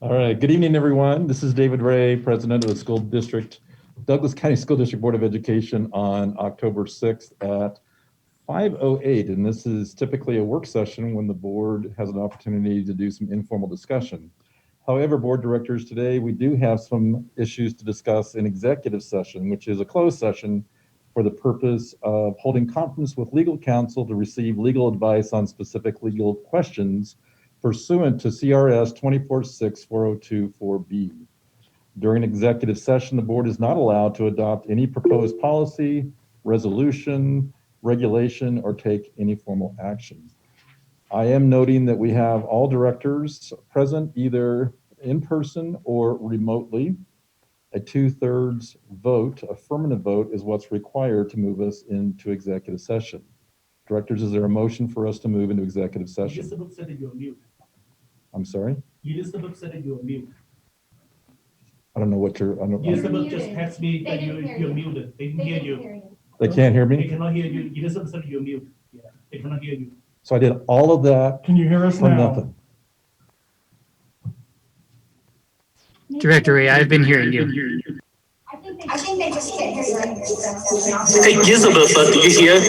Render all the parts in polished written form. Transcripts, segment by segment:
All right, good evening, everyone. This is David Ray, President of the School District, Douglas County School District Board of Education on October 6th at 5:08. And this is typically a work session when the board has an opportunity to do some informal discussion. However, board directors, today we do have some issues to discuss in executive session, which is a closed session for the purpose of holding conference with legal counsel to receive legal advice on specific legal questions pursuant to CRS 246402-4B. During executive session, the board is not allowed to adopt any proposed policy, resolution, regulation, or take any formal action. I am noting that we have all directors present either in person or remotely. A 2/3 vote, affirmative vote, is what's required to move us into executive session. Directors, is there a motion for us to move into executive session? Elizabeth said that you're mute. I'm sorry? Elizabeth said that you're mute. I don't know what you're, I don't, Elizabeth just texted me They that didn't hear you're you. muted. They didn't hear you. they can't hear They me? cannot hear you. Elizabeth said you're mute. Yeah, they cannot hear you. So I did all of that Can you hear us for now? nothing. Director Ray, I've been hearing you. I think they just can't hear you. Hey, Elizabeth, do you hear?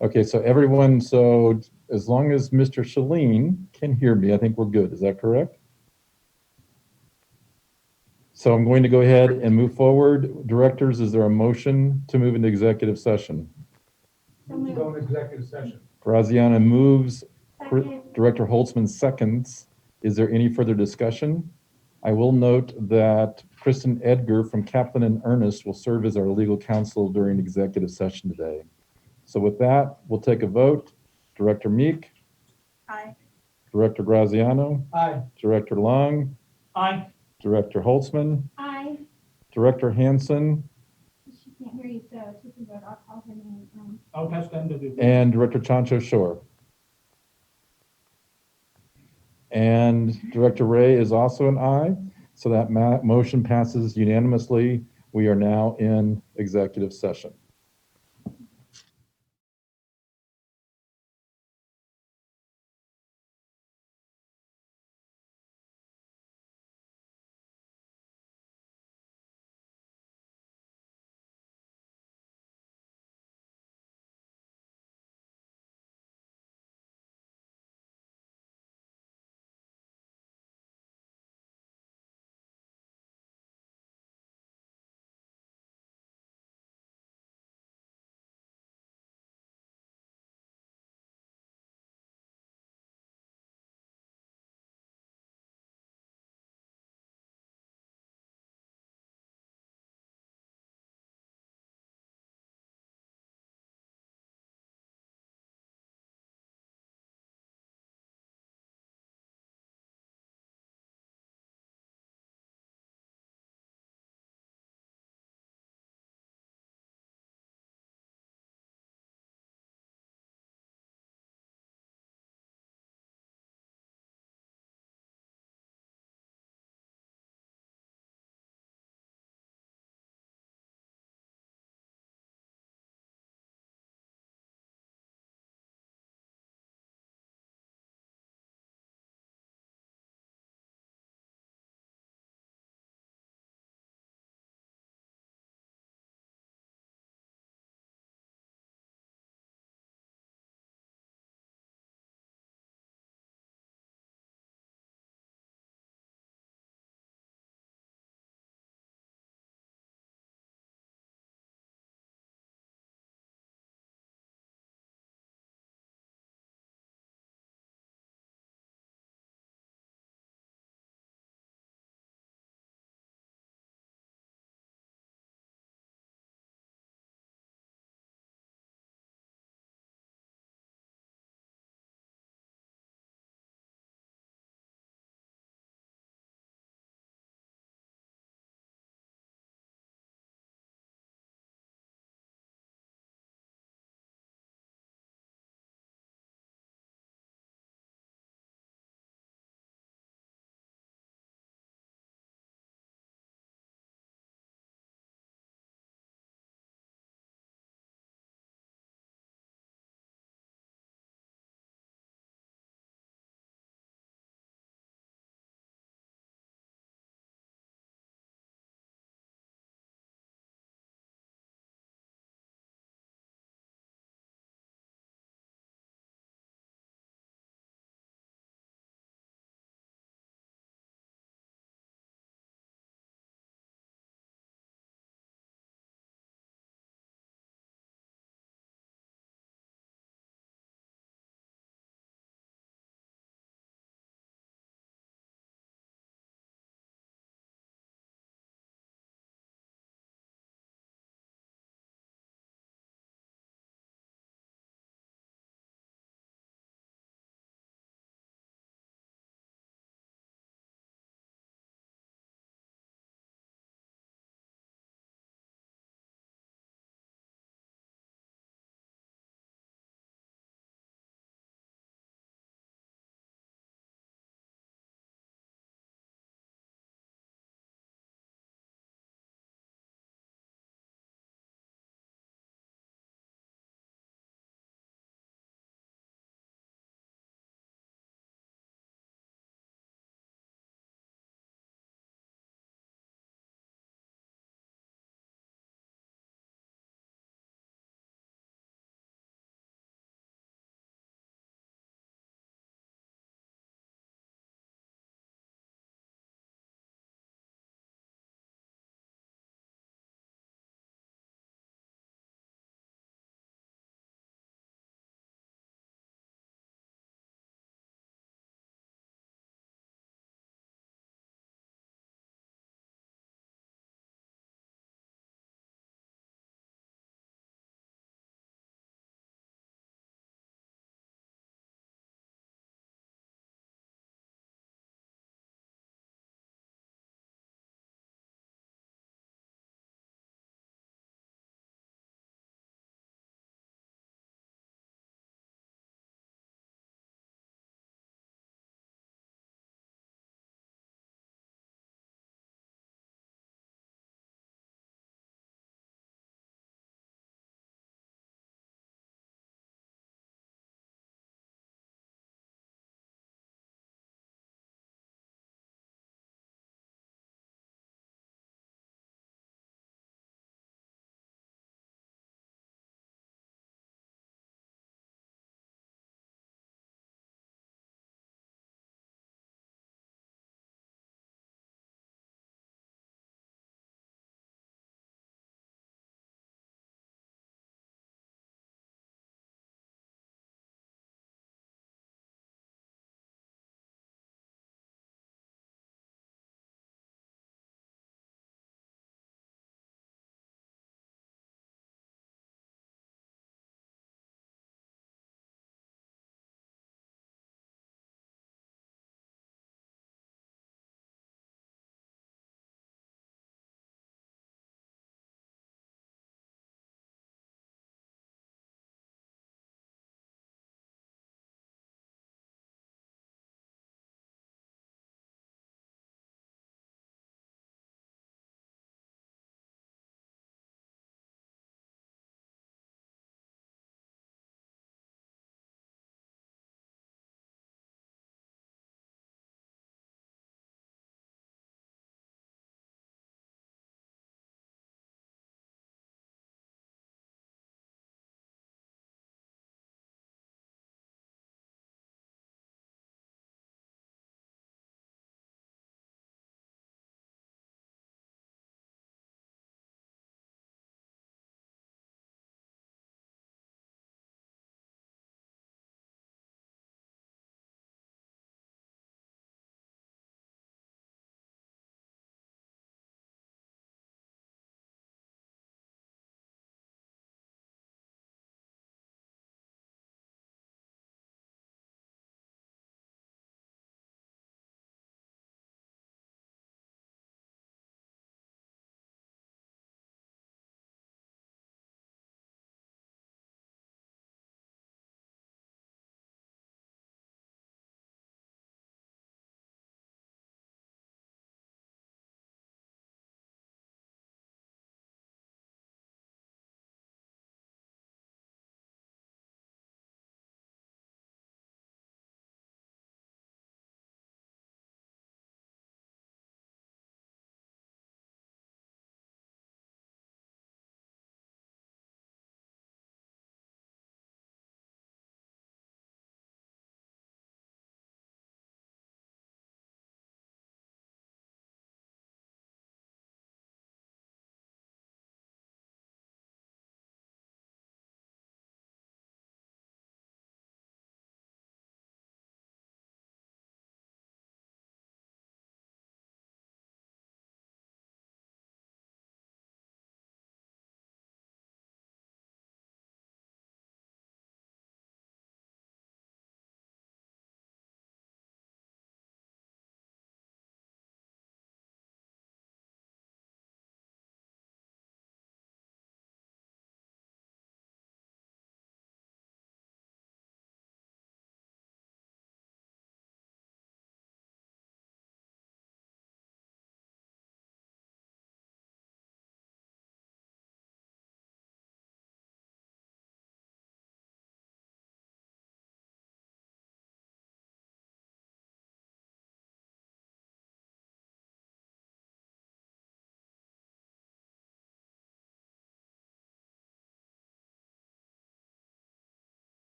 Okay, so everyone, so as long as Mr. Shalene can hear me, I think we're good. Is that correct? So I'm going to go ahead and move forward. Directors, is there a motion to move into executive session? Go into executive session. Graziano moves, Second. Director Holtzman seconds. Is there any further discussion? I will note that Kristen Edgar from Kaplan and Ernest will serve as our legal counsel during executive session today. So with that, we'll take a vote. Director Meek, Aye. Director Graziano, Aye. Director Long, Aye. Director Holtzman, Aye. Director Hanson, She can't hear you, so she can vote. I'll call her name. I'll catch them to do. and Director Chancho Shore. And Director Ray is also an aye. So that motion passes unanimously. We are now in executive session.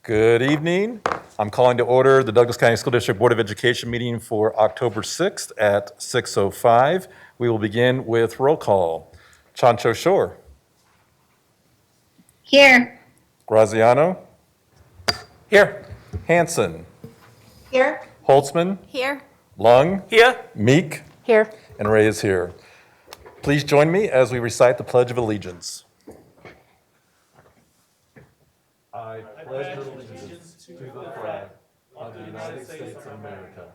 Good evening. I'm calling to order the Douglas County School District Board of Education meeting for October 6th at 6:05. We will begin with roll call. Chancho Shore, Here. Graziano. Here. Hanson, Here. Holtzman, Here. Lung, Here. Meek, Here. and Ray is here. Please join me as we recite the Pledge of Allegiance. I pledge allegiance to the flag of the United States of America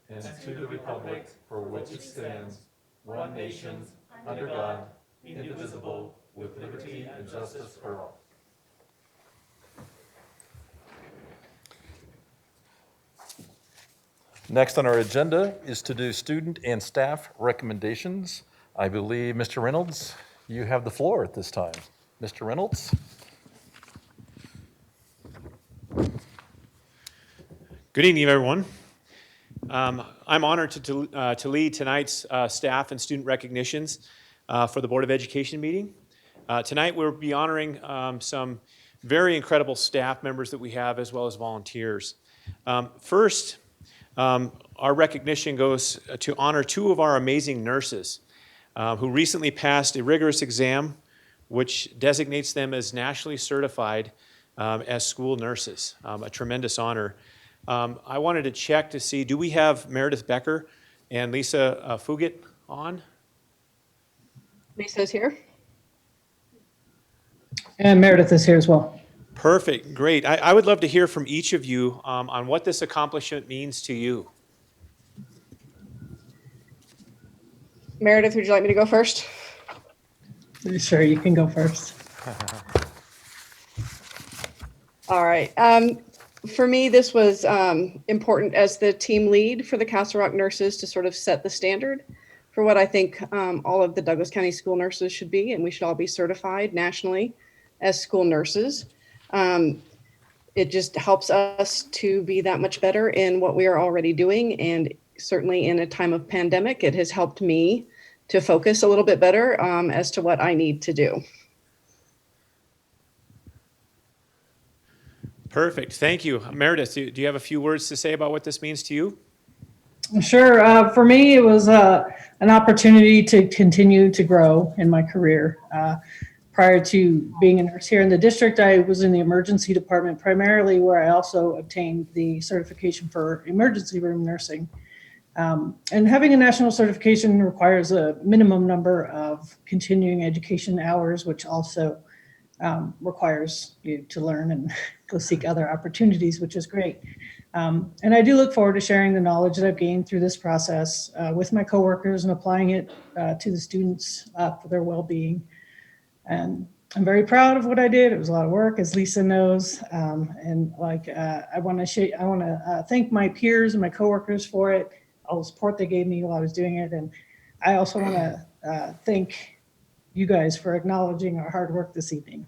and to the republic for which it stands, one nation, under God, indivisible, with liberty and justice for all. Next on our agenda is to do student and staff recommendations. I believe, Mr. Reynolds, you have the floor at this time. Mr. Reynolds? Good evening, everyone. I'm honored to lead tonight's staff and student recognitions for the Board of Education meeting. Tonight, we'll be honoring some very incredible staff members that we have, as well as volunteers. First, our recognition goes to honor two of our amazing nurses who recently passed a rigorous exam which designates them as nationally certified as school nurses, a tremendous honor. I wanted to check to see, do we have Meredith Becker and Lisa Fugit on? Lisa's here. And Meredith is here as well. Perfect, great. I would love to hear from each of you on what this accomplishment means to you. Meredith, would you like me to go first? Sure, you can go first. All right. For me, this was important as the team lead for the Castle Rock nurses to sort of set the standard for what I think all of the Douglas County school nurses should be, and we should all be certified nationally as school nurses. It just helps us to be that much better in what we are already doing, and certainly in a time of pandemic, it has helped me to focus a little bit better as to what I need to do. Perfect, thank you. Meredith, do you have a few words to say about what this means to you? Sure. For me, it was an opportunity to continue to grow in my career. Prior to being a nurse here in the district, I was in the emergency department primarily, where I also obtained the certification for emergency room nursing. And having a national certification requires a minimum number of continuing education hours, which also requires you to learn and go seek other opportunities, which is great. And I do look forward to sharing the knowledge that I've gained through this process with my coworkers and applying it to the students for their well-being. And I'm very proud of what I did. It was a lot of work, as Lisa knows. And I want to thank my peers and my coworkers for it, all the support they gave me while I was doing it. And I also want to thank you guys for acknowledging our hard work this evening.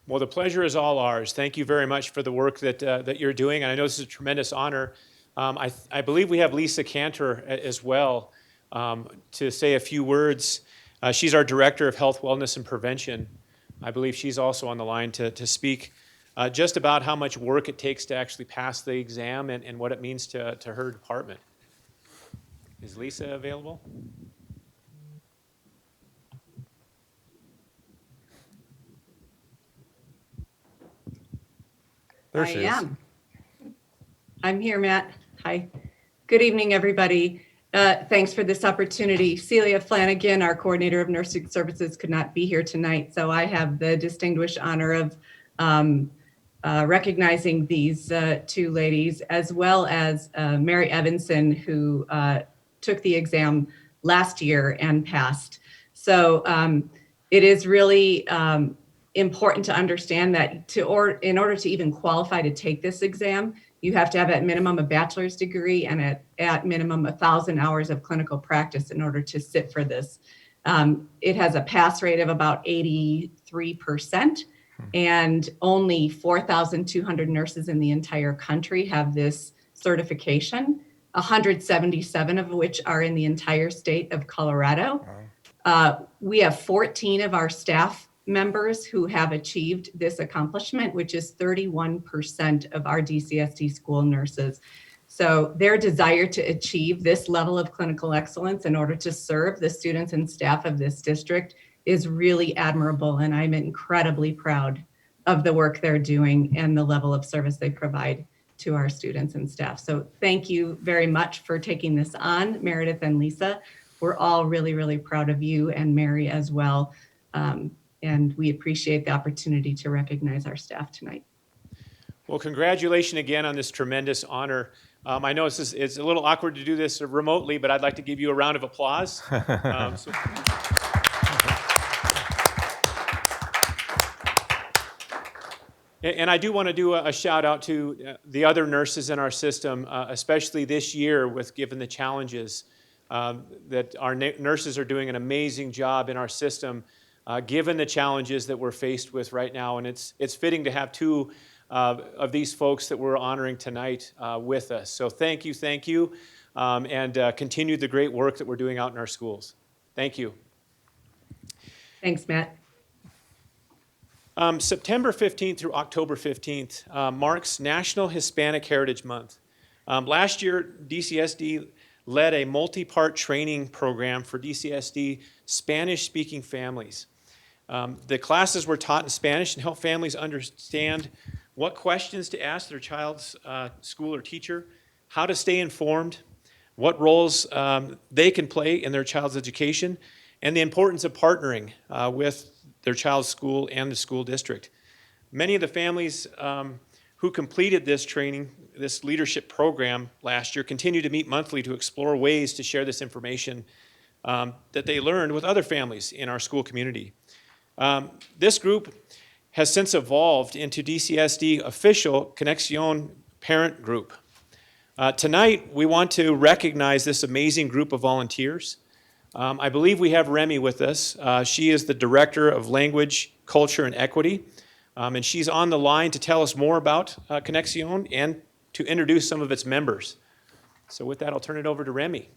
Well, the pleasure is all ours. Thank you very much for the work that you're doing. And I know this is a tremendous honor. I believe we have Lisa Cantor as well to say a few words. She's our Director of Health, Wellness, and Prevention. I believe she's also on the line to speak just about how much work it takes to actually pass the exam and what it means to her department. Is Lisa available? There she is. I'm here, Matt. Hi. Good evening, everybody. Thanks for this opportunity. Celia Flanagan, our coordinator of nursing services, could not be here tonight, so I have the distinguished honor of recognizing these two ladies, as well as Mary Evanson, who took the exam last year and passed. So it is really important to understand that in order to even qualify to take this exam, you have to have at minimum a bachelor's degree and at minimum 1,000 hours of clinical practice in order to sit for this. It has a pass rate of about 83%, and only 4,200 nurses in the entire country have this certification, 177 of which are in the entire state of Colorado. We have 14 of our staff members who have achieved this accomplishment, which is 31% of our DCSD school nurses. So their desire to achieve this level of clinical excellence in order to serve the students and staff of this district is really admirable, and I'm incredibly proud of the work they're doing and the level of service they provide to our students and staff. So thank you very much for taking this on, Meredith and Lisa. We're all really, really proud of you and Mary as well. And we appreciate the opportunity to recognize our staff tonight. Well, congratulations again on this tremendous honor. I know it's a little awkward to do this remotely, but I'd like to give you a round of applause. And I do want to do a shout out to the other nurses in our system, especially this year given the challenges that our nurses are doing an amazing job in our system, given the challenges that we're faced with right now. And it's fitting to have two of these folks that we're honoring tonight with us. So thank you, and continue the great work that we're doing out in our schools. Thank you. Thanks, Matt. September 15th through October 15th marks National Hispanic Heritage Month. Last year, DCSD led a multi-part training program for DCSD Spanish-speaking families. The classes were taught in Spanish and helped families understand what questions to ask their child's school or teacher, how to stay informed, what roles they can play in their child's education, and the importance of partnering with their child's school and the school district. Many of the families who completed this training, this leadership program last year, continue to meet monthly to explore ways to share this information that they learned with other families in our school community. This group has since evolved into DCSD official Conexión parent group. Tonight, we want to recognize this amazing group of volunteers. I believe we have Remy with us. She is the Director of Language, Culture, and Equity, and she's on the line to tell us more about Conexión and to introduce some of its members. So with that, I'll turn it over to Remy.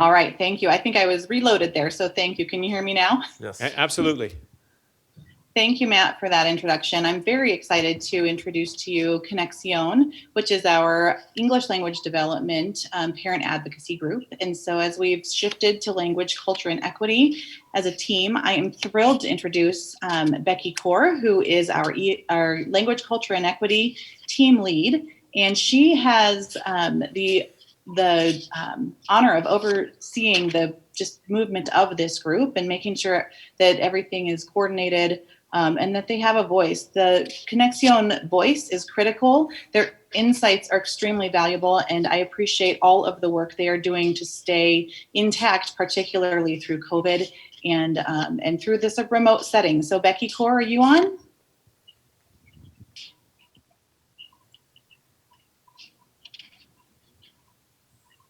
All right, thank you. I think I was reloaded there, so thank you. Can you hear me now? Yes. Absolutely. Thank you, Matt, for that introduction. I'm very excited to introduce to you Conexión, which is our English language development parent advocacy group. And so as we've shifted to language, culture, and equity as a team, I am thrilled to introduce Becky Kaur, who is our language, culture, and equity team lead. And she has the honor of overseeing the just movement of this group and making sure that everything is coordinated and that they have a voice. The Conexión voice is critical. Their insights are extremely valuable, and I appreciate all of the work they are doing to stay intact, particularly through COVID and through this remote setting. So Becky Kaur, are you on?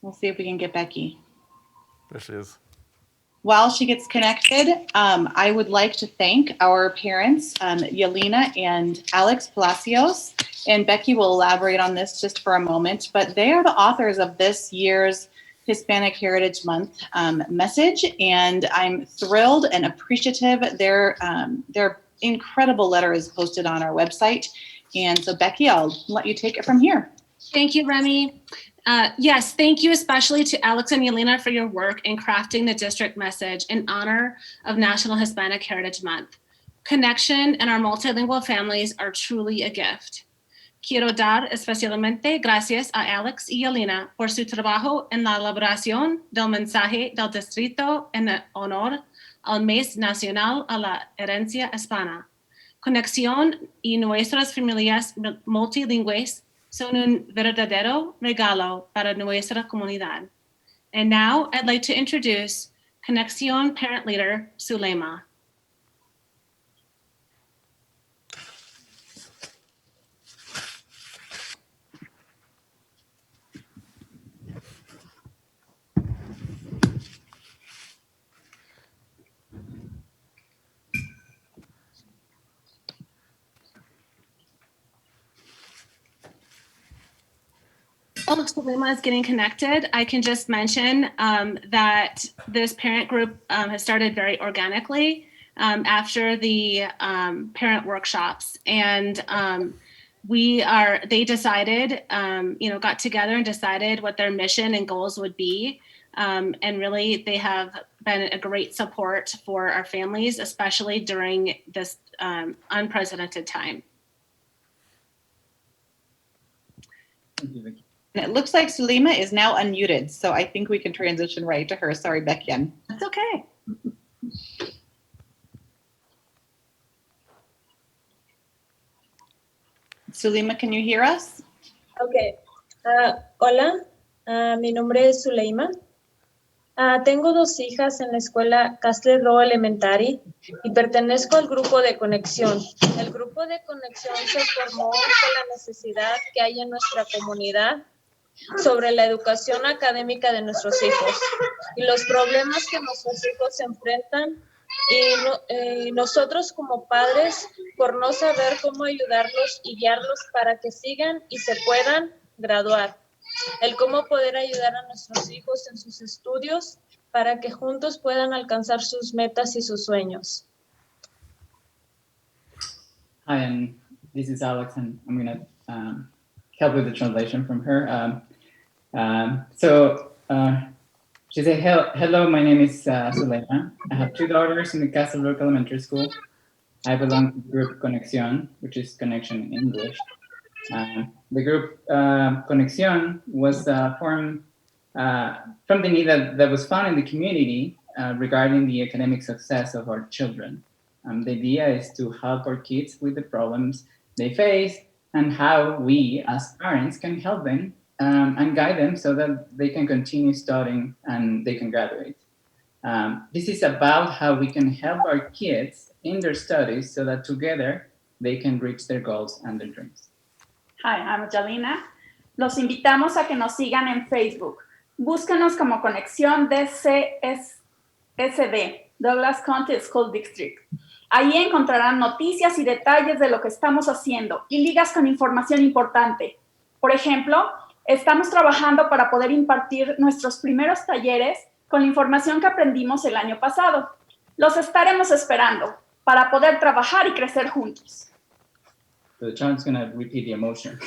We'll see if we can get Becky. There she is. While she gets connected, I would like to thank our parents, Yelena and Alex Palacios, and Becky will elaborate on this just for a moment, but they are the authors of this year's Hispanic Heritage Month message, and I'm thrilled and appreciative. Their incredible letter is posted on our website, and so Becky, I'll let you take it from here. Thank you, Remy. Yes, thank you especially to Alex and Yelena for your work in crafting the district message in honor of National Hispanic Heritage Month. Connection and our multilingual families are truly a gift. Quiero dar especialmente gracias a Alex y Yelena por su trabajo en la elaboración del mensaje del distrito en honor al Mes Nacional a la Herencia Hispana. Conexión y nuestras familias multilingües son un verdadero regalo para nuestra comunidad. And now I'd like to introduce Conexión parent leader, Zulema. Oh, Sulema is getting connected. I can just mention that this parent group has started very organically after the parent workshops, and they decided, got together and decided what their mission and goals would be, and really they have been a great support for our families, especially during this unprecedented time. Thank you, Vicky. And it looks like Sulema is now unmuted, so I think we can transition right to her. Sorry, Becky. That's okay. Sulema, can you hear us? Ok. Hola, mi nombre es Zuleima. Tengo 2 hijas en la escuela Castle Row Elementary y pertenezco al grupo de conexión. El grupo de conexión se formó por la necesidad que hay en nuestra comunidad sobre la educación académica de nuestros hijos y los problemas que nuestros hijos enfrentan y nosotros como padres por no saber cómo ayudarlos y guiarlos para que sigan y se puedan graduar. El cómo poder ayudar a nuestros hijos en sus estudios para que juntos puedan alcanzar sus metas y sus sueños. Hi, and this is Alex, and I'm going to help with the translation from her. She said, hello, my name is Zuleima. I have 2 daughters in the Castle Rock Elementary School. I belong to the group Conexión, which is connection in English. The group Conexión was formed from the need that was found in the community regarding the academic success of our children. The idea is to help our kids with the problems they face and how we as parents can help them and guide them so that they can continue studying and they can graduate. This is about how we can help our kids in their studies so that together they can reach their goals and their dreams. Hi, I'm Jalina. Los invitamos a que nos sigan en Facebook. Búscanos como Conexión DCSD, Douglas County School District. Ahí encontrarán noticias y detalles de lo que estamos haciendo y ligas con información importante. Por ejemplo, estamos trabajando para poder impartir nuestros primeros talleres con la información que aprendimos el año pasado. Los estaremos esperando para poder trabajar y crecer juntos. So John's going to repeat the emotion.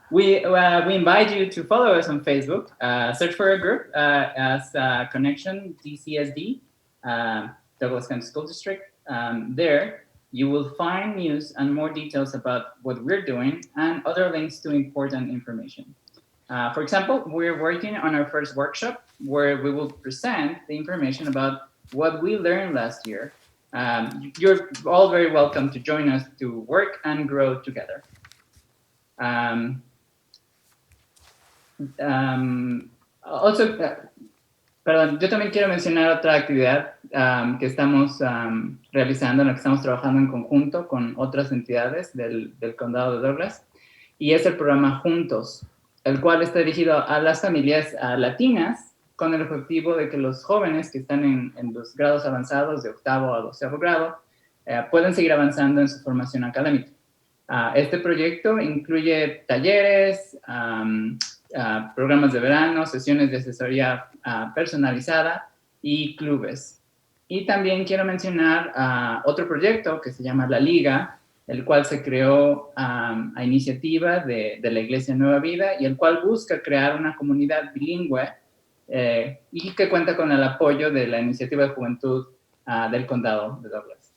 We invite you to follow us on Facebook. Search for a group as Connection DCSD, Douglas County School District. There, you will find news and more details about what we're doing and other links to important information. For example, we're working on our first workshop where we will present the information about what we learned last year. You're all very welcome to join us to work and grow together. Perdón, yo también quiero mencionar otra actividad que estamos realizando, en la que estamos trabajando en conjunto con otras entidades del condado de Douglas, y es el programa Juntos, el cual está dirigido a las familias latinas con el objetivo de que los jóvenes que están en los grados avanzados de 8º a 12º grado puedan seguir avanzando en su formación académica. Este proyecto incluye talleres, programas de verano, sesiones de asesoría personalizada y clubes. Y también quiero mencionar otro proyecto que se llama La Liga, el cual se creó a iniciativa de la Iglesia Nueva Vida y el cual busca crear una comunidad bilingüe y que cuenta con el apoyo de la Iniciativa de Juventud del Condado de Douglas.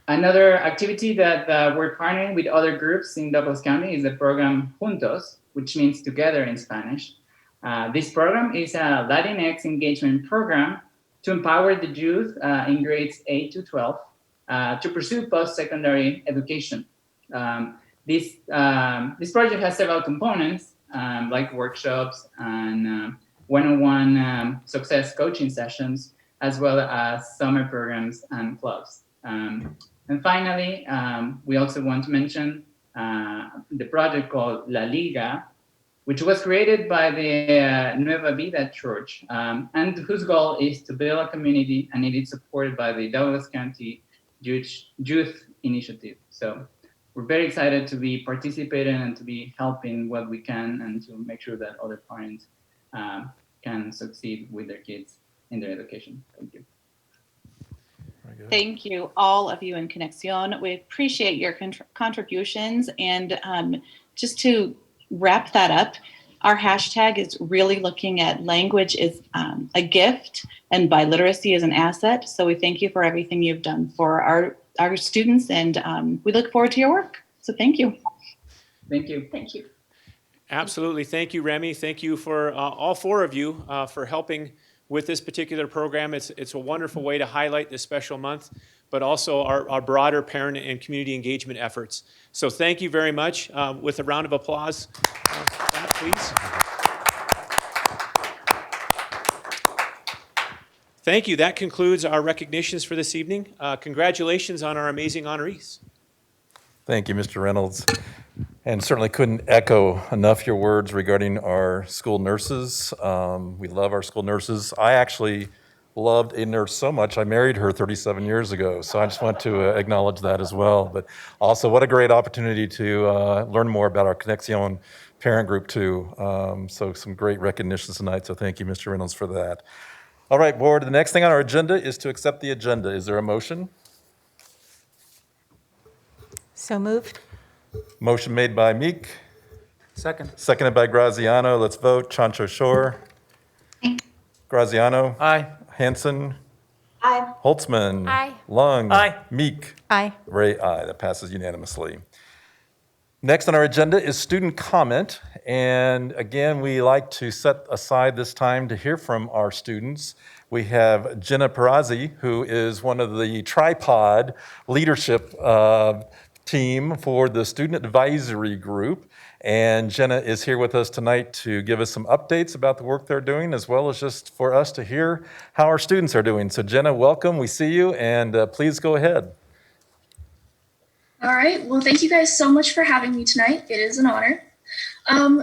Another activity that we're partnering with other groups in Douglas County is the program Juntos, which means together in Spanish. This program is a Latinx engagement program to empower the youth in grades 8 to 12 to pursue post-secondary education. This project has several components, like workshops and one-on-one success coaching sessions, as well as summer programs and clubs. And finally, we also want to mention the project called La Liga, which was created by the Nueva Vida Church, and whose goal is to build a community, and it is supported by the Douglas County Youth Initiative. So we're very excited to be participating and to be helping what we can and to make sure that other parents can succeed with their kids in their education. Thank you. Thank you, all of you in Conexión. We appreciate your contributions. And just to wrap that up, our hashtag is really looking at language is a gift and biliteracy is an asset. So we thank you for everything you've done for our students, and we look forward to your work. So thank you. Thank you. Thank you. Absolutely. Thank you, Remy. Thank you for all four of you for helping with this particular program. It's a wonderful way to highlight this special month, but also our broader parent and community engagement efforts. So thank you very much. With a round of applause, for that, please. Thank you. That concludes our recognitions for this evening. Congratulations on our amazing honorees. Thank you, Mr. Reynolds. And certainly couldn't echo enough your words regarding our school nurses. We love our school nurses. I actually loved a nurse so much, I married her 37 years ago. So I just want to acknowledge that as well. But also, what a great opportunity to learn more about our Conexión parent group too. So some great recognitions tonight. So thank you, Mr. Reynolds, for that. All right, board, the next thing on our agenda is to accept the agenda. Is there a motion? So moved. Motion made by Meek. Second. Seconded by Graziano. Let's vote. Chancho Shore. Graziano. Aye. Hanson. Aye. Holtzman. Aye. Lung. Aye. Meek. Aye. Ray, aye. That passes unanimously. Next on our agenda is student comment. And again, we like to set aside this time to hear from our students. We have Jenna Perazzi, who is one of the tripod leadership team for the student advisory group. And Jenna is here with us tonight to give us some updates about the work they're doing, as well as just for us to hear how our students are doing. So Jenna, welcome. We see you, and please go ahead. All right. Well, thank you guys so much for having me tonight. It is an honor.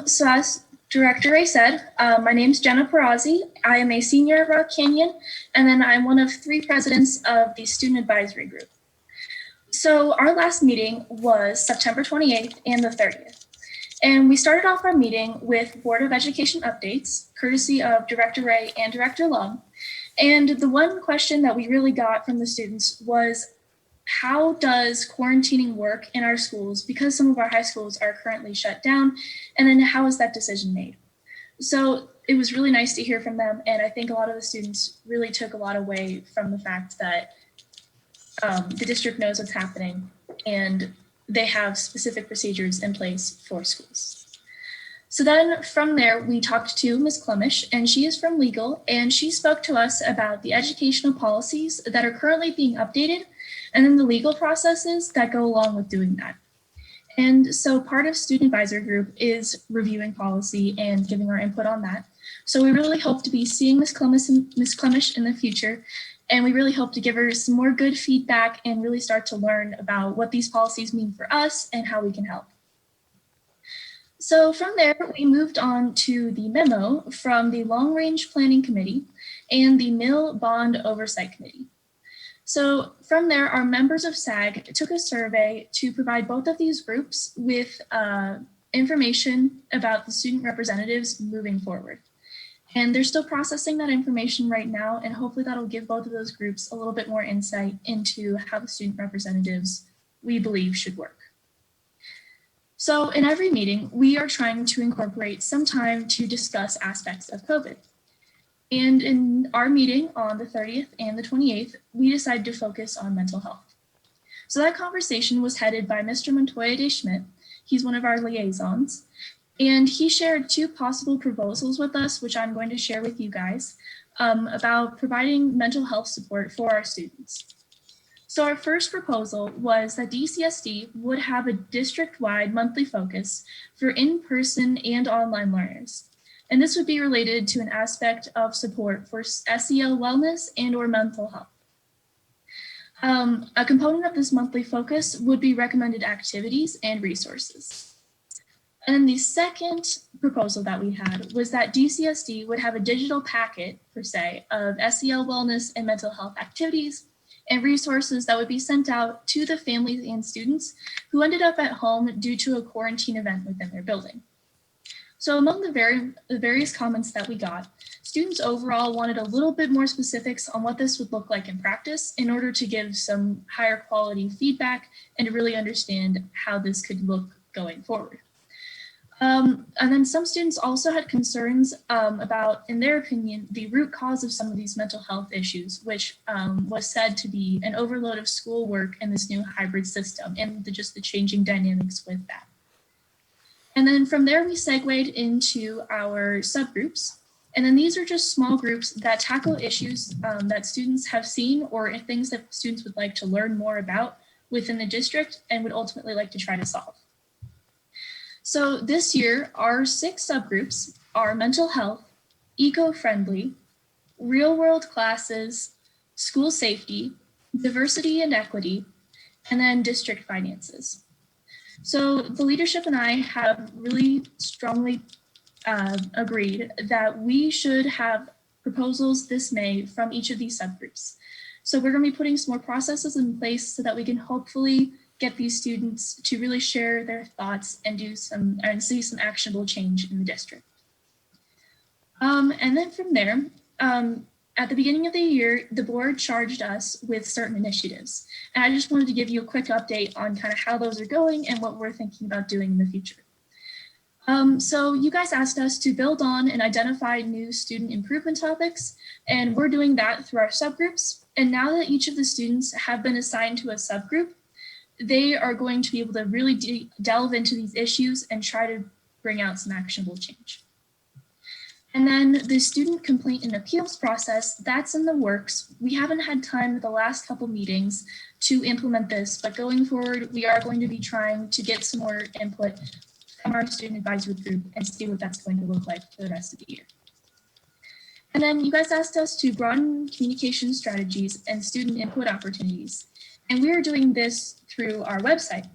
So as Director Ray said, my name is Jenna Perazzi. I am a senior at Rock Canyon, and then I'm one of 3 presidents of the student advisory group. So our last meeting was September 28th and the 30th. And we started off our meeting with Board of Education updates, courtesy of Director Ray and Director Lung. And the one question that we really got from the students was, how does quarantining work in our schools, because some of our high schools are currently shut down, and then how is that decision made? So it was really nice to hear from them, and I think a lot of the students really took a lot away from the fact that the district knows what's happening and they have specific procedures in place for schools. So then from there, we talked to Ms. Clemish, and she is from legal, and she spoke to us about the educational policies that are currently being updated and then the legal processes that go along with doing that. And so part of Student Advisory Group is reviewing policy and giving our input on that. So we really hope to be seeing Ms. Clemish in the future, and we really hope to give her some more good feedback and really start to learn about what these policies mean for us and how we can help. So from there, we moved on to the memo from the Long Range Planning Committee and the Mill Bond Oversight Committee. So from there, our members of SAG took a survey to provide both of these groups with information about the student representatives moving forward. And they're still processing that information right now, and hopefully that'll give both of those groups a little bit more insight into how the student representatives we believe should work. So in every meeting, we are trying to incorporate some time to discuss aspects of COVID. And in our meeting on the 30th and the 28th, we decided to focus on mental health. So that conversation was headed by Mr. Montoya de Schmidt. He's one of our liaisons. And he shared 2 possible proposals with us, which I'm going to share with you guys, about providing mental health support for our students. So our first proposal was that DCSD would have a district-wide monthly focus for in-person and online learners. And this would be related to an aspect of support for SEL wellness and or mental health. A component of this monthly focus would be recommended activities and resources. And the second proposal that we had was that DCSD would have a digital packet, per se, of SEL wellness and mental health activities and resources that would be sent out to the families and students who ended up at home due to a quarantine event within their building. So among the various comments that we got, students overall wanted a little bit more specifics on what this would look like in practice in order to give some higher quality feedback and to really understand how this could look going forward. And then some students also had concerns about, in their opinion, the root cause of some of these mental health issues, which was said to be an overload of schoolwork in this new hybrid system and just the changing dynamics with that. And then from there, we segued into our subgroups. And then these are just small groups that tackle issues that students have seen or things that students would like to learn more about within the district and would ultimately like to try to solve. So this year, our 6 subgroups are mental health, eco-friendly, real-world classes, school safety, diversity and equity, and then district finances. So the leadership and I have really strongly agreed that we should have proposals this May from each of these subgroups. So we're going to be putting some more processes in place so that we can hopefully get these students to really share their thoughts and see some actionable change in the district. And then from there, at the beginning of the year, the board charged us with certain initiatives. And I just wanted to give you a quick update on kind of how those are going and what we're thinking about doing in the future. So you guys asked us to build on and identify new student improvement topics, and we're doing that through our subgroups. And now that each of the students have been assigned to a subgroup, they are going to be able to really delve into these issues and try to bring out some actionable change. And then the student complaint and appeals process, that's in the works. We haven't had time with the last couple meetings to implement this, but going forward, we are going to be trying to get some more input from our student advisory group and see what that's going to look like for the rest of the year. And then you guys asked us to broaden communication strategies and student input opportunities. And we are doing this through our website.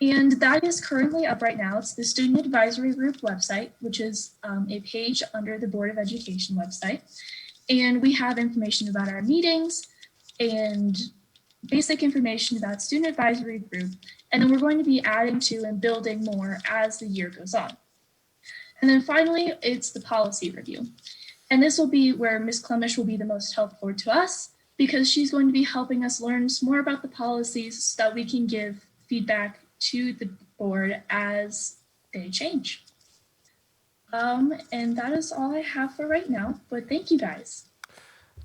And that is currently up right now. It's the Student Advisory Group website, which is a page under the Board of Education website. And we have information about our meetings and basic information about Student Advisory Group. And then we're going to be adding to and building more as the year goes on. And then finally, it's the policy review. And this will be where Ms. Clemish will be the most helpful to us because she's going to be helping us learn some more about the policies so that we can give feedback to the board as they change. And that is all I have for right now, but thank you guys.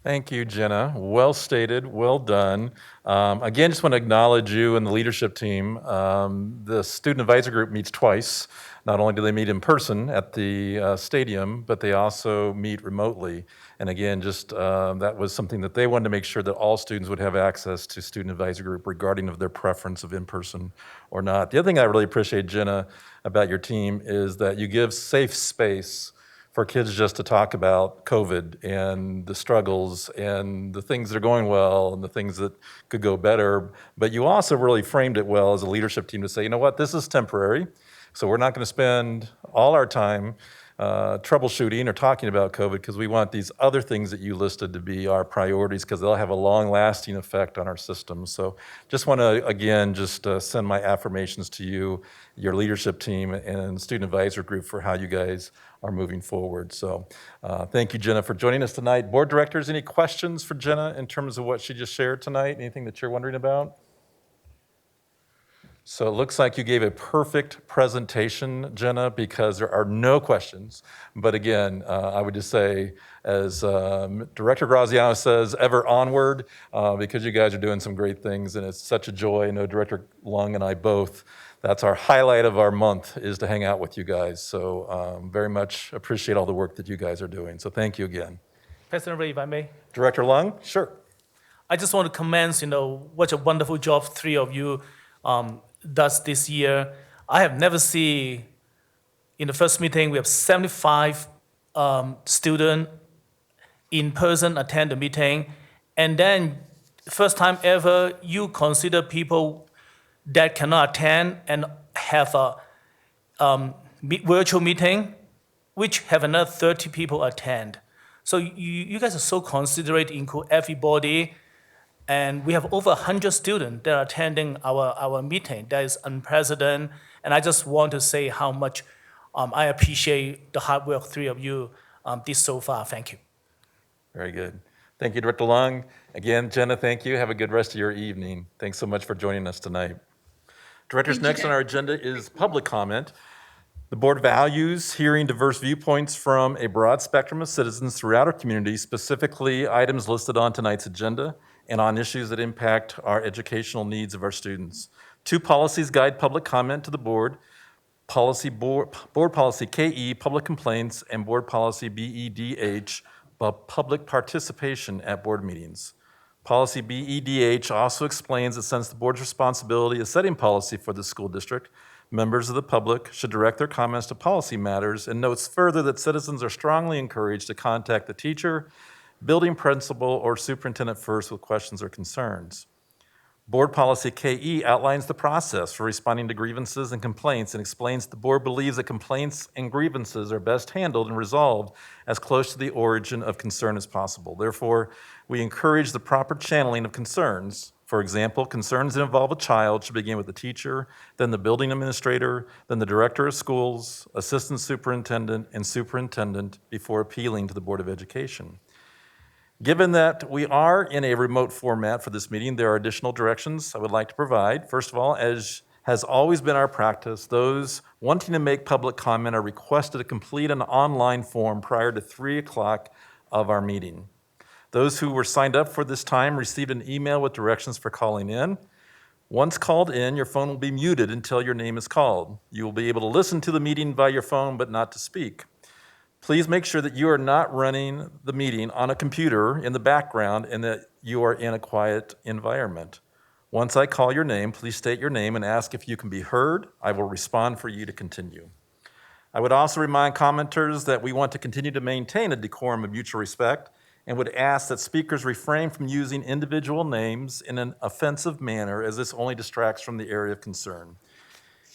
Thank you, Jenna. Well stated, well done. Again, just want to acknowledge you and the leadership team. The Student Advisory Group meets twice. Not only do they meet in person at the stadium, but they also meet remotely. And again, just that was something that they wanted to make sure that all students would have access to Student Advisory Group regarding of their preference of in-person or not. The other thing I really appreciate, Jenna, about your team is that you give safe space for kids just to talk about COVID and the struggles and the things that are going well and the things that could go better. But you also really framed it well as a leadership team to say, you know what, this is temporary. So we're not going to spend all our time troubleshooting or talking about COVID because we want these other things that you listed to be our priorities because they'll have a long-lasting effect on our system. So just want to, again, just send my affirmations to you, your leadership team, and Student Advisory Group for how you guys are moving forward. So thank you, Jenna, for joining us tonight. Board directors, any questions for Jenna in terms of what she just shared tonight? Anything that you're wondering about? So it looks like you gave a perfect presentation, Jenna, because there are no questions. But again, I would just say, as Director Graziano says, ever onward, because you guys are doing some great things, and it's such a joy. I know Director Lung and I both, that's our highlight of our month, is to hang out with you guys. So very much appreciate all the work that you guys are doing. So thank you again. President Ray, if I may. Director Lung, sure. I just want to commend, what a wonderful job 3 of you does this year. I have never seen, in the first meeting, we have 75 students in person attend the meeting. And then first time ever, you consider people that cannot attend and have a virtual meeting, which have another 30 people attend. So you guys are so considerate, include everybody. And we have over 100 students that are attending our meeting. That is unprecedented. And I just want to say how much I appreciate the hard work three of you did so far. Thank you. Very good. Thank you, Director Long. Again, Jenna, thank you. Have a good rest of your evening. Thanks so much for joining us tonight. Directors, next on our agenda is public comment. The board values hearing diverse viewpoints from a broad spectrum of citizens throughout our community, specifically items listed on tonight's agenda and on issues that impact our educational needs of our students. 2 policies guide public comment to the board: board policy KE, public complaints, and board policy BEDH, public participation at board meetings. Policy BEDH also explains that since the board's responsibility is setting policy for the school district, members of the public should direct their comments to policy matters, and notes further that citizens are strongly encouraged to contact the teacher, building principal, or superintendent first with questions or concerns. Board policy KE outlines the process for responding to grievances and complaints and explains the board believes that complaints and grievances are best handled and resolved as close to the origin of concern as possible. Therefore, we encourage the proper channeling of concerns. For example, concerns that involve a child should begin with the teacher, then the building administrator, then the director of schools, assistant superintendent, and superintendent before appealing to the Board of Education. Given that we are in a remote format for this meeting, there are additional directions I would like to provide. First of all, as has always been our practice, those wanting to make public comment are requested to complete an online form prior to 3 o'clock of our meeting. Those who were signed up for this time received an email with directions for calling in. Once called in, your phone will be muted until your name is called. You will be able to listen to the meeting by your phone, but not to speak. Please make sure that you are not running the meeting on a computer in the background and that you are in a quiet environment. Once I call your name, please state your name and ask if you can be heard. I will respond for you to continue. I would also remind commenters that we want to continue to maintain a decorum of mutual respect and would ask that speakers refrain from using individual names in an offensive manner, as this only distracts from the area of concern.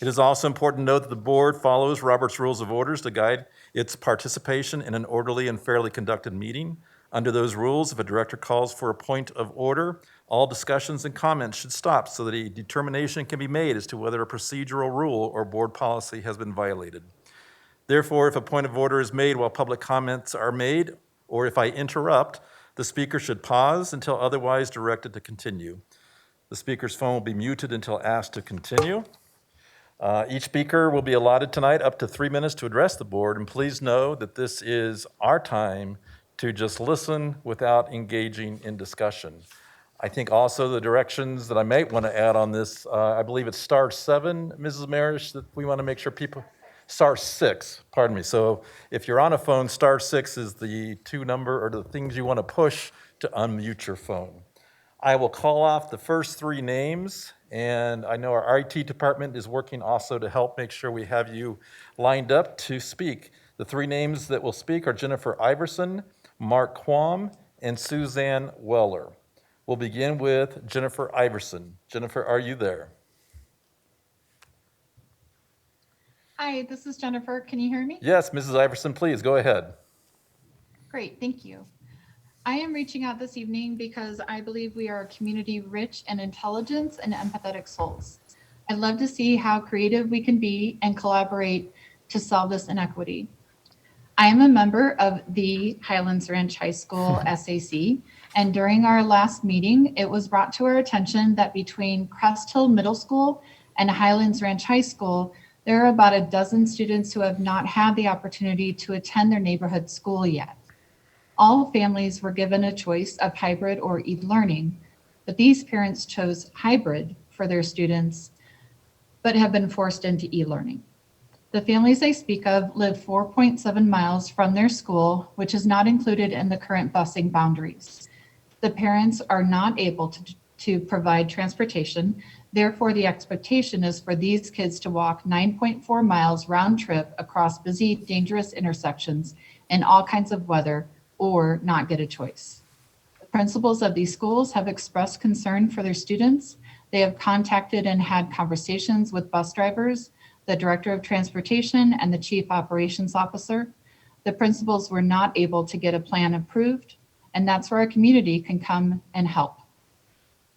It is also important to note that the board follows Robert's Rules of Orders to guide its participation in an orderly and fairly conducted meeting. Under those rules, if a director calls for a point of order, all discussions and comments should stop so that a determination can be made as to whether a procedural rule or board policy has been violated. Therefore, if a point of order is made while public comments are made, or if I interrupt, the speaker should pause until otherwise directed to continue. The speaker's phone will be muted until asked to continue. Each speaker will be allotted tonight up to 3 minutes to address the board, and please know that this is our time to just listen without engaging in discussion. I think also the directions that I might want to add on this, I believe it's star 7, Mrs. Marish, that we want to make sure people, star 6, pardon me. So if you're on a phone, star 6 is the 2 number or the things you want to push to unmute your phone. I will call off the first 3 names, and I know our IT department is working also to help make sure we have you lined up to speak. The 3 names that will speak are Jennifer Iverson, Mark Quam, and Suzanne Weller. We'll begin with Jennifer Iverson. Jennifer, are you there? Hi, this is Jennifer. Can you hear me? Yes, Mrs. Iverson, please go ahead. Great, thank you. I am reaching out this evening because I believe we are a community rich in intelligence and empathetic souls. I'd love to see how creative we can be and collaborate to solve this inequity. I am a member of the Highlands Ranch High School SAC, and during our last meeting, it was brought to our attention that between Crest Hill Middle School and Highlands Ranch High School, there are about a dozen students who have not had the opportunity to attend their neighborhood school yet. All families were given a choice of hybrid or e-learning, but these parents chose hybrid for their students, but have been forced into e-learning. The families I speak of live 4.7 miles from their school, which is not included in the current busing boundaries. The parents are not able to provide transportation. Therefore, the expectation is for these kids to walk 9.4 miles round trip across busy, dangerous intersections in all kinds of weather, or not get a choice. The principals of these schools have expressed concern for their students. They have contacted and had conversations with bus drivers, the director of transportation, and the chief operations officer. The principals were not able to get a plan approved, and that's where our community can come and help.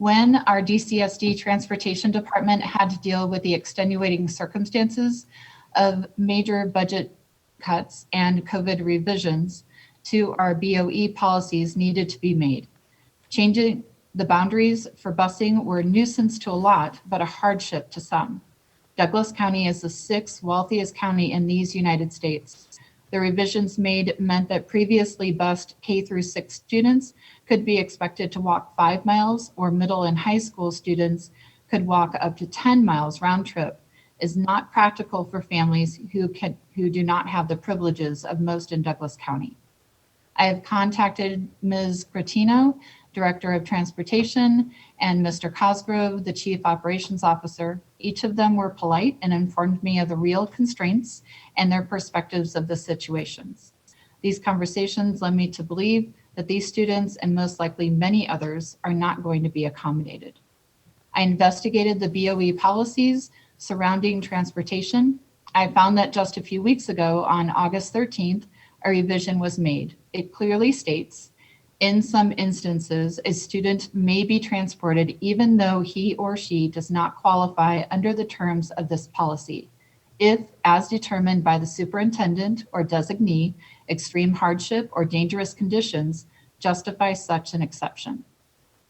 when our DCSD transportation department had to deal with the extenuating circumstances of major budget cuts and COVID revisions to our BOE policies needed to be made. Changing the boundaries for busing were a nuisance to a lot, but a hardship to some. Douglas County is the 6th wealthiest county in these United States. The revisions made meant that previously bused K through 6 students could be expected to walk 5 miles, or middle and high school students could walk up to 10 miles round trip, is not practical for families who do not have the privileges of most in Douglas County. I have contacted Ms. Gratino, Director of Transportation, and Mr. Cosgrove, the Chief Operations Officer. Each of them were polite and informed me of the real constraints and their perspectives of the situations. These conversations led me to believe that these students, and most likely many others, are not going to be accommodated. I investigated the BOE policies surrounding transportation. I found that just a few weeks ago, on August 13th, a revision was made. It clearly states, in some instances, a student may be transported even though he or she does not qualify under the terms of this policy, if, as determined by the superintendent or designee, extreme hardship or dangerous conditions justify such an exception.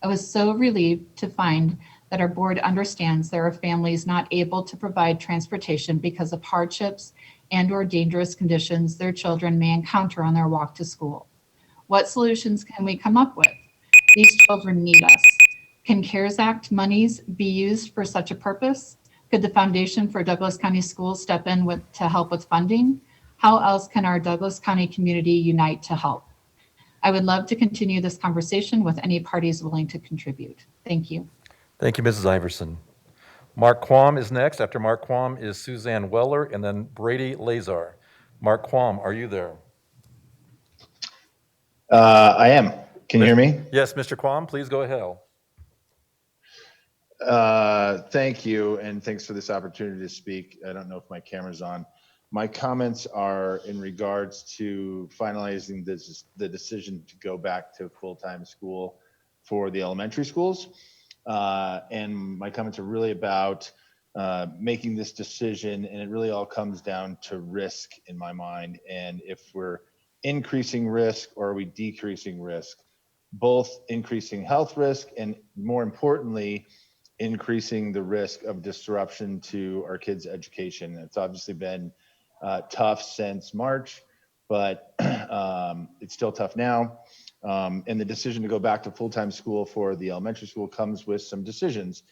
I was so relieved to find that our board understands there are families not able to provide transportation because of hardships and/or dangerous conditions their children may encounter on their walk to school. What solutions can we come up with? These children need us. Can CARES Act monies be used for such a purpose? Could the Foundation for Douglas County Schools step in to help with funding? How else can our Douglas County community unite to help? I would love to continue this conversation with any parties willing to contribute. Thank you. Thank you, Mrs. Iverson. Mark Quam is next. After Mark Quam is Suzanne Weller, and then Brady Lazar. Mark Quam, are you there? I am. Can you hear me? Yes, Mr. Quam, please go ahead. Thank you, and thanks for this opportunity to speak. I don't know if my camera's on. My comments are in regards to finalizing the decision to go back to full-time school for the elementary schools. And my comments are really about making this decision, and it really all comes down to risk in my mind. And if we're increasing risk or are we decreasing risk, both increasing health risk and, more importantly, increasing the risk of disruption to our kids' education. It's obviously been tough since March, but it's still tough now. And the decision to go back to full-time school for the elementary school comes with some decisions.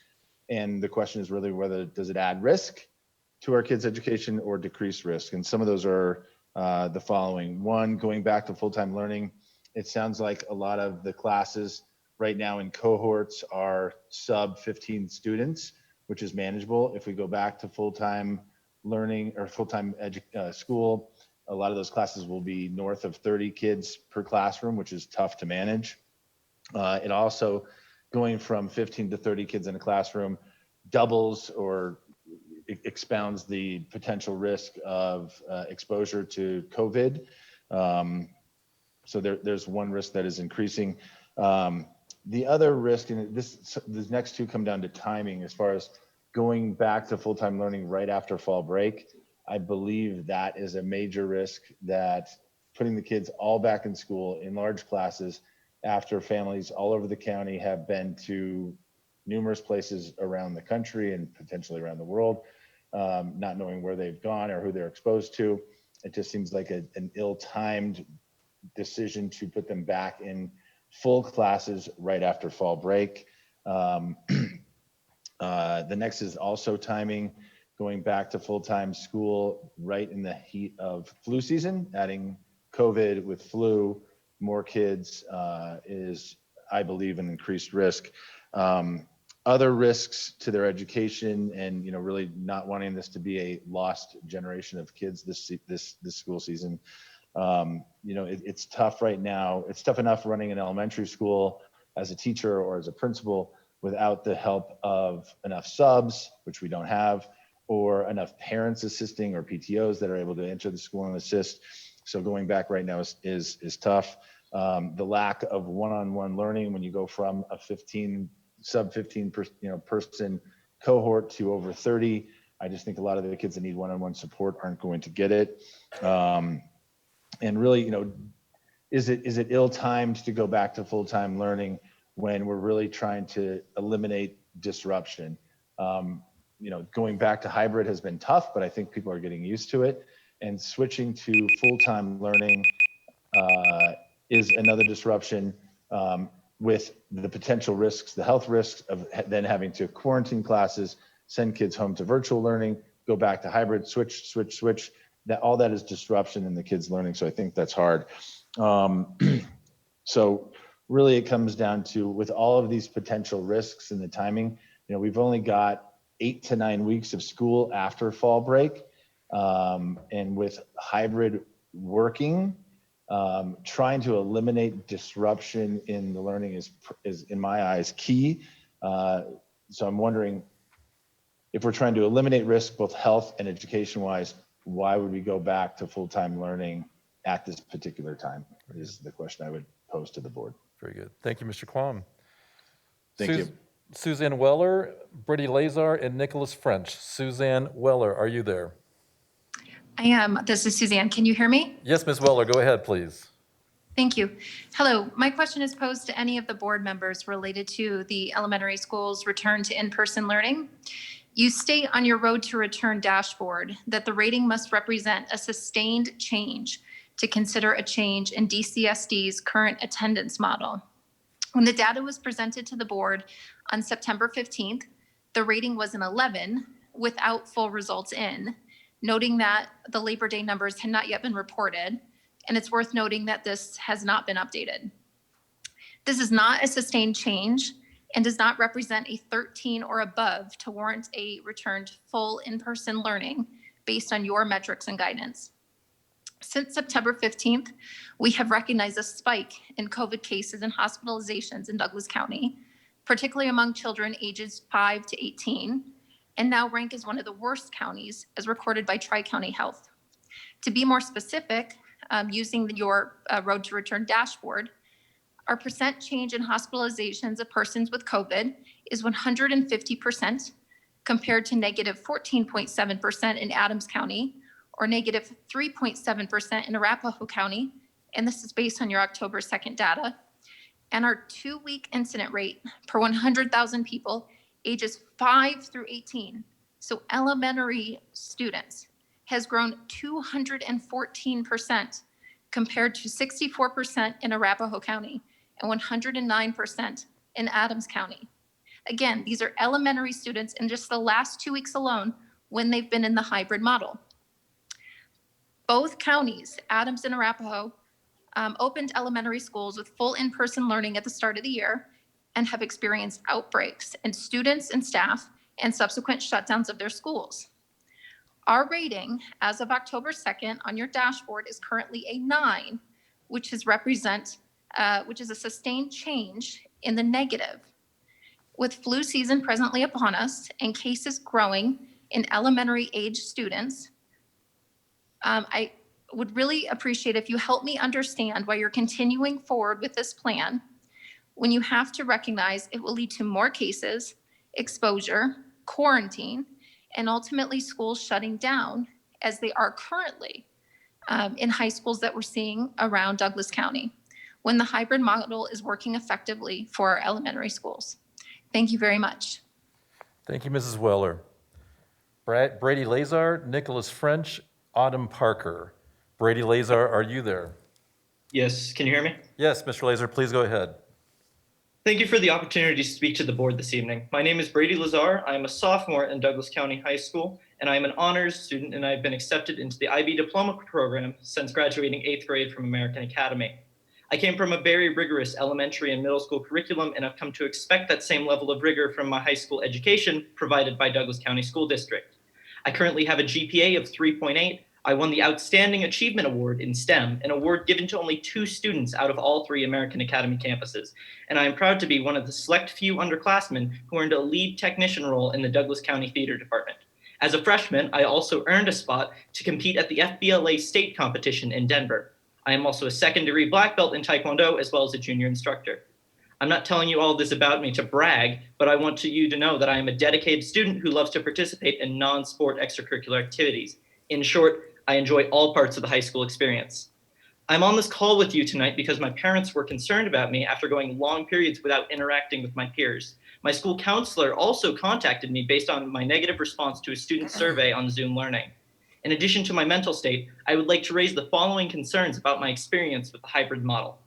And the question is really whether does it add risk to our kids' education or decrease risk? And some of those are the following. One, going back to full-time learning. It sounds like a lot of the classes right now in cohorts are sub 15 students, which is manageable. If we go back to full-time learning or full-time school, a lot of those classes will be north of 30 kids per classroom, which is tough to manage. It also, going from 15 to 30 kids in a classroom doubles or expounds the potential risk of exposure to COVID. So there's one risk that is increasing. The other risk, and these next two come down to timing as far as going back to full-time learning right after fall break. I believe that is a major risk, that putting the kids all back in school in large classes after families all over the county have been to numerous places around the country and potentially around the world, not knowing where they've gone or who they're exposed to. It just seems like an ill-timed decision to put them back in full classes right after fall break. The next is also timing, going back to full-time school right in the heat of flu season. Adding COVID with flu, more kids is, I believe, an increased risk. Other risks to their education, and really not wanting this to be a lost generation of kids this school season. It's tough right now. It's tough enough running an elementary school as a teacher or as a principal without the help of enough subs, which we don't have, or enough parents assisting or PTOs that are able to enter the school and assist. So going back right now is tough. The lack of one-on-one learning when you go from a 15 sub 15 person cohort to over 30. I just think a lot of the kids that need one-on-one support aren't going to get it. And really, is it ill-timed to go back to full-time learning when we're really trying to eliminate disruption? Going back to hybrid has been tough, but I think people are getting used to it. And switching to full-time learning is another disruption with the potential risks, the health risks of then having to quarantine classes, send kids home to virtual learning, go back to hybrid, switch. That all that is disruption in the kids' learning. So I think that's hard. So really it comes down to, with all of these potential risks and the timing, we've only got 8 to 9 weeks of school after fall break. And with hybrid working, trying to eliminate disruption in the learning is in my eyes key. So I'm wondering, if we're trying to eliminate risk, both health and education wise, why would we go back to full-time learning at this particular time? Is the question I would pose to the board. Very good. Thank you, Mr. Kwam. Thank you. Suzanne Weller, Brady Lazar, and Nicholas French. Suzanne Weller, are you there? I am. This is Suzanne. Can you hear me? Yes, Ms. Weller, go ahead, please. Thank you. Hello. My question is posed to any of the board members related to the elementary schools' return to in-person learning. You state on your Road to Return dashboard that the rating must represent a sustained change to consider a change in DCSD's current attendance model. When the data was presented to the board on September 15th, the rating was an 11 without full results in, noting that the Labor Day numbers had not yet been reported, and it's worth noting that this has not been updated. This is not a sustained change and does not represent a 13 or above to warrant a return to full in-person learning based on your metrics and guidance. Since September 15th, we have recognized a spike in COVID cases and hospitalizations in Douglas County, particularly among children ages 5 to 18, and now rank as one of the worst counties as recorded by Tri-County Health. To be more specific, using your Road to Return dashboard, our percent change in hospitalizations of persons with COVID is 150% compared to negative 14.7% in Adams County or negative 3.7% in Arapahoe County. And this is based on your October 2nd data. And our 2-week incident rate per 100,000 people ages 5 through 18, so elementary students, has grown 214% compared to 64% in Arapahoe County and 109% in Adams County. Again, these are elementary students in just the last 2 weeks alone when they've been in the hybrid model. Both counties, Adams and Arapahoe, opened elementary schools with full in-person learning at the start of the year and have experienced outbreaks in students and staff and subsequent shutdowns of their schools. Our rating as of October 2nd on your dashboard is currently a 9, which is a sustained change in the negative. With flu season presently upon us and cases growing in elementary age students, I would really appreciate if you help me understand why you're continuing forward with this plan when you have to recognize it will lead to more cases, exposure, quarantine, and ultimately schools shutting down as they are currently in high schools that we're seeing around Douglas County when the hybrid model is working effectively for our elementary schools. Thank you very much. Thank you, Mrs. Weller. Brady Lazar, Nicholas French, Autumn Parker. Brady Lazar, are you there? Yes, can you hear me? Yes, Mr. Lazar, please go ahead. Thank you for the opportunity to speak to the board this evening. My name is Brady Lazar. I am a sophomore in Douglas County High School, and I am an honors student, and I've been accepted into the IB Diploma program since graduating 8th grade from American Academy. I came from a very rigorous elementary and middle school curriculum, and I've come to expect that same level of rigor from my high school education provided by Douglas County School District. I currently have a GPA of 3.8. I won the Outstanding Achievement Award in STEM, an award given to only 2 students out of all 3 American Academy campuses. And I am proud to be one of the select few underclassmen who earned a lead technician role in the Douglas County Theater Department. As a freshman, I also earned a spot to compete at the FBLA state competition in Denver. I am also a second-degree black belt in Taekwondo as well as a junior instructor. I'm not telling you all this about me to brag, but I want you to know that I am a dedicated student who loves to participate in non-sport extracurricular activities. In short, I enjoy all parts of the high school experience. I'm on this call with you tonight because my parents were concerned about me after going long periods without interacting with my peers. My school counselor also contacted me based on my negative response to a student survey on Zoom learning. In addition to my mental state, I would like to raise the following concerns about my experience with the hybrid model.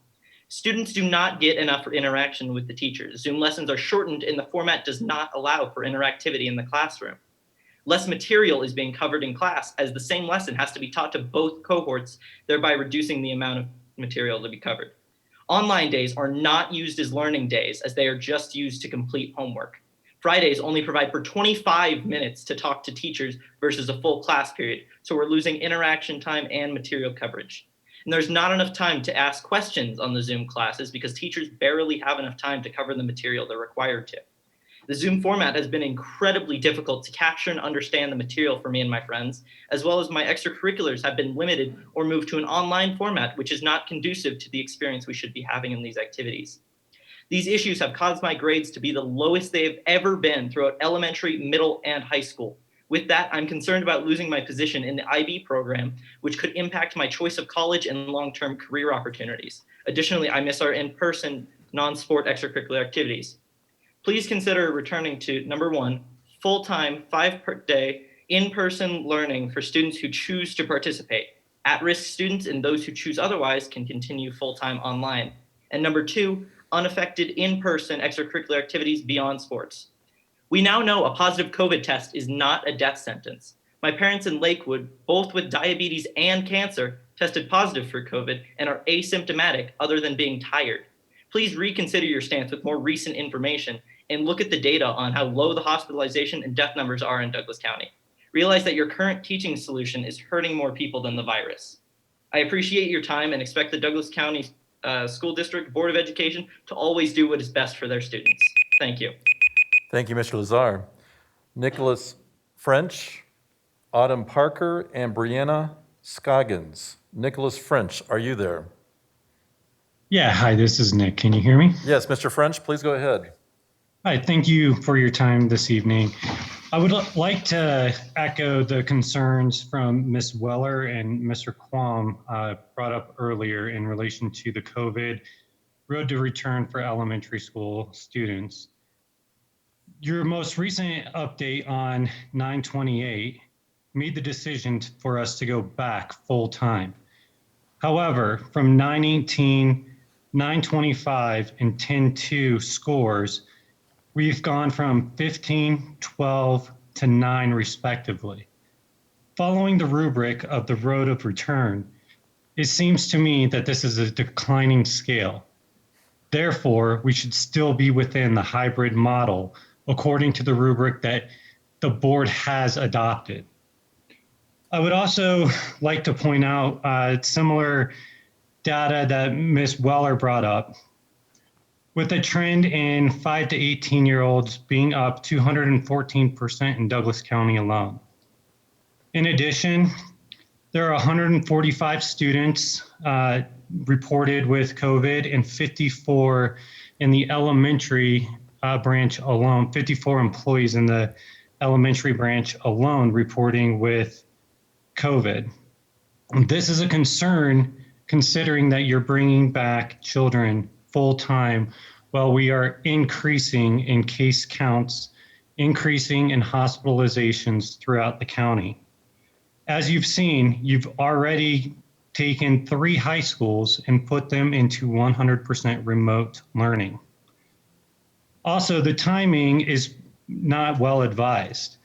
Students do not get enough interaction with the teachers. Zoom lessons are shortened and the format does not allow for interactivity in the classroom. Less material is being covered in class as the same lesson has to be taught to both cohorts, thereby reducing the amount of material to be covered. Online days are not used as learning days as they are just used to complete homework. Fridays only provide for 25 minutes to talk to teachers versus a full class period, so we're losing interaction time and material coverage. And there's not enough time to ask questions on the Zoom classes because teachers barely have enough time to cover the material they're required to. The Zoom format has been incredibly difficult to capture and understand the material for me and my friends, as well as my extracurriculars have been limited or moved to an online format, which is not conducive to the experience we should be having in these activities. These issues have caused my grades to be the lowest they have ever been throughout elementary, middle, and high school. With that, I'm concerned about losing my position in the IB program, which could impact my choice of college and long-term career opportunities. Additionally, I miss our in-person non-sport extracurricular activities. Please consider returning to number 1, full-time 5 per day in-person learning for students who choose to participate. At-risk students and those who choose otherwise can continue full-time online. And number 2, unaffected in-person extracurricular activities beyond sports. We now know a positive COVID test is not a death sentence. My parents in Lakewood, both with diabetes and cancer, tested positive for COVID and are asymptomatic other than being tired. Please reconsider your stance with more recent information and look at the data on how low the hospitalization and death numbers are in Douglas County. Realize that your current teaching solution is hurting more people than the virus. I appreciate your time and expect the Douglas County School District Board of Education to always do what is best for their students. Thank you. Thank you, Mr. Lazar. Nicholas French, Autumn Parker, and Brianna Scoggins. Nicholas French, are you there? Yeah, hi, this is Nick. Can you hear me? Yes, Mr. French, please go ahead. Hi, thank you for your time this evening. I would like to echo the concerns from Ms. Weller and Mr. Quam brought up earlier in relation to the COVID road to return for elementary school students. Your most recent update on 9/28 made the decision for us to go back full time. However, from 9/18, 9/25, and 10/2 scores, we've gone from 15, 12 to 9 respectively. Following the rubric of the road of return, it seems to me that this is a declining scale. Therefore, we should still be within the hybrid model according to the rubric that the board has adopted. I would also like to point out similar data that Ms. Weller brought up, with a trend in 5 to 18-year-olds being up 214% in Douglas County alone. In addition, there are 145 students reported with COVID and 54 in the elementary branch alone, 54 employees in the elementary branch alone reporting with COVID. This is a concern considering that you're bringing back children full-time while we are increasing in case counts, increasing in hospitalizations throughout the county. As you've seen, you've already taken 3 high schools and put them into 100% remote learning. Also, the timing is not well advised.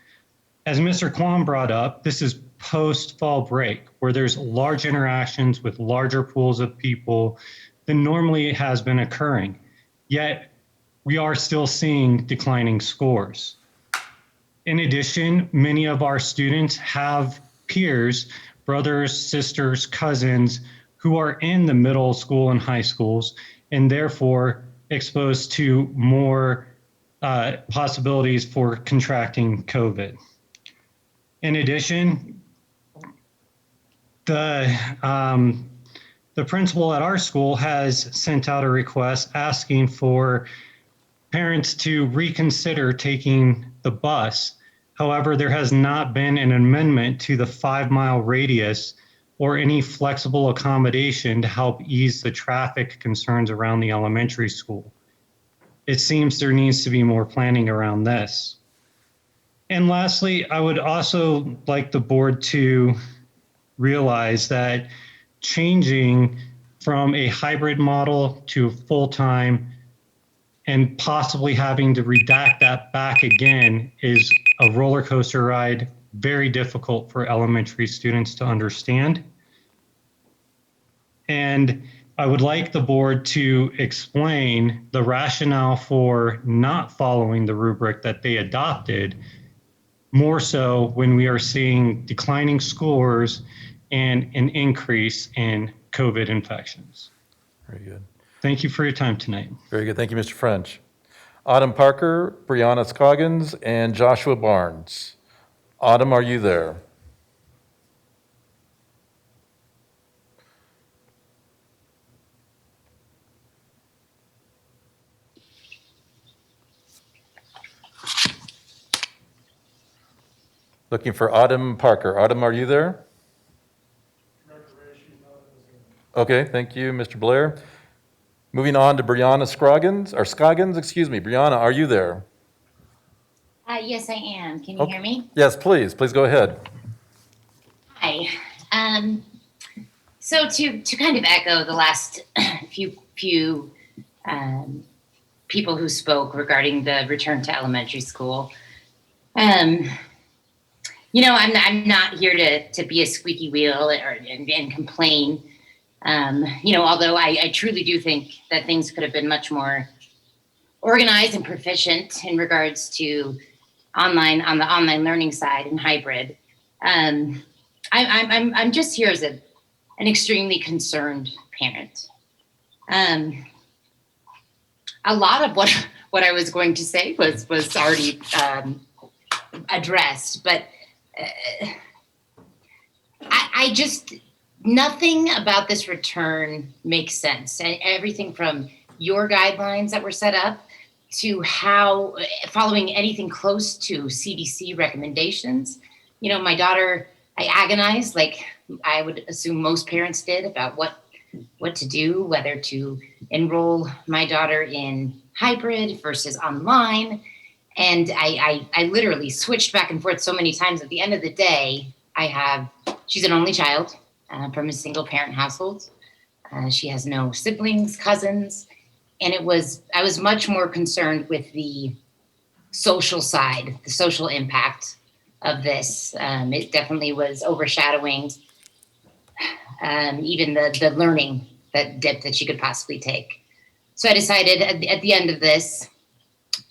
As Mr. Quam brought up, this is post-fall break, where there's large interactions with larger pools of people than normally has been occurring. Yet, we are still seeing declining scores. In addition, many of our students have peers, brothers, sisters, cousins, who are in the middle school and high schools, and therefore exposed to more possibilities for contracting COVID. In addition, the the principal at our school has sent out a request asking for parents to reconsider taking the bus. However, there has not been an amendment to the 5-mile radius or any flexible accommodation to help ease the traffic concerns around the elementary school. It seems there needs to be more planning around this. And lastly, I would also like the board to realize that changing from a hybrid model to full-time and possibly having to redact that back again is a roller coaster ride, very difficult for elementary students to understand. And I would like the board to explain the rationale for not following the rubric that they adopted, more so when we are seeing declining scores and an increase in COVID infections. Very good. Thank you for your time tonight. Very good. Thank you, Mr. French. Autumn Parker, Brianna Scoggins, and Joshua Barnes. Autumn, are you there? Looking for Autumn Parker. Autumn, are you there? Okay, thank you, Mr. Blair. Moving on to Brianna Scoggins, excuse me. Brianna, are you there? Yes, I am. Can you hear me? Yes, please. Please go ahead. Hi. So to kind of echo the last few people who spoke regarding the return to elementary school, you know, I'm not here to be a squeaky wheel and complain. You know, although I truly do think that things could have been much more organized and proficient in regards to on the online learning side and hybrid. I'm just here as an extremely concerned parent. A lot of what I was going to say was already addressed, but I just, nothing about this return makes sense. And everything from your guidelines that were set up to how following anything close to CDC recommendations. You know, my daughter, I agonized like I would assume most parents did about what to do, whether to enroll my daughter in hybrid versus online. And I literally switched back and forth so many times. At the end of the day, she's an only child from a single parent household. She has no siblings, cousins. And I was much more concerned with the social side, the social impact of this. It definitely was overshadowing even the learning dip that she could possibly take. So I decided at the end of this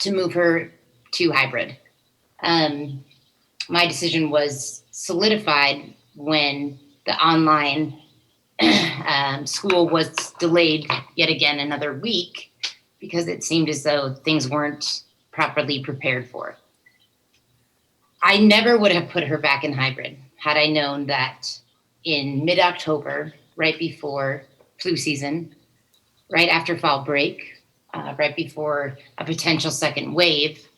to move her to hybrid. My decision was solidified when the online school was delayed yet again another week because it seemed as though things weren't properly prepared for. I never would have put her back in hybrid had I known that in mid-October, right before flu season, right after fall break, right before a potential second wave,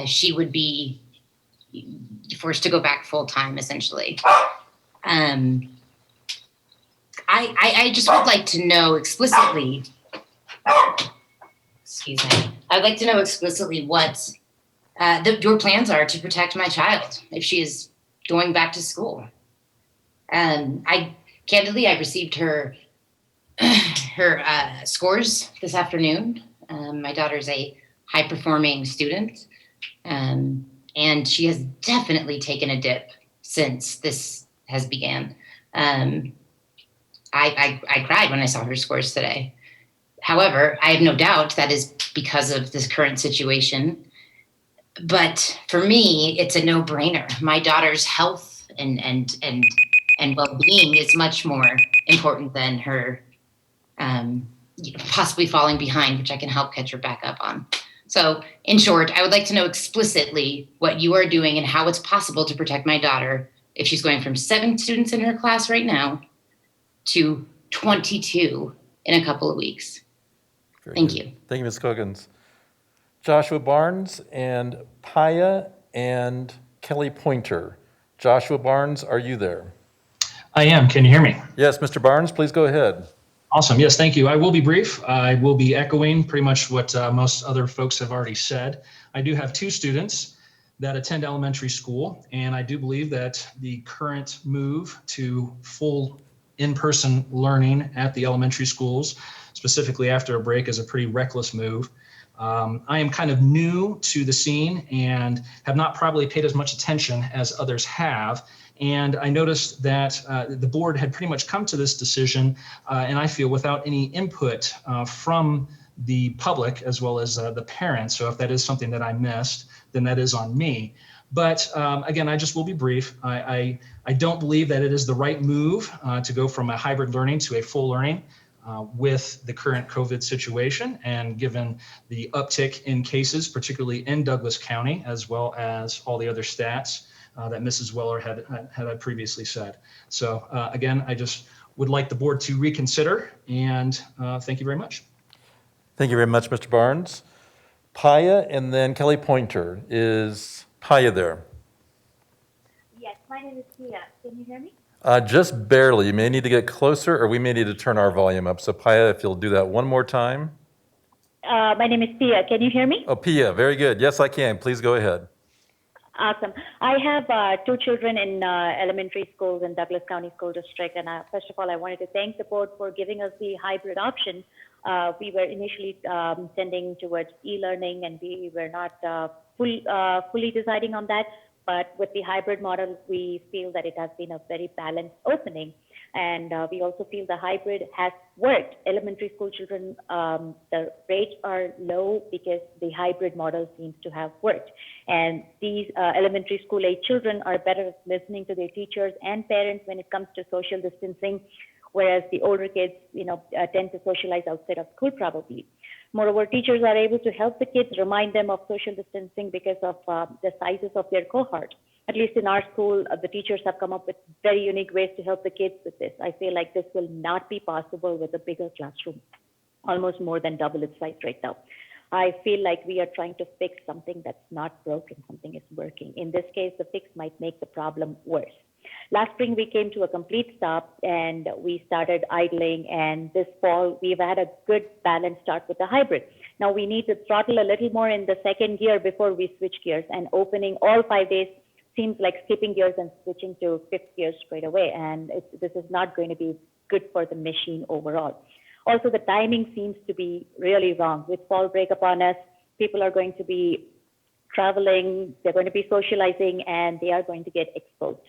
she would be forced to go back full-time, essentially. I just would like to know explicitly, excuse me, I'd like to know explicitly what your plans are to protect my child if she is going back to school. Candidly, I received her scores this afternoon. My daughter's a high-performing student, and she has definitely taken a dip since this has began. I cried when I saw her scores today. However, I have no doubt that is because of this current situation. But for me, it's a no-brainer. My daughter's health and well-being is much more important than her possibly falling behind, which I can help catch her back up on. So in short, I would like to know explicitly what you are doing and how it's possible to protect my daughter if she's going from 7 students in her class right now to 22 in a couple of weeks. Very Thank good. you. Thank you, Ms. Coggins. Joshua Barnes and Paya and Kelly Pointer. Joshua Barnes, are you there? I am. Can you hear me? Yes, Mr. Barnes, please go ahead. Awesome. Yes, thank you. I will be brief. I will be echoing pretty much what most other folks have already said. I do have 2 students that attend elementary school, and I do believe that the current move to full in-person learning at the elementary schools, specifically after a break, is a pretty reckless move. I am kind of new to the scene and have not probably paid as much attention as others have. And I noticed that the board had pretty much come to this decision, and I feel without any input from the public as well as the parents. So if that is something that I missed, then that is on me. But again, I just will be brief. I don't believe that it is the right move to go from a hybrid learning to a full learning with the current COVID situation, and given the uptick in cases, particularly in Douglas County, as well as all the other stats that Mrs. Weller had previously said. So again, I just would like the board to reconsider, and thank you very much. Thank you very much, Mr. Barnes. Paya and then Kelly Pointer. Is Paya there? Yes, my name is Tia. Can you hear me? Just barely. You may need to get closer, or we may need to turn our volume up. So Paya, if you'll do that one more time. My name is Tia. Can you hear me? Oh, Pia, very good. Yes, I can. Please go ahead. Awesome. I have 2 children in elementary schools in Douglas County School District. And first of all, I wanted to thank the board for giving us the hybrid option. We were initially tending towards e-learning, and we were not fully deciding on that. But with the hybrid model, we feel that it has been a very balanced opening. And we also feel the hybrid has worked. Elementary school children, the rates are low because the hybrid model seems to have worked. And these elementary school age children are better at listening to their teachers and parents when it comes to social distancing, whereas the older kids, tend to socialize outside of school probably. Moreover, teachers are able to help the kids, remind them of social distancing because of the sizes of their cohort. At least in our school, the teachers have come up with very unique ways to help the kids with this. I feel like this will not be possible with a bigger classroom, almost more than double its size right now. I feel like we are trying to fix something that's not broken, something is working. In this case, the fix might make the problem worse. Last spring, we came to a complete stop and we started idling. And this fall, we've had a good balanced start with the hybrid. Now we need to throttle a little more in the second gear before we switch gears, and opening all 5 days seems like skipping gears and switching to 5th gear straight away. And this is not going to be good for the machine overall. Also, the timing seems to be really wrong. With fall break upon us, people are going to be traveling, they're going to be socializing, and they are going to get exposed.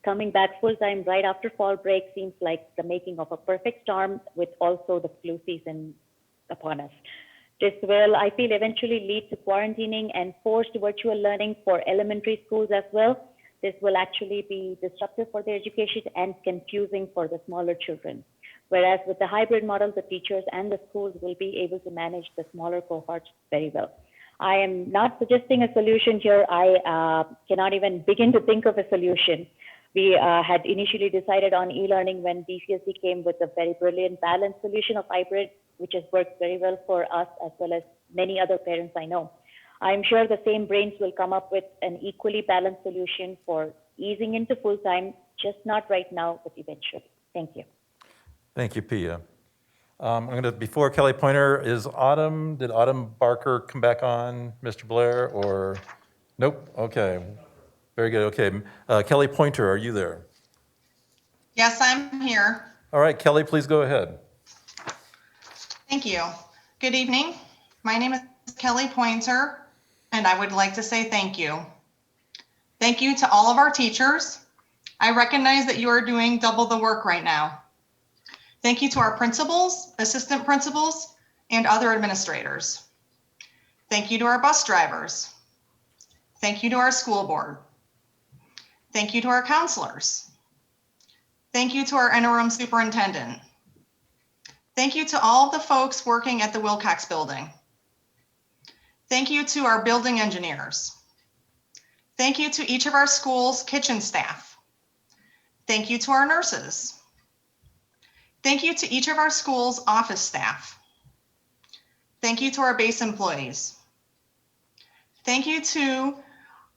Coming back full time right after fall break seems like the making of a perfect storm, with also the flu season upon us. This will, I feel, eventually lead to quarantining and forced virtual learning for elementary schools as well. This will actually be disruptive for their education and confusing for the smaller children. Whereas with the hybrid model, the teachers and the schools will be able to manage the smaller cohorts very well. I am not suggesting a solution here. I cannot even begin to think of a solution. We had initially decided on e-learning when DCSE came with a very brilliant balanced solution of hybrid, which has worked very well for us as well as many other parents I know. I'm sure the same brains will come up with an equally balanced solution for easing into full time, just not right now, but eventually. Thank you. Thank you, Pia. Before Kelly Pointer, did Autumn Barker come back on, Mr. Blair, or? Nope, okay. Very good, okay. Kelly Pointer, are you there? Yes, I'm here. All right, Kelly, please go ahead. Thank you. Good evening. My name is Kelly Pointer, and I would like to say thank you. Thank you to all of our teachers. I recognize that you are doing double the work right now. Thank you to our principals, assistant principals, and other administrators. Thank you to our bus drivers. Thank you to our school board. Thank you to our counselors. Thank you to our interim superintendent. Thank you to all of the folks working at the Wilcox building. Thank you to our building engineers. Thank you to each of our schools' kitchen staff. Thank you to our nurses. Thank you to each of our school's office staff. Thank you to our base employees. Thank you to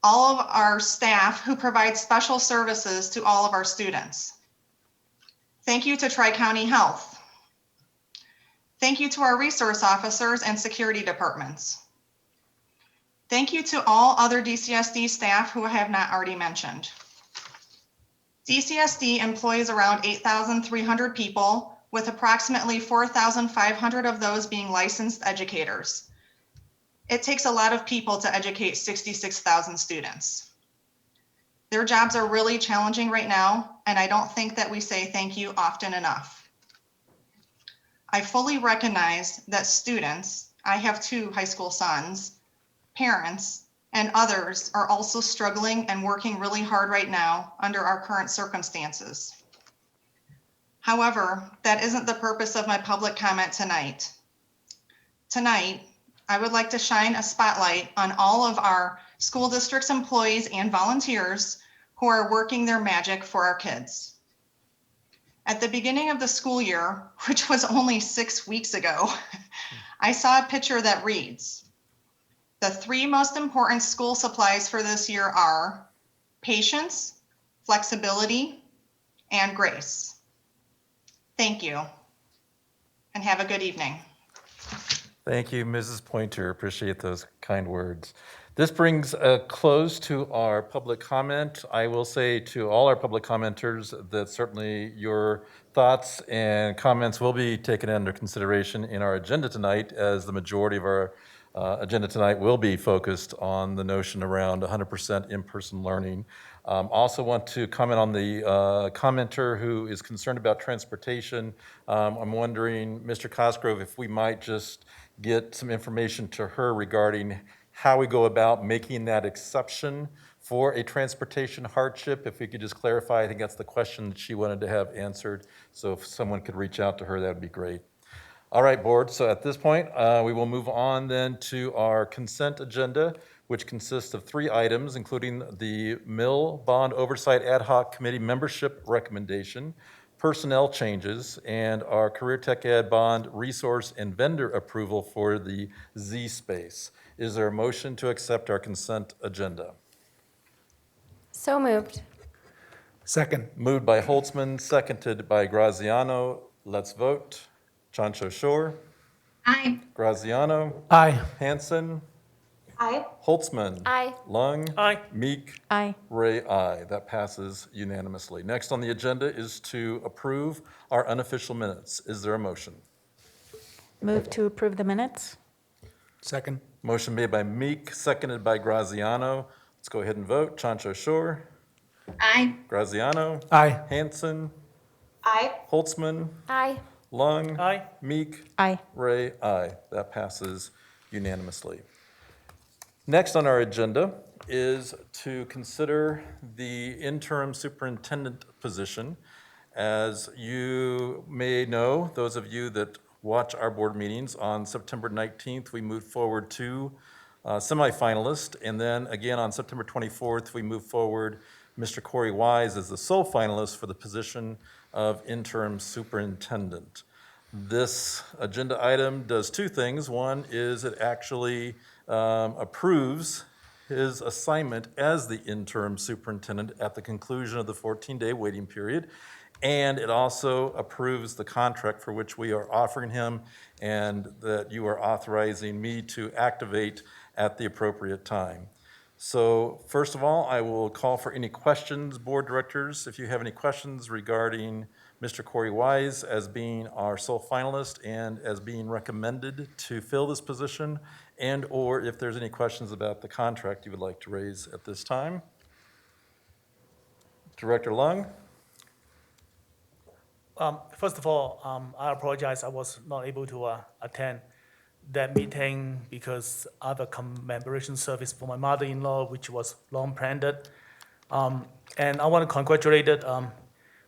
all of our staff who provide special services to all of our students. Thank you to Tri-County Health. Thank you to our resource officers and security departments. Thank you to all other DCSD staff who I have not already mentioned. DCSD employs around 8,300 people, with approximately 4,500 of those being licensed educators. It takes a lot of people to educate 66,000 students. Their jobs are really challenging right now, and I don't think that we say thank you often enough. I fully recognize that students, I have 2 high school sons, parents, and others are also struggling and working really hard right now under our current circumstances. However, that isn't the purpose of my public comment tonight. Tonight, I would like to shine a spotlight on all of our school district's employees and volunteers who are working their magic for our kids. At the beginning of the school year, which was only 6 weeks ago, I saw a picture that reads, "The 3 most important school supplies for this year are patience, flexibility, and grace." Thank you, and have a good evening. Thank you, Mrs. Pointer. Appreciate those kind words. This brings a close to our public comment. I will say to all our public commenters that certainly your thoughts and comments will be taken under consideration in our agenda tonight, as the majority of our agenda tonight will be focused on the notion around 100% in-person learning. Also want to comment on the commenter who is concerned about transportation. I'm wondering, Mr. Cosgrove, if we might just get some information to her regarding how we go about making that exception for a transportation hardship. If we could just clarify, I think that's the question that she wanted to have answered. So if someone could reach out to her, that would be great. All right, board, so at this point, we will move on then to our consent agenda, which consists of 3 items, including the Mill Bond Oversight Ad Hoc Committee membership recommendation, personnel changes, and our Career Tech Ed Bond resource and vendor approval for the Z Space. Is there a motion to accept our consent agenda? So moved. Second. Moved by Holtzman, seconded by Graziano. Let's vote. Chancho Shore. Aye. Graziano. Aye. Hanson. Aye. Holtzman. Aye. Lung. Aye. Meek. Aye. Ray, aye. That passes unanimously. Next on the agenda is to approve our unofficial minutes. Is there a motion? Move to approve the minutes. Second. Motion made by Meek, seconded by Graziano. Let's go ahead and vote. Chancho Shore. Aye. Graziano. Aye. Hanson. Aye. Holtzman. Aye. Lung. Aye. Meek. Aye. Ray, aye. That passes unanimously. Next on our agenda is to consider the interim superintendent position. As you may know, those of you that watch our board meetings, on September 19th, we moved forward 2 semifinalists, and then again on September 24th, we moved forward Mr. Corey Wise as the sole finalist for the position of interim superintendent. This agenda item does 2 things. One is it actually approves his assignment as the interim superintendent at the conclusion of the 14-day waiting period, and it also approves the contract for which we are offering him and that you are authorizing me to activate at the appropriate time. So first of all, I will call for any questions, board directors. If you have any questions regarding Mr. Corey Wise as being our sole finalist and as being recommended to fill this position, and or if there's any questions about the contract you would like to raise at this time. Director Lung? First of all, I apologize. I was not able to attend that meeting because I have a commemoration service for my mother-in-law, which was long planned. And I want to congratulate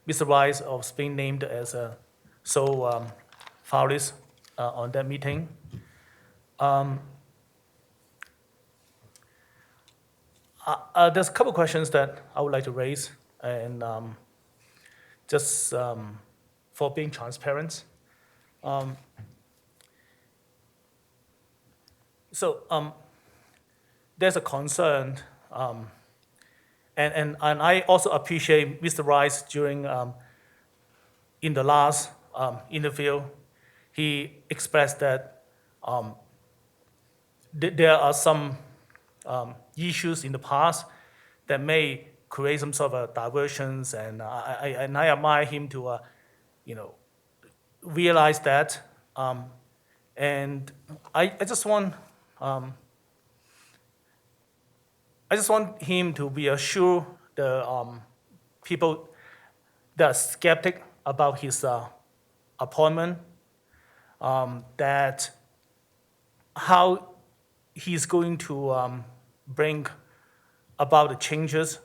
Mr. Wise of being named as a sole finalist on that meeting. There's a couple questions that I would like to raise, and just for being transparent. There's a concern, and I also appreciate Mr. Rice during in the last interview, he expressed that there are some issues in the past that may create some sort of diversions, and I admire him to, realize that, and I just want him to be assured the people that are skeptic about his appointment, that how he's going to bring about the changes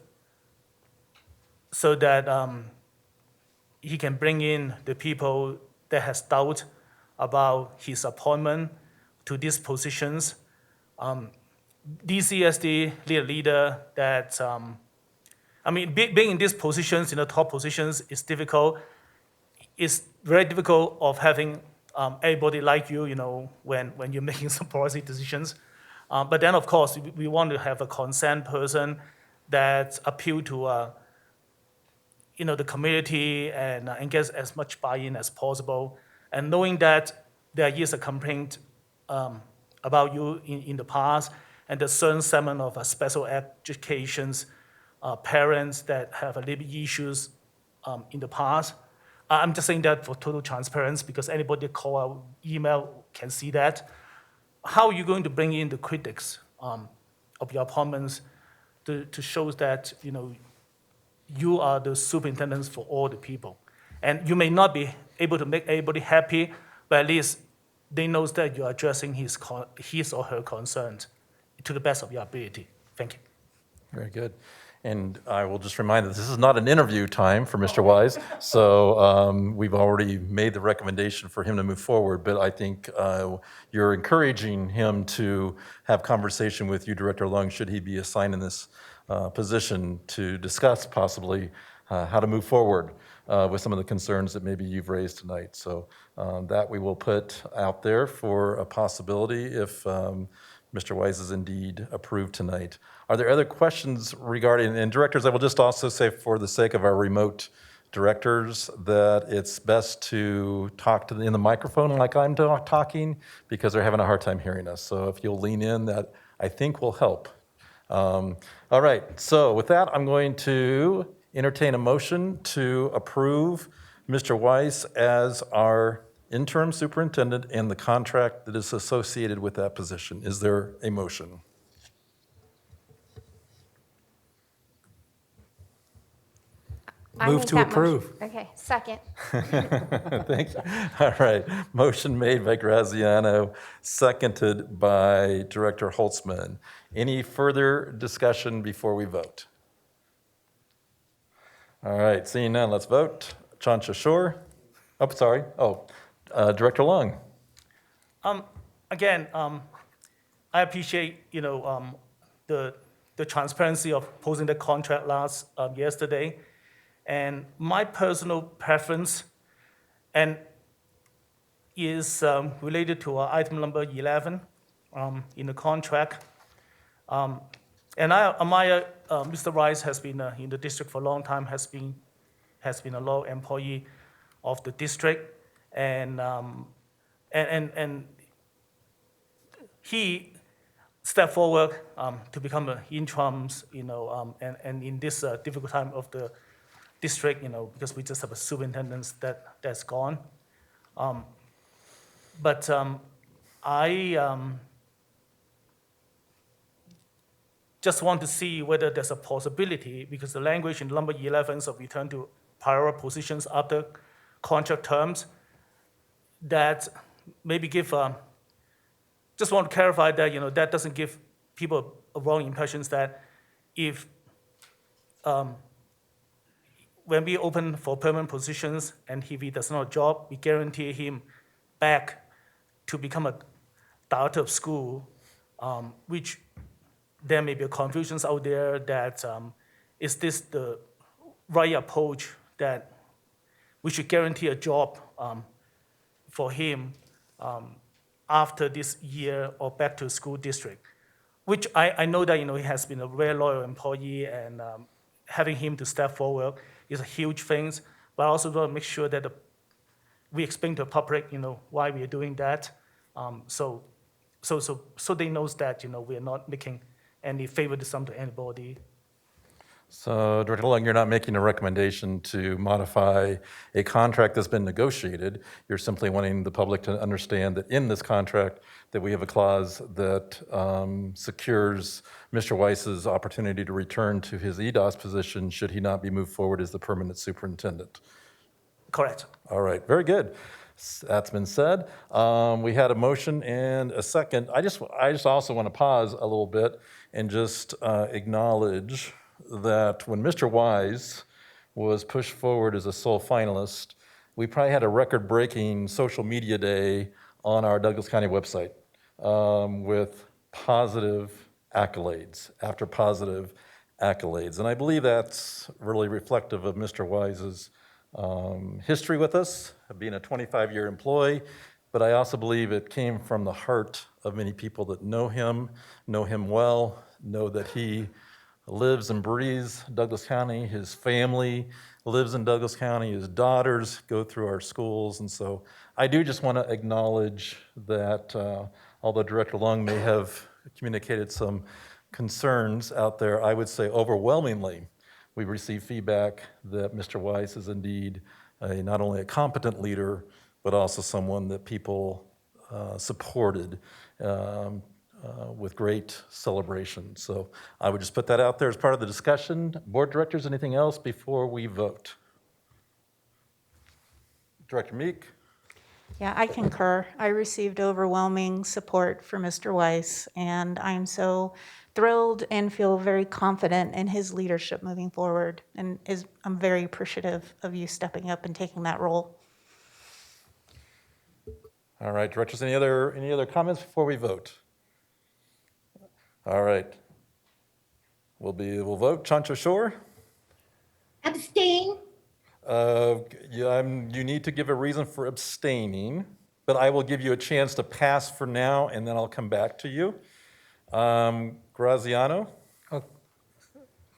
so that he can bring in the people that has doubt about his appointment to these positions. DCSD leader that, being in these positions, in the top positions, is difficult. It's very difficult of having everybody like you, when you're making some policy decisions. But then, of course, we want to have a concerned person that appeal to, the community and gets as much buy-in as possible. And knowing that there is a complaint about you in the past, and the certain segment of special educations parents that have a little bit issues in the past. I'm just saying that for total transparency because anybody call or email can see that. How are you going to bring in the critics of your appointments to show that you are the superintendents for all the people? And you may not be able to make everybody happy, but at least they know that you're addressing his or her concerns to the best of your ability. Thank you. Very good. And I will just remind that this is not an interview time for Mr. Wise, so we've already made the recommendation for him to move forward, but I think you're encouraging him to have conversation with you, Director Lung, should he be assigned in this position to discuss possibly how to move forward with some of the concerns that maybe you've raised tonight. So that we will put out there for a possibility if Mr. Wise is indeed approved tonight. Are there other questions regarding, and directors, I will just also say for the sake of our remote directors that it's best to talk in the microphone like I'm talking because they're having a hard time hearing us. So if you'll lean in, that I think will help. All right, so with that, I'm going to entertain a motion to approve Mr. Weiss as our interim superintendent and the contract that is associated with that position. Is there a motion? I Move make to that approve. motion. Okay, second. Thank you. All right, motion made by Graziano, seconded by Director Holtzman. Any further discussion before we vote? All right, seeing none, let's vote. Chansha Shore. Oh, sorry. Director Lung. Again, I appreciate the transparency of posing the contract yesterday, and my personal preference is related to item number 11 in the contract. And I admire Mr. Rice has been in the district for a long time, has been a loyal employee of the district, and he stepped forward to become an interim, and in this difficult time of the district, because we just have a superintendent that's gone. But I just want to see whether there's a possibility, because the language in number 11 of return to prior positions after contract terms, that maybe give, just want to clarify that, that doesn't give people a wrong impressions that if, when we open for permanent positions and if he does not job, we guarantee him back to become a director of school, which there may be confusions out there that is this the right approach that we should guarantee a job for him after this year or back to school district, which I know that he has been a very loyal employee, and having him to step forward is a huge thing. But I also want to make sure that we explain to the public, why we are doing that, so they knows that we are not making any favoritism to anybody. So, Director Lung, you're not making a recommendation to modify a contract that's been negotiated. You're simply wanting the public to understand that in this contract that we have a clause that secures Mr. Weiss's opportunity to return to his EDOS position should he not be moved forward as the permanent superintendent. Correct. All right, very good. That's been said. We had a motion and a second. I just also want to pause a little bit and just acknowledge that when Mr. Weiss was pushed forward as a sole finalist, we probably had a record-breaking social media day on our Douglas County website with positive accolades after positive accolades. And I believe that's really reflective of Mr. Weiss's history with us, of being a 25-year employee, but I also believe it came from the heart of many people that know him well, know that he lives and breathes Douglas County. His family lives in Douglas County. His daughters go through our schools. And so I do just want to acknowledge that although Director Lung may have communicated some concerns out there, I would say overwhelmingly we received feedback that Mr. Weiss is indeed not only a competent leader, but also someone that people supported with great celebration. So I would just put that out there as part of the discussion. Board directors, anything else before we vote? Director Meek? Yeah, I concur. I received overwhelming support for Mr. Weiss, and I'm so thrilled and feel very confident in his leadership moving forward. And I'm very appreciative of you stepping up and taking that role. All right, directors, any other comments before we vote? All right. We'll vote. Chancha Shore? Abstain. You need to give a reason for abstaining, but I will give you a chance to pass for now, and then I'll come back to you. Graziano?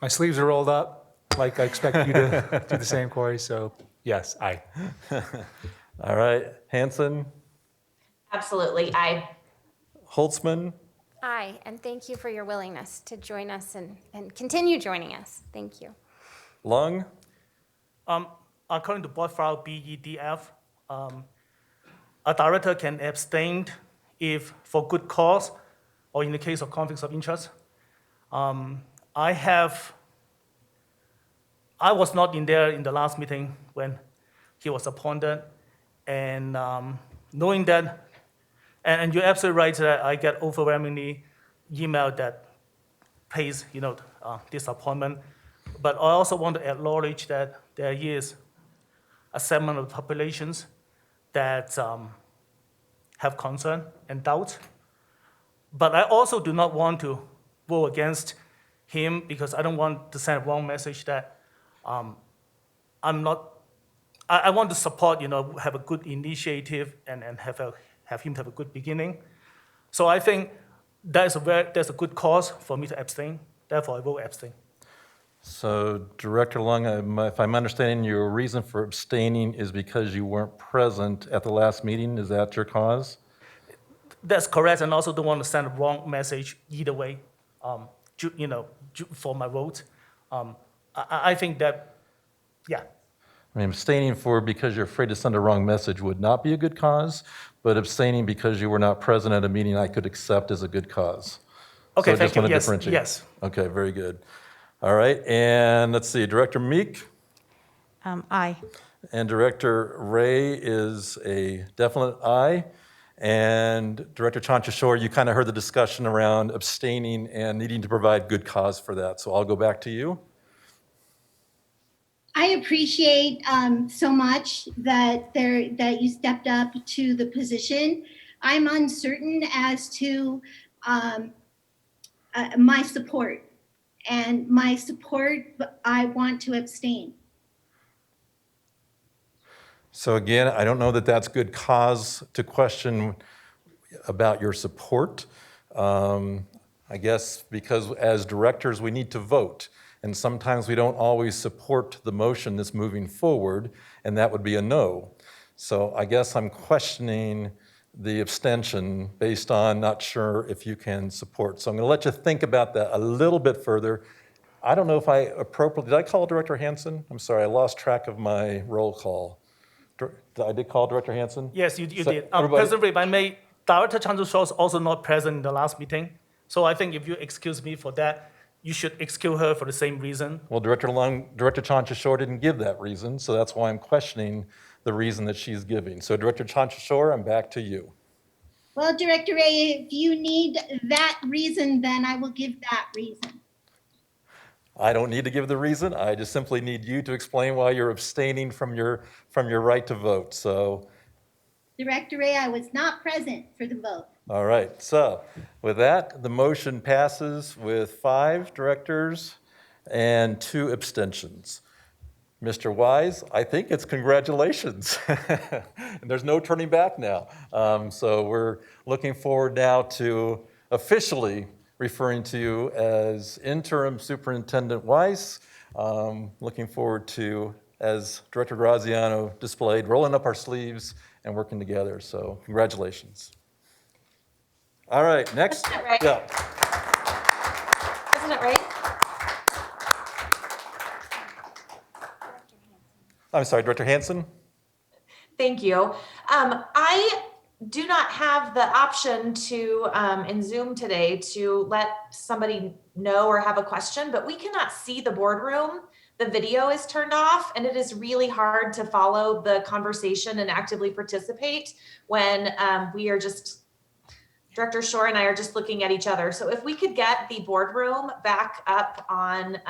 My sleeves are rolled up, like I expect you to do the same, Corey, so yes, aye. All right. Hanson? Absolutely, aye. Holtzman? Aye, and thank you for your willingness to join us and continue joining us. Thank you. Lung? According to board file BEDF, a director can abstain if for good cause or in the case of conflicts of interest. I was not in there in the last meeting when he was appointed, and knowing that, and you're absolutely right that I get overwhelmingly email that pays this appointment, but I also want to acknowledge that there is a segment of populations that have concern and doubt. But I also do not want to vote against him because I don't want to send a wrong message that I want to support, have a good initiative and have him have a good beginning. So I think there's a good cause for me to abstain. Therefore, I will abstain. So, Director Lung, if I'm understanding, your reason for abstaining is because you weren't present at the last meeting. Is that your cause? That's correct, and also don't want to send a wrong message either way, for my vote. I think that, yeah. I mean, abstaining because you're afraid to send a wrong message would not be a good cause, but abstaining because you were not present at a meeting I could accept as a good cause. Okay, so I thank just you. want to Yes, differentiate. yes. Okay, very good. All right, and let's see, Director Meek? Aye. And Director Ray is a definite aye. And Director Chancha Shore, you kind of heard the discussion around abstaining and needing to provide good cause for that. So I'll go back to you. I appreciate so much that you stepped up to the position. I'm uncertain as to my support, I want to abstain. So again, I don't know that that's good cause to question about your support. I guess because as directors, we need to vote. And sometimes we don't always support the motion that's moving forward, and that would be a no. So I guess I'm questioning the abstention based on not sure if you can support. So I'm going to let you think about that a little bit further. I don't know if I appropriately, did I call Director Hansen? I'm sorry, I lost track of my roll call. I did call Director Hansen? Yes, you So did. everybody- President, if I may, Director Chandra Shaw is also not present in the last meeting. So I think if you excuse me for that, you should excuse her for the same reason. Well, Director Chanchashore didn't give that reason, so that's why I'm questioning the reason that she's giving. So Director Chanchashore, I'm back to you. Well, Director Ray, if you need that reason, then I will give that reason. I don't need to give the reason. I just simply need you to explain why you're abstaining from your right to vote. So, Director Ray, I was not present for the vote. all right. So with that, the motion passes with 5 directors and 2 abstentions. Mr. Wise, I think it's congratulations. And there's no turning back now. So we're looking forward now to officially referring to you as Interim Superintendent Weiss. Looking forward to, as Director Graziano displayed, rolling up our sleeves and working together. So congratulations. All right, next. President Ray. Yeah. President Ray? I'm sorry, Director Hansen? Thank you. I do not have the option to, in Zoom today, to let somebody know or have a question, but we cannot see the boardroom. The video is turned off, and it is really hard to follow the conversation and actively participate when we are just, Director Shore and I are just looking at each other. So if we could get the boardroom back up on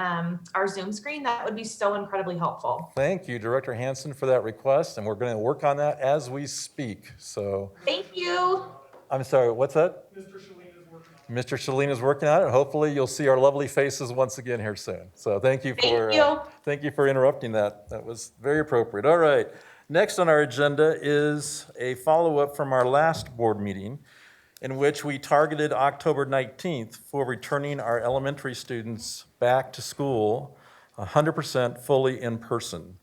our Zoom screen, that would be so incredibly helpful. Thank you, Director Hansen, for that request, and we're going to work on that as we speak. So, Thank you. I'm sorry, what's that? Mr. Shalin is working on it. Hopefully, you'll see our lovely faces once again here soon. So, thank you for interrupting that. That was very appropriate. All right. Next on our agenda is a follow-up from our last board meeting, in which we targeted October 19th for returning our elementary students back to school 100% fully in person.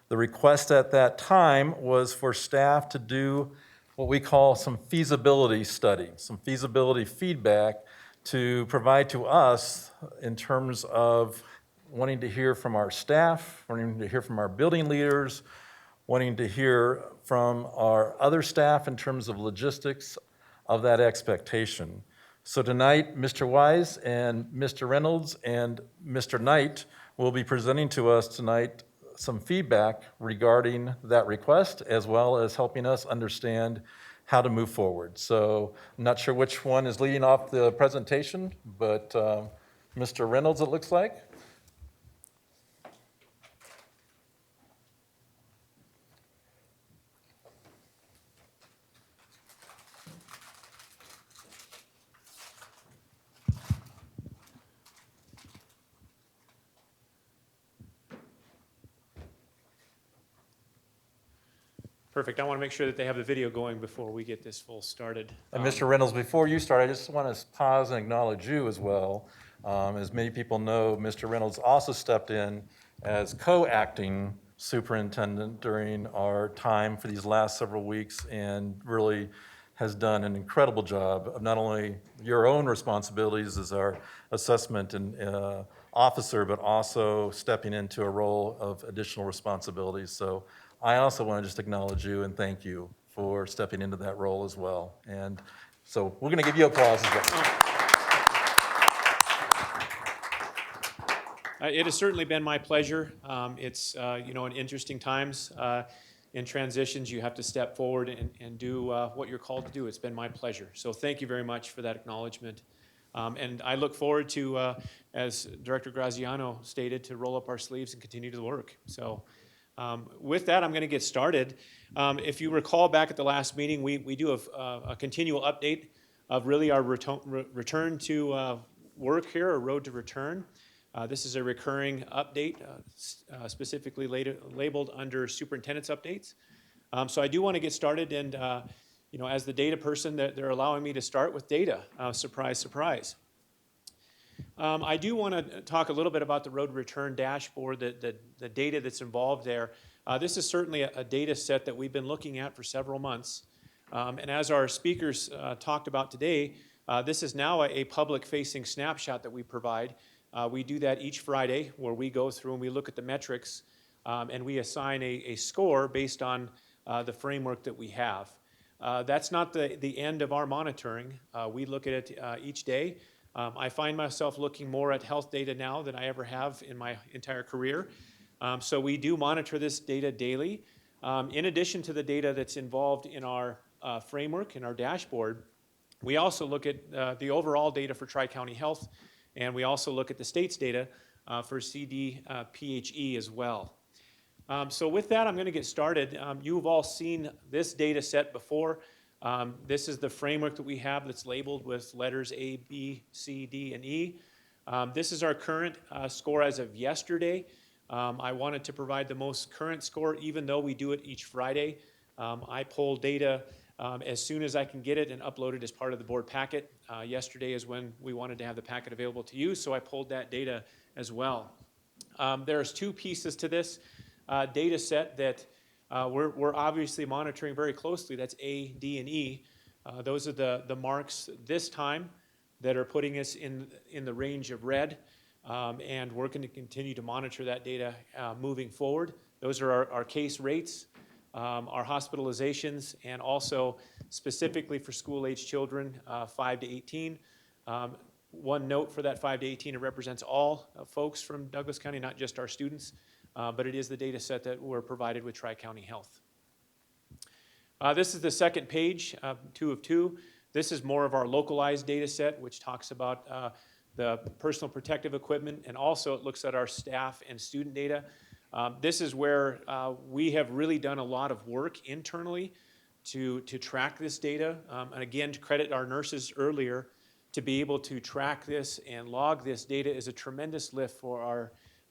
The request at that time was for staff to do what we call some feasibility study, some feasibility feedback to provide to us in terms of wanting to hear from our staff, wanting to hear from our building leaders, wanting to hear from our other staff in terms of logistics of that expectation. So tonight, Mr. Wise and Mr. Reynolds and Mr. Knight will be presenting to us tonight some feedback regarding that request, as well as helping us understand how to move forward. So I'm not sure which one is leading off the presentation, but Mr. Reynolds, it looks like. Perfect. I want to make sure that they have the video going before we get this full started. And Mr. Reynolds, before you start, I just want to pause and acknowledge you as well. As many people know, Mr. Reynolds also stepped in as co-acting superintendent during our time for these last several weeks and really has done an incredible job of not only your own responsibilities as our assessment and officer, but also stepping into a role of additional responsibilities. So I also want to just acknowledge you and thank you for stepping into that role as well. And so we're going to give you applause as well. It has certainly been my pleasure. It's, in interesting times, in transitions, you have to step forward and do what you're called to do. It's been my pleasure. So thank you very much for that acknowledgement. And I look forward to, as Director Graziano stated, to roll up our sleeves and continue to work. So with that, I'm going to get started. If you recall back at the last meeting, we do a continual update of really our return to work here, or road to return. This is a recurring update, specifically labeled under superintendent's updates. So I do want to get started, and as the data person, they're allowing me to start with data. Surprise, surprise. I do want to talk a little bit about the road return dashboard, the data that's involved there. This is certainly a data set that we've been looking at for several months. And as our speakers talked about today, this is now a public-facing snapshot that we provide. We do that each Friday, where we go through and we look at the metrics, and we assign a score based on the framework that we have. That's not the end of our monitoring. We look at it each day. I find myself looking more at health data now than I ever have in my entire career. So we do monitor this data daily. In addition to the data that's involved in our framework, in our dashboard, we also look at the overall data for Tri-County Health, and we also look at the state's data for CDPHE as well. So with that, I'm going to get started. You've all seen this data set before. This is the framework that we have that's labeled with letters A, B, C, D, and E. This is our current score as of yesterday. I wanted to provide the most current score, even though we do it each Friday. I pull data as soon as I can get it and upload it as part of the board packet. Yesterday is when we wanted to have the packet available to you, so I pulled that data as well. There's two pieces to this data set that we're obviously monitoring very closely. That's A, D, and E. Those are the marks this time that are putting us in the range of red, and we're going to continue to monitor that data moving forward. Those are our case rates, our hospitalizations, and also specifically for school-age children 5 to 18. One note for that 5 to 18, it represents all folks from Douglas County, not just our students. But it is the data set that we're provided with Tri-County Health. This is the second page, 2 of 2. This is more of our localized data set, which talks about the personal protective equipment, and also it looks at our staff and student data. This is where we have really done a lot of work internally to track this data. And again, to credit our nurses earlier, to be able to track this and log this data is a tremendous lift for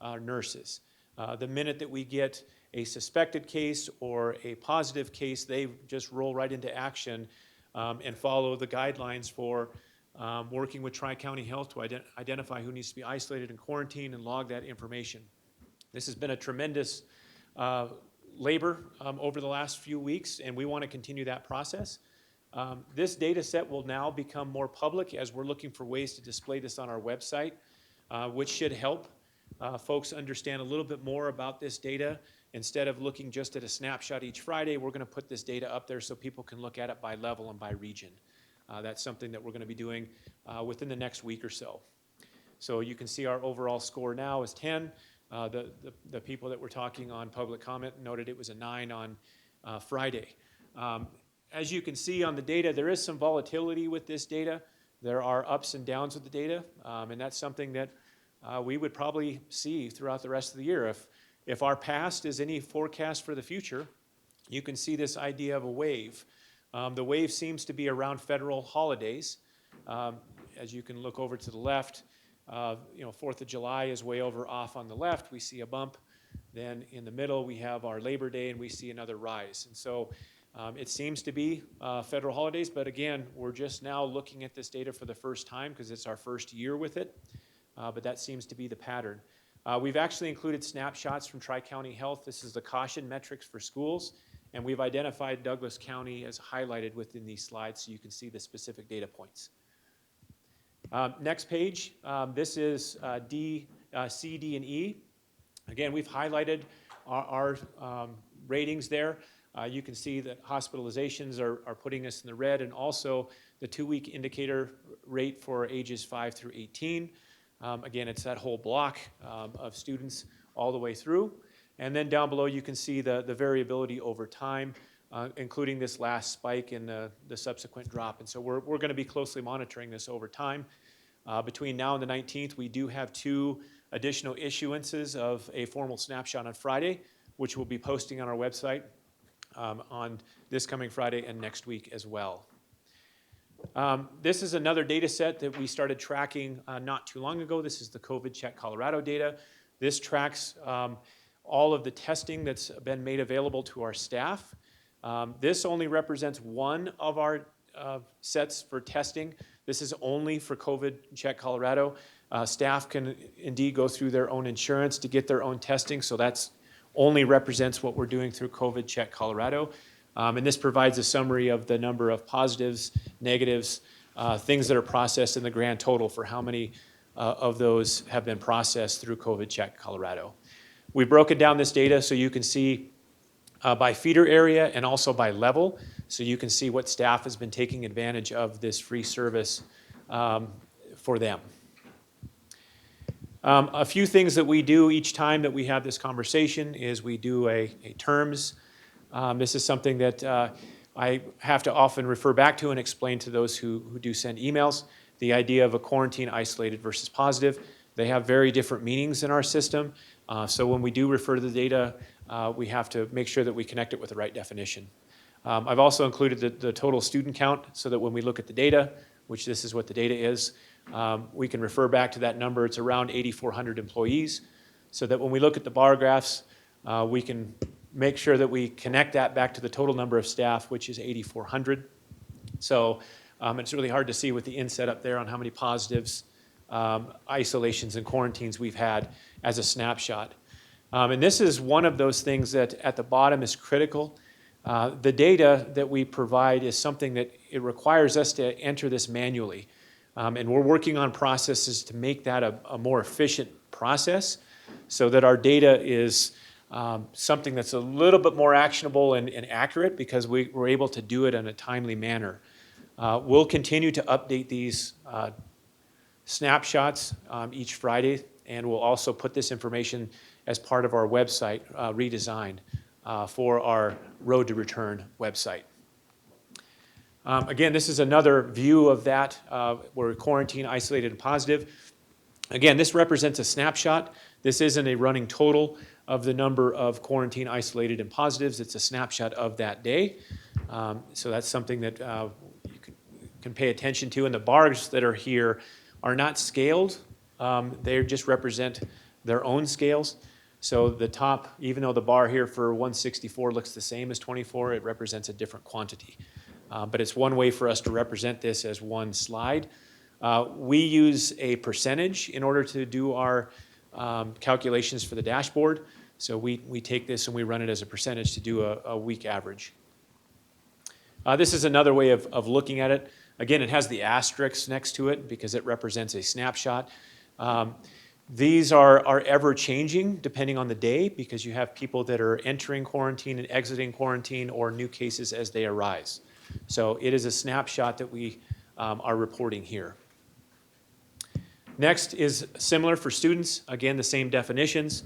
our nurses. The minute that we get a suspected case or a positive case, they just roll right into action and follow the guidelines for working with Tri-County Health to identify who needs to be isolated and quarantined and log that information. This has been a tremendous labor over the last few weeks, and we want to continue that process. This data set will now become more public as we're looking for ways to display this on our website, which should help folks understand a little bit more about this data. Instead of looking just at a snapshot each Friday, we're going to put this data up there so people can look at it by level and by region. That's something that we're going to be doing within the next week or so. So you can see our overall score now is 10. The people that were talking on public comment noted it was a 9 on Friday. As you can see on the data, there is some volatility with this data. There are ups and downs with the data, and that's something that we would probably see throughout the rest of the year. If our past is any forecast for the future, you can see this idea of a wave. The wave seems to be around federal holidays. As you can look over to the left, 4th of July is way over off on the left. We see a bump. Then in the middle, we have our Labor Day, and we see another rise. And so it seems to be federal holidays, but again, we're just now looking at this data for the first time because it's our first year with it. But that seems to be the pattern. We've actually included snapshots from Tri-County Health. This is the caution metrics for schools, and we've identified Douglas County as highlighted within these slides so you can see the specific data points. Next page, this is D, C, D, and E. Again, we've highlighted our ratings there. You can see that hospitalizations are putting us in the red, and also the 2-week indicator rate for ages 5 through 18. Again, it's that whole block of students all the way through. And then down below, you can see the variability over time, including this last spike and the subsequent drop. And so we're going to be closely monitoring this over time. Between now and the 19th, we do have 2 additional issuances of a formal snapshot on Friday, which we'll be posting on our website on this coming Friday and next week as well. This is another data set that we started tracking not too long ago. This is the COVID Check Colorado data. This tracks all of the testing that's been made available to our staff. This only represents one of our sets for testing. This is only for COVID Check Colorado. Staff can indeed go through their own insurance to get their own testing, so that's only represents what we're doing through COVID Check Colorado. And this provides a summary of the number of positives, negatives, things that are processed in the grand total for how many of those have been processed through COVID Check Colorado. We've broken down this data so you can see by feeder area and also by level, so you can see what staff has been taking advantage of this free service for them. A few things that we do each time that we have this conversation is we do a terms. This is something that I have to often refer back to and explain to those who do send emails. The idea of a quarantine isolated versus positive. They have very different meanings in our system. So when we do refer to the data, we have to make sure that we connect it with the right definition. I've also included the total student count so that when we look at the data, which this is what the data is, we can refer back to that number. It's around 8,400 employees, so that when we look at the bar graphs, we can make sure that we connect that back to the total number of staff, which is 8,400. So it's really hard to see with the inset up there on how many positives, isolations, and quarantines we've had as a snapshot. And this is one of those things that at the bottom is critical. The data that we provide is something that it requires us to enter this manually. And we're working on processes to make that a more efficient process so that our data is something that's a little bit more actionable and accurate because we're able to do it in a timely manner. We'll continue to update these snapshots each Friday, and we'll also put this information as part of our website redesigned for our Road to Return website. Again, this is another view of that. We're quarantine, isolated, and positive. Again, this represents a snapshot. This isn't a running total of the number of quarantine, isolated, and positives. It's a snapshot of that day. So that's something that you can pay attention to. And the bars that are here are not scaled. They just represent their own scales. So the top, even though the bar here for 164 looks the same as 24, it represents a different quantity. But it's one way for us to represent this as one slide. We use a percentage in order to do our calculations for the dashboard. So we take this and we run it as a percentage to do a week average. This is another way of looking at it. Again, it has the asterisk next to it because it represents a snapshot. These are ever changing depending on the day because you have people that are entering quarantine and exiting quarantine or new cases as they arise. So it is a snapshot that we are reporting here. Next is similar for students. Again, the same definitions.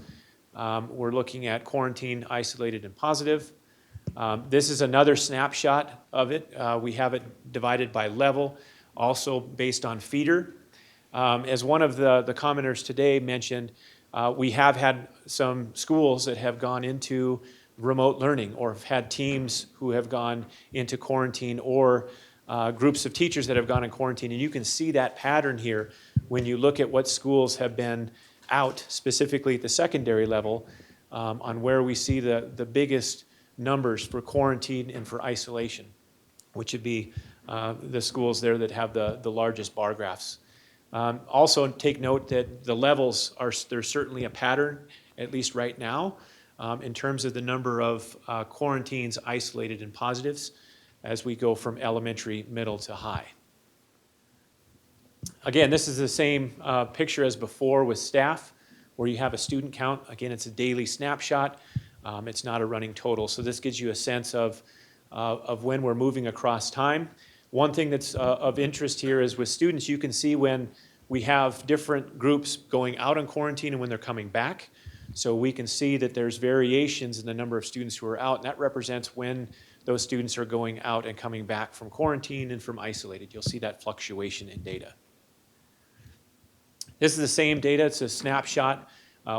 We're looking at quarantine, isolated, and positive. This is another snapshot of it. We have it divided by level, also based on feeder. As one of the commenters today mentioned, we have had some schools that have gone into remote learning or have had teams who have gone into quarantine or groups of teachers that have gone in quarantine. And you can see that pattern here when you look at what schools have been out, specifically at the secondary level, on where we see the biggest numbers for quarantine and for isolation, which would be the schools there that have the largest bar graphs. Also take note that the levels there's certainly a pattern, at least right now, in terms of the number of quarantines, isolated, and positives as we go from elementary, middle to high. Again, this is the same picture as before with staff, where you have a student count. Again, it's a daily snapshot. It's not a running total. So this gives you a sense of when we're moving across time. One thing that's of interest here is with students, you can see when we have different groups going out on quarantine and when they're coming back. So we can see that there's variations in the number of students who are out, and that represents when those students are going out and coming back from quarantine and from isolated. You'll see that fluctuation in data. This is the same data. It's a snapshot.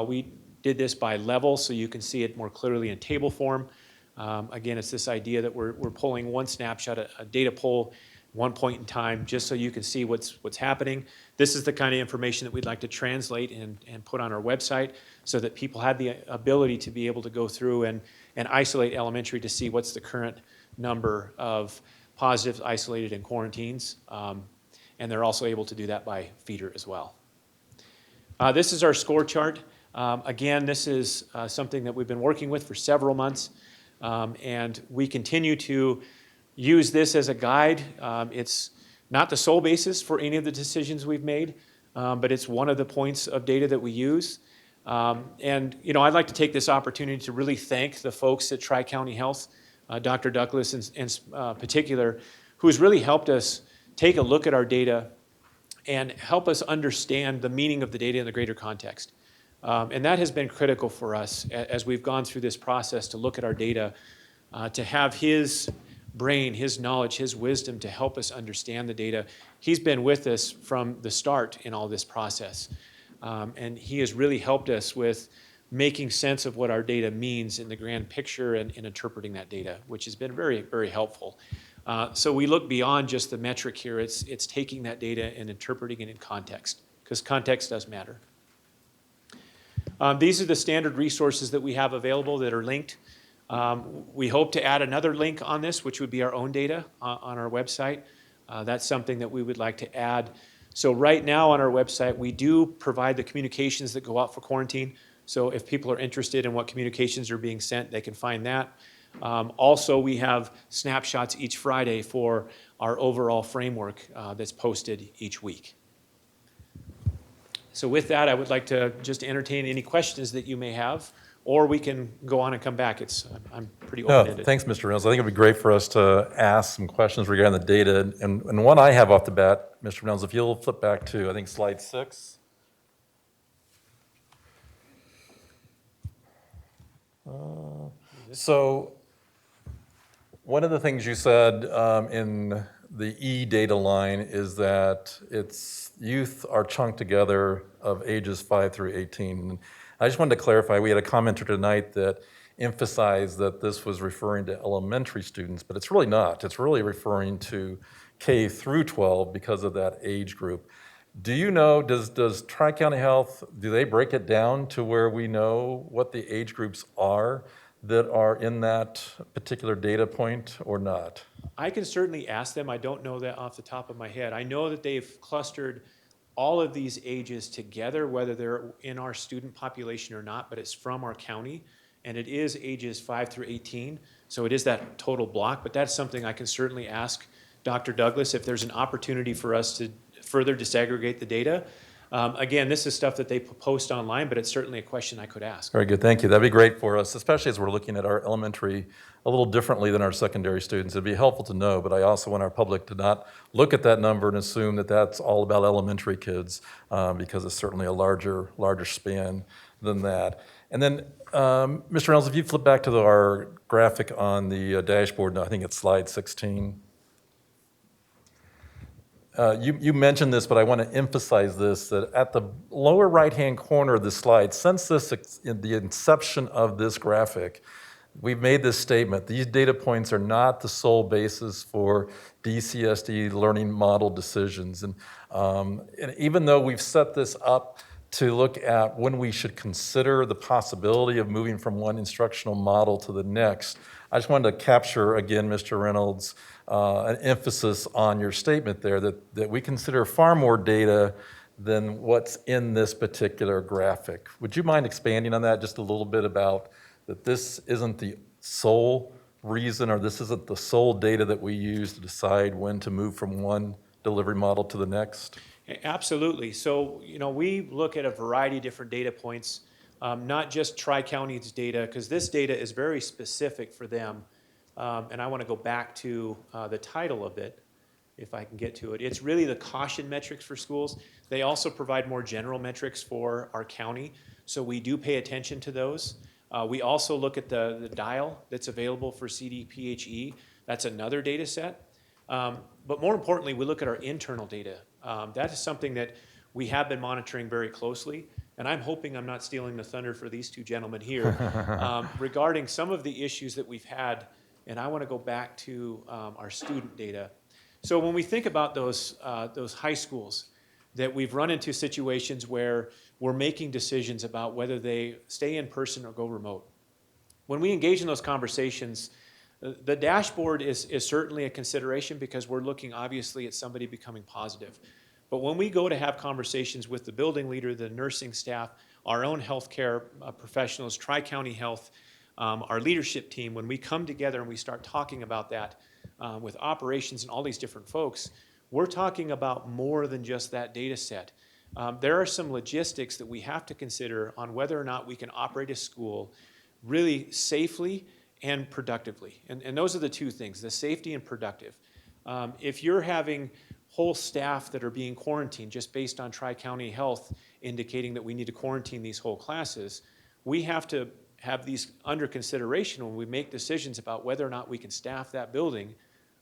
We did this by level so you can see it more clearly in table form. Again, it's this idea that we're pulling one snapshot, a data pull, one point in time, just so you can see what's happening. This is the kind of information that we'd like to translate and put on our website so that people have the ability to be able to go through and isolate elementary to see what's the current number of positives isolated in quarantines. And they're also able to do that by feeder as well. This is our score chart. Again, this is something that we've been working with for several months, and we continue to use this as a guide. It's not the sole basis for any of the decisions we've made, but it's one of the points of data that we use. And I'd like to take this opportunity to really thank the folks at Tri-County Health, Dr. Douglas in particular, who's really helped us take a look at our data and help us understand the meaning of the data in the greater context. And that has been critical for us as we've gone through this process to look at our data, to have his brain, his knowledge, his wisdom to help us understand the data. He's been with us from the start in all this process. And he has really helped us with making sense of what our data means in the grand picture and in interpreting that data, which has been very, very helpful. So we look beyond just the metric here. It's taking that data and interpreting it in context, because context does matter. These are the standard resources that we have available that are linked. We hope to add another link on this, which would be our own data on our website. That's something that we would like to add. So right now on our website, we do provide the communications that go out for quarantine. So if people are interested in what communications are being sent, they can find that. Also, we have snapshots each Friday for our overall framework that's posted each week. So with that, I would like to just entertain any questions that you may have, or we can go on and come back. I'm pretty open-ended. Thanks, Mr. Reynolds. I think it'd be great for us to ask some questions regarding the data. And one I have off the bat, Mr. Reynolds, if you'll flip back to, I think, slide 6. So one of the things you said in the E data line is that youth are chunked together of ages 5 through 18. And I just wanted to clarify, we had a commenter tonight that emphasized that this was referring to elementary students, but it's really not. It's really referring to K through 12 because of that age group. Do you know, does Tri-County Health, do they break it down to where we know what the age groups are that are in that particular data point or not? I can certainly ask them. I don't know that off the top of my head. I know that they've clustered all of these ages together, whether they're in our student population or not, but it's from our county, and it is ages 5 through 18. So it is that total block, but that's something I can certainly ask Dr. Douglas if there's an opportunity for us to further disaggregate the data. Again, this is stuff that they post online, but it's certainly a question I could ask. Very good, thank you. That'd be great for us, especially as we're looking at our elementary a little differently than our secondary students. It'd be helpful to know, but I also want our public to not look at that number and assume that that's all about elementary kids, because it's certainly a larger span than that. And then, Mr. Reynolds, if you flip back to our graphic on the dashboard, I think it's slide 16. You mentioned this, but I want to emphasize this, that at the lower right-hand corner of the slide, since the inception of this graphic, we've made this statement: these data points are not the sole basis for DCSD learning model decisions. And even though we've set this up to look at when we should consider the possibility of moving from one instructional model to the next, I just wanted to capture, again, Mr. Reynolds, an emphasis on your statement there that we consider far more data than what's in this particular graphic. Would you mind expanding on that just a little bit about that this isn't the sole reason, or this isn't the sole data that we use to decide when to move from one delivery model to the next? Absolutely. So, we look at a variety of different data points, not just Tri-County's data, because this data is very specific for them. And I want to go back to the title of it, if I can get to it. It's really the caution metrics for schools. They also provide more general metrics for our county, so we do pay attention to those. We also look at the dial that's available for CDPHE. That's another data set. But more importantly, we look at our internal data. That is something that we have been monitoring very closely, and I'm hoping I'm not stealing the thunder for these two gentlemen here regarding some of the issues that we've had. And I want to go back to our student data. So when we think about those high schools that we've run into situations where we're making decisions about whether they stay in person or go remote, when we engage in those conversations, the dashboard is certainly a consideration because we're looking obviously at somebody becoming positive. But when we go to have conversations with the building leader, the nursing staff, our own healthcare professionals, Tri-County Health, our leadership team, when we come together and we start talking about that with operations and all these different folks, we're talking about more than just that data set. There are some logistics that we have to consider on whether or not we can operate a school really safely and productively. And those are the two things, the safety and productive. If you're having whole staff that are being quarantined just based on Tri-County Health indicating that we need to quarantine these whole classes, we have to have these under consideration when we make decisions about whether or not we can staff that building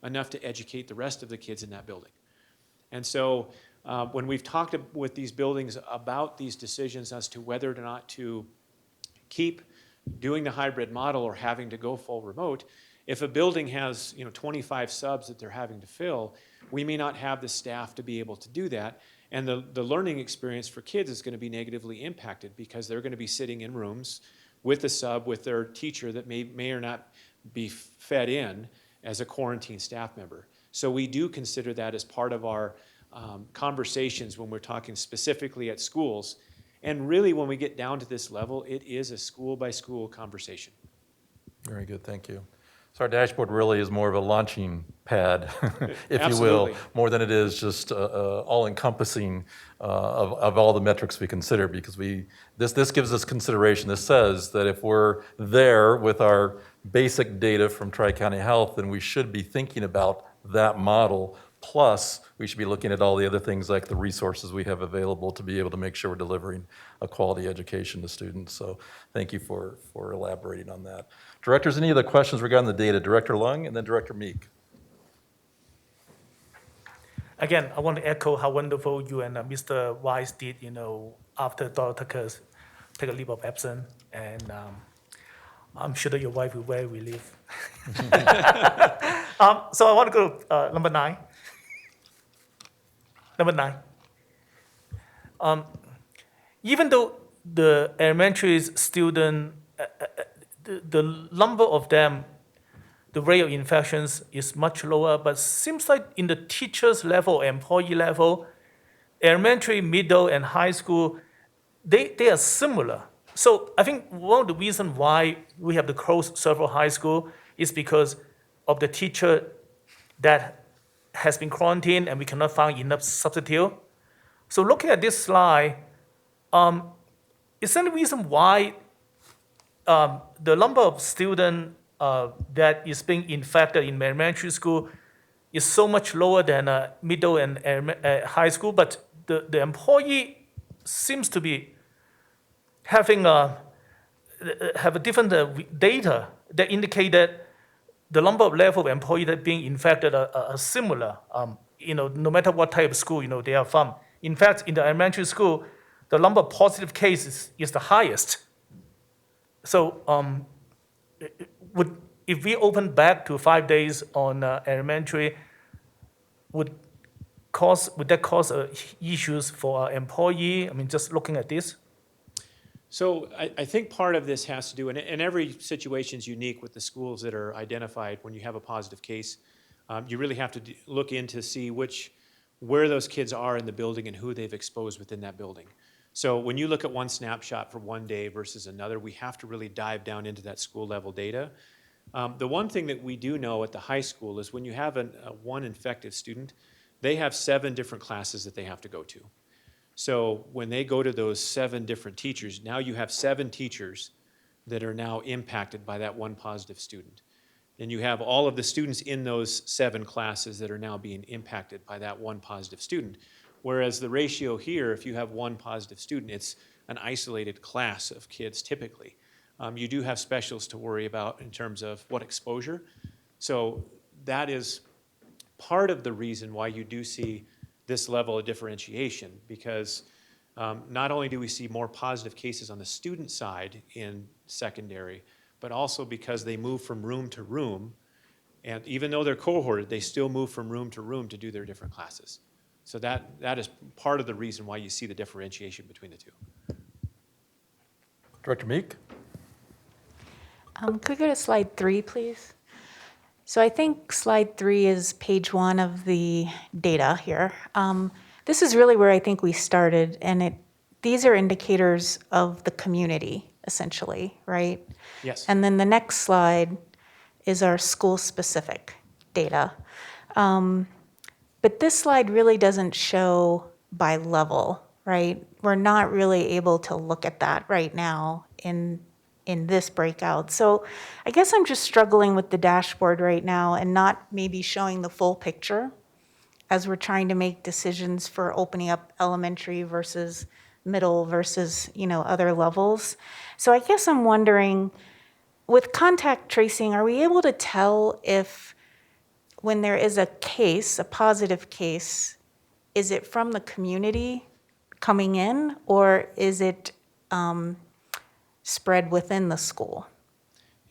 enough to educate the rest of the kids in that building. And so when we've talked with these buildings about these decisions as to whether or not to keep doing the hybrid model or having to go full remote, if a building has 25 subs that they're having to fill, we may not have the staff to be able to do that. And the learning experience for kids is going to be negatively impacted because they're going to be sitting in rooms with a sub, with their teacher that may or not be fed in as a quarantine staff member. So we do consider that as part of our conversations when we're talking specifically at schools. And really, when we get down to this level, it is a school-by-school conversation. Very good, thank you. So our dashboard really is more of a launching pad, if you will, Absolutely. more than it is just all-encompassing of all the metrics we consider, because this gives us consideration. This says that if we're there with our basic data from Tri-County Health, then we should be thinking about that model. Plus, we should be looking at all the other things like the resources we have available to be able to make sure we're delivering a quality education to students. So thank you for elaborating on that. Directors, any other questions regarding the data? Director Lung and then Director Meek. Again, I want to echo how wonderful you and Mr. Wise did, after Dr. Tucker take a leave of absence. And I'm sure that your wife will be very relieved. So I want to go to number 9. Number 9. Even though the elementary student, the number of them, the rate of infections is much lower, but seems like in the teachers level, employee level, elementary, middle, and high school, they are similar. So I think one of the reasons why we have to close several high school is because of the teacher that has been quarantined and we cannot find enough substitute. So looking at this slide, is there any reason why the number of students that is being infected in elementary school is so much lower than middle and high school, but the employee seems to be having have a different data that indicate that the number of level of employees that being infected are similar. No matter what type of school they are from. In fact, in the elementary school, the number of positive cases is the highest. So, if we open back to 5 days on elementary, would that cause issues for our employee? I mean, just looking at this. So I think part of this has to do, and every situation is unique with the schools that are identified when you have a positive case. You really have to look in to see where those kids are in the building and who they've exposed within that building. So when you look at one snapshot for one day versus another, we have to really dive down into that school level data. The one thing that we do know at the high school is when you have one infected student, they have 7 different classes that they have to go to. So when they go to those 7 different teachers, now you have 7 teachers that are now impacted by that one positive student. And you have all of the students in those 7 classes that are now being impacted by that one positive student. Whereas the ratio here, if you have one positive student, it's an isolated class of kids typically. You do have specials to worry about in terms of what exposure. So that is part of the reason why you do see this level of differentiation, because not only do we see more positive cases on the student side in secondary, but also because they move from room to room, and even though they're cohorted, they still move from room to room to do their different classes. So that is part of the reason why you see the differentiation between the two. Director Meek? Could we go to slide 3, please? So I think slide 3 is page 1 of the data here. This is really where I think we started, and these are indicators of the community, essentially, right? Yes. And then the next slide is our school-specific data. But this slide really doesn't show by level, right? We're not really able to look at that right now in this breakout. So I guess I'm just struggling with the dashboard right now and not maybe showing the full picture as we're trying to make decisions for opening up elementary versus middle versus, other levels. So I guess I'm wondering, with contact tracing, are we able to tell if when there is a case, a positive case, is it from the community coming in, or is it spread within the school?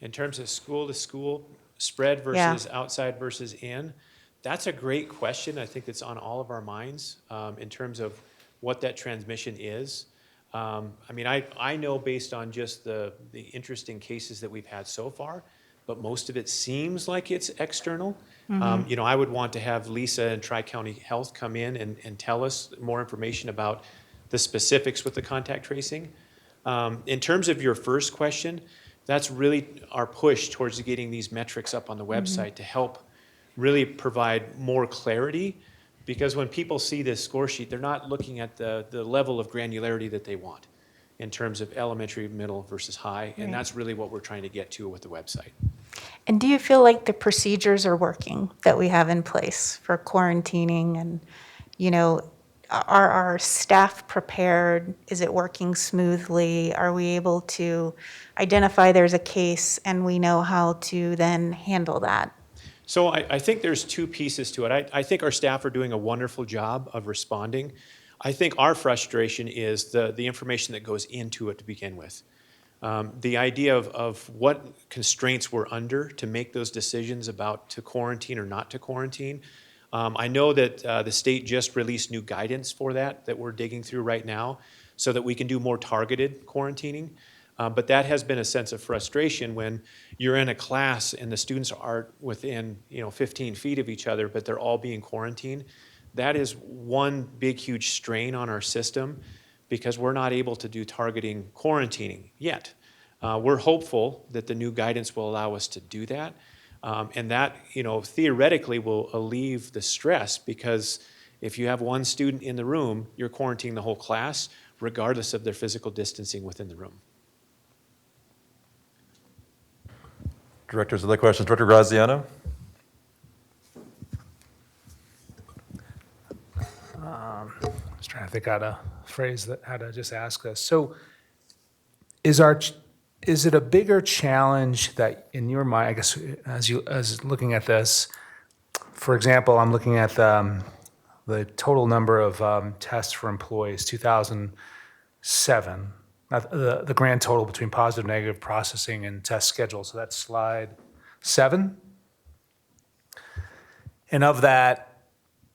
In terms of school to school spread versus outside versus in, that's a great question. I think that's on all of our minds in terms of what that transmission is. I know based on just the interesting cases that we've had so far, but most of it seems like it's external. I would want to have Lisa and Tri-County Health come in and tell us more information about the specifics with the contact tracing. In terms of your first question, that's really our push towards getting these metrics up on the website to help really provide more clarity, because when people see this score sheet, they're not looking at the level of granularity that they want in terms of elementary, middle versus high, and that's really what we're trying to get to with the website. And do you feel like the procedures are working that we have in place for quarantining and, are our staff prepared? Is it working smoothly? Are we able to identify there's a case and we know how to then handle that? So I think there's two pieces to it. I think our staff are doing a wonderful job of responding. I think our frustration is the information that goes into it to begin with. The idea of what constraints we're under to make those decisions about to quarantine or not to quarantine. I know that the state just released new guidance for that we're digging through right now so that we can do more targeted quarantining. But that has been a sense of frustration when you're in a class and the students are within 15 feet of each other, but they're all being quarantined. That is one big, huge strain on our system because we're not able to do targeting quarantining yet. We're hopeful that the new guidance will allow us to do that. And that, theoretically will alleviate the stress, because if you have one student in the room, you're quarantining the whole class, regardless of their physical distancing within the room. Directors, other questions? Director Graziano? I was trying to think how to phrase that, how to just ask this. So is it a bigger challenge that in your mind, I guess, as looking at this, for example, I'm looking at the total number of tests for employees, 2007, the grand total between positive, negative processing and test schedule. So that's slide 7. And of that,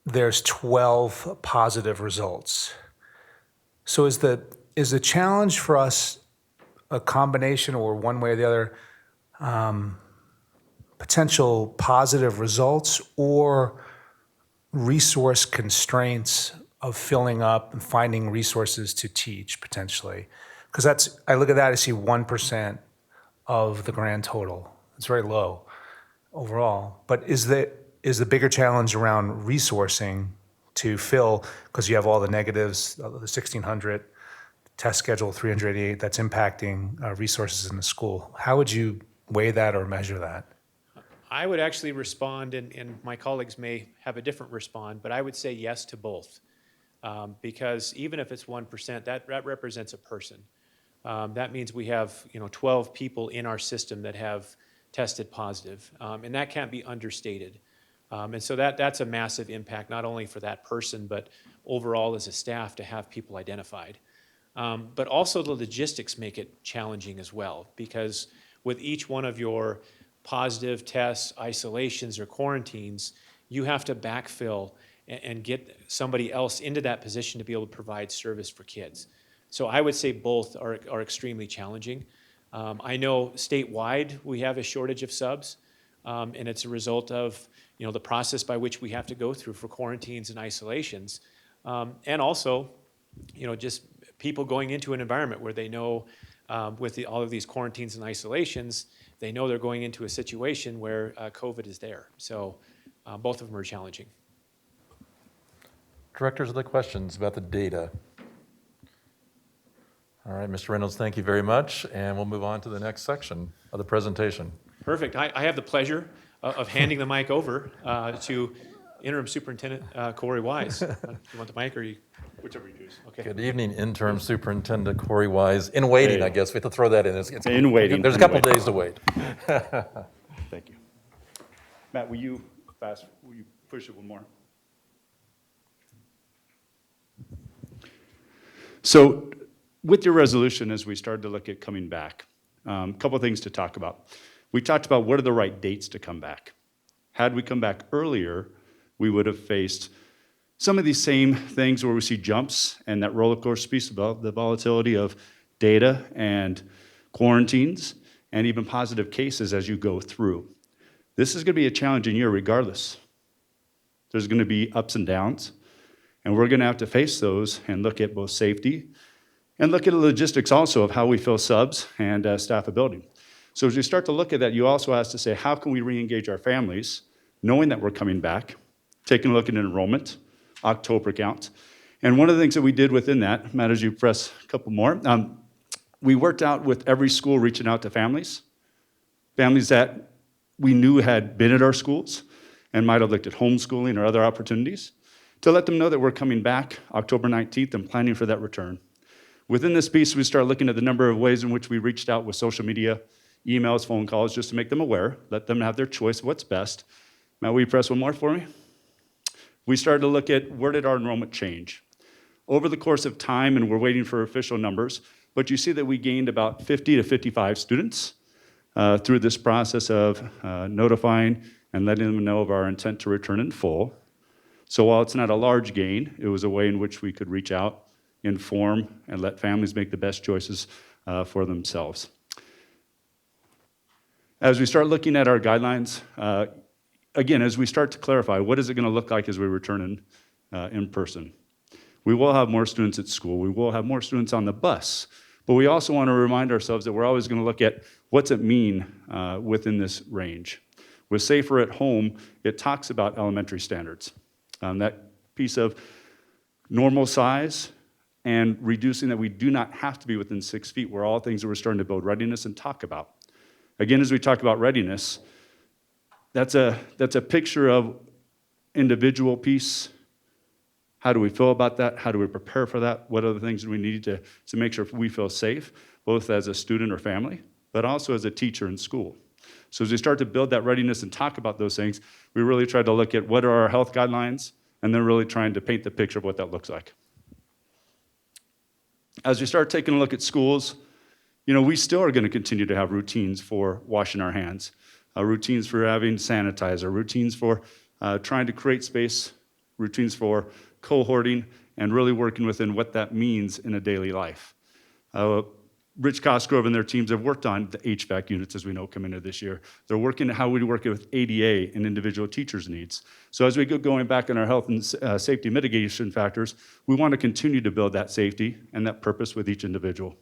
there's 12 positive results. So is the challenge for us a combination or one way or the other, potential positive results or resource constraints of filling up and finding resources to teach potentially? Because I look at that, I see 1% of the grand total. It's very low overall. But is the bigger challenge around resourcing to fill, because you have all the negatives, the 1,600, test schedule 388, that's impacting resources in the school. How would you weigh that or measure that? I would actually respond, and my colleagues may have a different respond, but I would say yes to both. Because even if it's 1%, that represents a person. That means we have 12 people in our system that have tested positive, and that can't be understated. And so that's a massive impact, not only for that person, but overall as a staff to have people identified. But also the logistics make it challenging as well, because with each one of your positive tests, isolations, or quarantines, you have to backfill and get somebody else into that position to be able to provide service for kids. So I would say both are extremely challenging. I know statewide we have a shortage of subs, and it's a result of the process by which we have to go through for quarantines and isolations, and also just people going into an environment where they know with all of these quarantines and isolations, they know they're going into a situation where COVID is there. So both of them are challenging. Directors, other questions about the data? All right, Mr. Reynolds, thank you very much. And we'll move on to the next section of the presentation. Perfect. I have the pleasure of handing the mic over to Interim Superintendent Corey Wise. You want the mic or you? Whichever you choose. Okay. Good evening, Interim Superintendent Corey Wise. In waiting, I guess. We have to throw that in. It's in waiting. There's a couple days to wait. Thank you. Matt, will you push it one more? So with your resolution, as we started to look at coming back, a couple of things to talk about. We talked about what are the right dates to come back. Had we come back earlier, we would have faced some of these same things where we see jumps and that roller coaster piece about the volatility of data and quarantines and even positive cases as you go through. This is going to be a challenging year regardless. There's going to be ups and downs, and we're going to have to face those and look at both safety and look at the logistics also of how we fill subs and staff a building. So as you start to look at that, you also have to say, how can we re-engage our families, knowing that we're coming back, taking a look at enrollment, October count. And one of the things that we did within that, Matt, as you press a couple more, we worked out with every school reaching out to families that we knew had been at our schools and might have looked at homeschooling or other opportunities, to let them know that we're coming back October 19th and planning for that return. Within this piece, we start looking at the number of ways in which we reached out with social media, emails, phone calls, just to make them aware, let them have their choice of what's best. Matt, will you press one more for me? We started to look at where did our enrollment change. Over the course of time, and we're waiting for official numbers, but you see that we gained about 50 to 55 students through this process of notifying and letting them know of our intent to return in full. So while it's not a large gain, it was a way in which we could reach out, inform, and let families make the best choices for themselves. As we start looking at our guidelines, again, as we start to clarify, what is it going to look like as we return in person? We will have more students at school. We will have more students on the bus. But we also want to remind ourselves that we're always going to look at what's it mean within this range. With Safer at Home, it talks about elementary standards. That piece of normal size and reducing that we do not have to be within 6 feet were all things that we're starting to build readiness and talk about. Again, as we talk about readiness, that's a picture of individual piece. How do we feel about that? How do we prepare for that? What are the things we need to make sure we feel safe, both as a student or family, but also as a teacher in school? So as we start to build that readiness and talk about those things, we really try to look at what are our health guidelines, and then really trying to paint the picture of what that looks like. As we start taking a look at schools, we still are going to continue to have routines for washing our hands, routines for having sanitizer, routines for trying to create space, routines for cohorting, and really working within what that means in a daily life. Rich Cosgrove and their teams have worked on the HVAC units, as we know, coming into this year. They're working at how we work with ADA and individual teachers' needs. So as we go going back on our health and safety mitigation factors, we want to continue to build that safety and that purpose with each individual.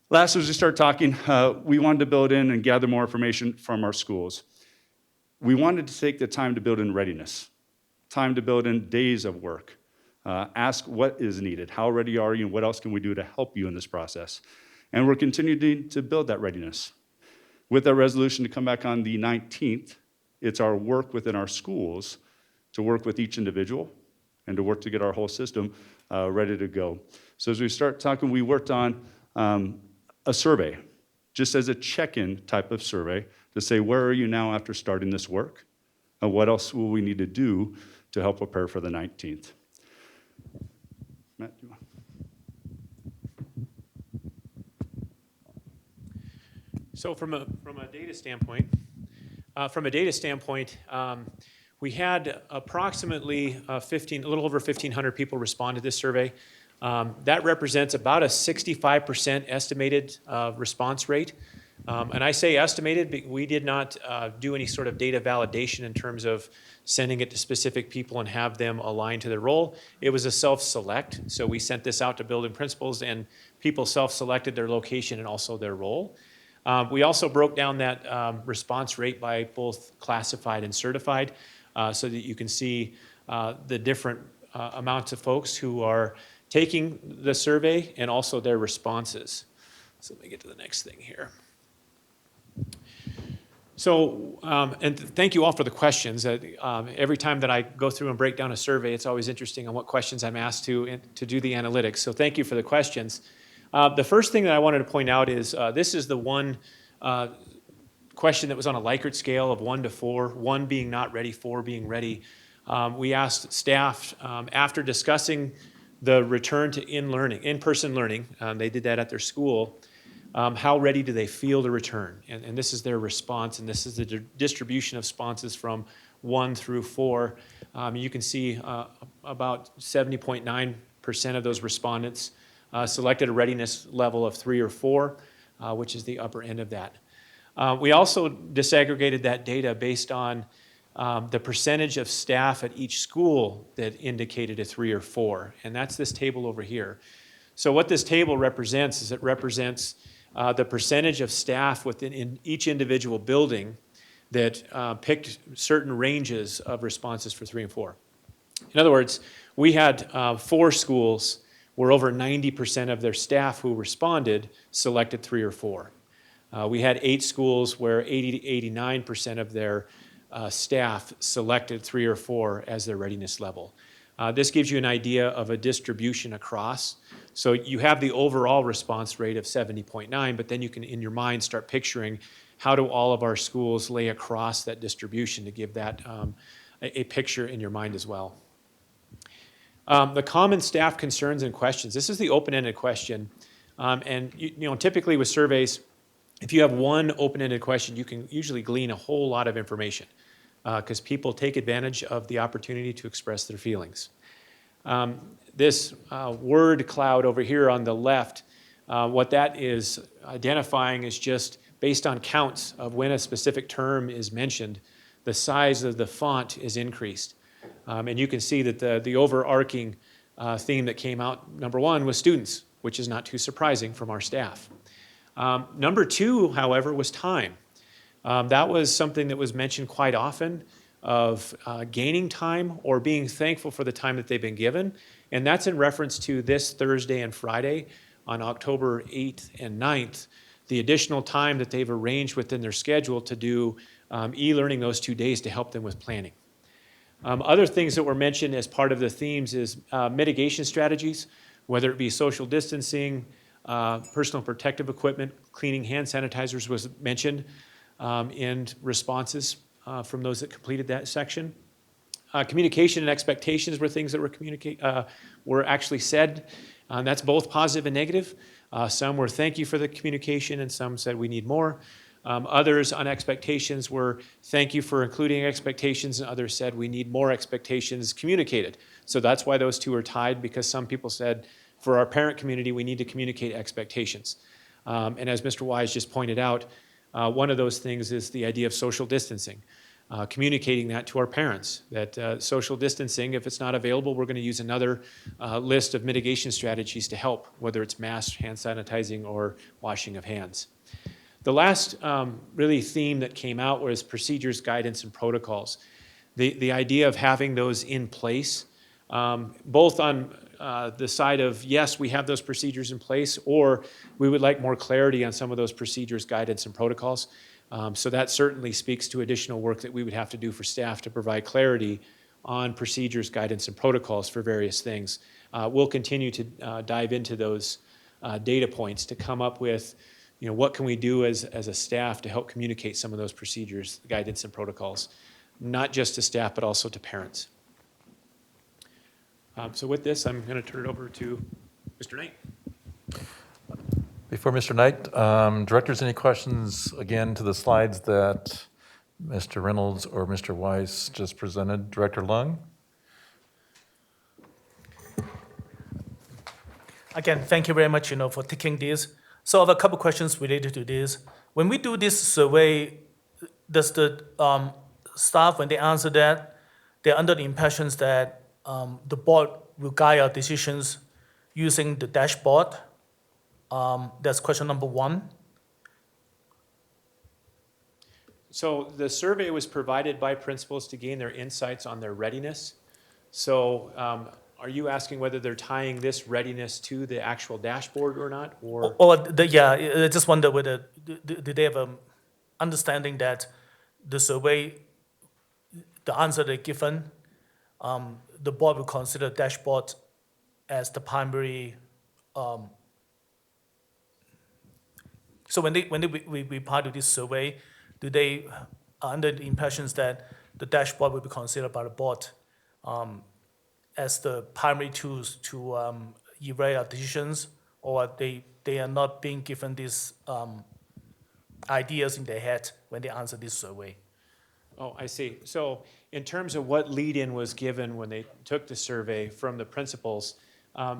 Last, as we start talking, we wanted to build in and gather more information from our schools. We wanted to take the time to build in readiness, time to build in days of work. Ask what is needed, how ready are you, and what else can we do to help you in this process? And we're continuing to build that readiness. With our resolution to come back on the 19th, it's our work within our schools to work with each individual and to work to get our whole system ready to go. So as we start talking, we worked on a survey, just as a check-in type of survey, to say, where are you now after starting this work? And what else will we need to do to help prepare for the 19th? Matt, do you want? So from a data standpoint, we had approximately a little over 1,500 people respond to this survey. That represents about a 65% estimated response rate. And I say estimated, we did not do any sort of data validation in terms of sending it to specific people and have them align to their role. It was a self-select, so we sent this out to building principals and people self-selected their location and also their role. We also broke down that response rate by both classified and certified so that you can see the different amounts of folks who are taking the survey and also their responses. So let me get to the next thing here. So, and thank you all for the questions. Every time that I go through and break down a survey, it's always interesting on what questions I'm asked to do the analytics. So thank you for the questions. The first thing that I wanted to point out is this is the one question that was on a Likert scale of 1 to 4, 1 being not ready, 4 being ready. We asked staff after discussing the return to in-person learning, they did that at their school, how ready do they feel to return? And this is their response, and this is the distribution of responses from 1 through 4. You can see about 70.9% of those respondents selected a readiness level of 3 or 4, which is the upper end of that. We also disaggregated that data based on the percentage of staff at each school that indicated a 3 or 4, and that's this table over here. So what this table represents is it represents the percentage of staff within each individual building that picked certain ranges of responses for 3 and 4. In other words, we had 4 schools where over 90% of their staff who responded selected 3 or 4. We had 8 schools where 80 to 89% of their staff selected 3 or 4 as their readiness level. This gives you an idea of a distribution across. So you have the overall response rate of 70.9, but then you can, in your mind, start picturing how do all of our schools lay across that distribution to give that a picture in your mind as well. The common staff concerns and questions. This is the open-ended question. And typically with surveys, if you have one open-ended question, you can usually glean a whole lot of information because people take advantage of the opportunity to express their feelings. This word cloud over here on the left, what that is identifying is just based on counts of when a specific term is mentioned, the size of the font is increased. And you can see that the overarching theme that came out, number 1, was students, which is not too surprising from our staff. Number 2, however, was time. That was something that was mentioned quite often of gaining time or being thankful for the time that they've been given. And that's in reference to this Thursday and Friday on October 8th and 9th, the additional time that they've arranged within their schedule to do e-learning those 2 days to help them with planning. Other things that were mentioned as part of the themes is mitigation strategies, whether it be social distancing, personal protective equipment, cleaning hand sanitizers was mentioned in responses from those that completed that section. Communication and expectations were things that were actually said. That's both positive and negative. Some were thank you for the communication and some said we need more. Others on expectations were thank you for including expectations, and others said we need more expectations communicated. So that's why those two are tied, because some people said for our parent community we need to communicate expectations. And as Mr. Wise just pointed out, one of those things is the idea of social distancing. Communicating that to our parents, that social distancing, if it's not available, we're going to use another list of mitigation strategies to help, whether it's masks, hand sanitizing, or washing of hands. The last really theme that came out was procedures, guidance, and protocols. The idea of having those in place, both on the side of, yes, we have those procedures in place, or we would like more clarity on some of those procedures, guidance, and protocols. So that certainly speaks to additional work that we would have to do for staff to provide clarity on procedures, guidance, and protocols for various things. We'll continue to dive into those data points to come up with, what can we do as a staff to help communicate some of those procedures, guidance, and protocols, not just to staff, but also to parents. So with this, I'm going to turn it over to Mr. Knight. Before Mr. Knight, directors, any questions again to the slides that Mr. Reynolds or Mr. Weiss just presented? Director Lung? Again, thank you very much, for taking this. So I have a couple questions related to this. When we do this survey, does the staff, when they answer that, they're under the impressions that the board will guide our decisions using the dashboard? That's question number one. So the survey was provided by principals to gain their insights on their readiness. So are you asking whether they're tying this readiness to the actual dashboard or not? Or I just wonder whether did they have an understanding that the survey, the answer they're given, the board will consider dashboard as the primary. So when we part of this survey, do they are under the impressions that the dashboard will be considered by the board as the primary tools to evaluate our decisions, or they are not being given these ideas in their head when they answer this survey? Oh, I see. So in terms of what lead-in was given when they took the survey from the principals,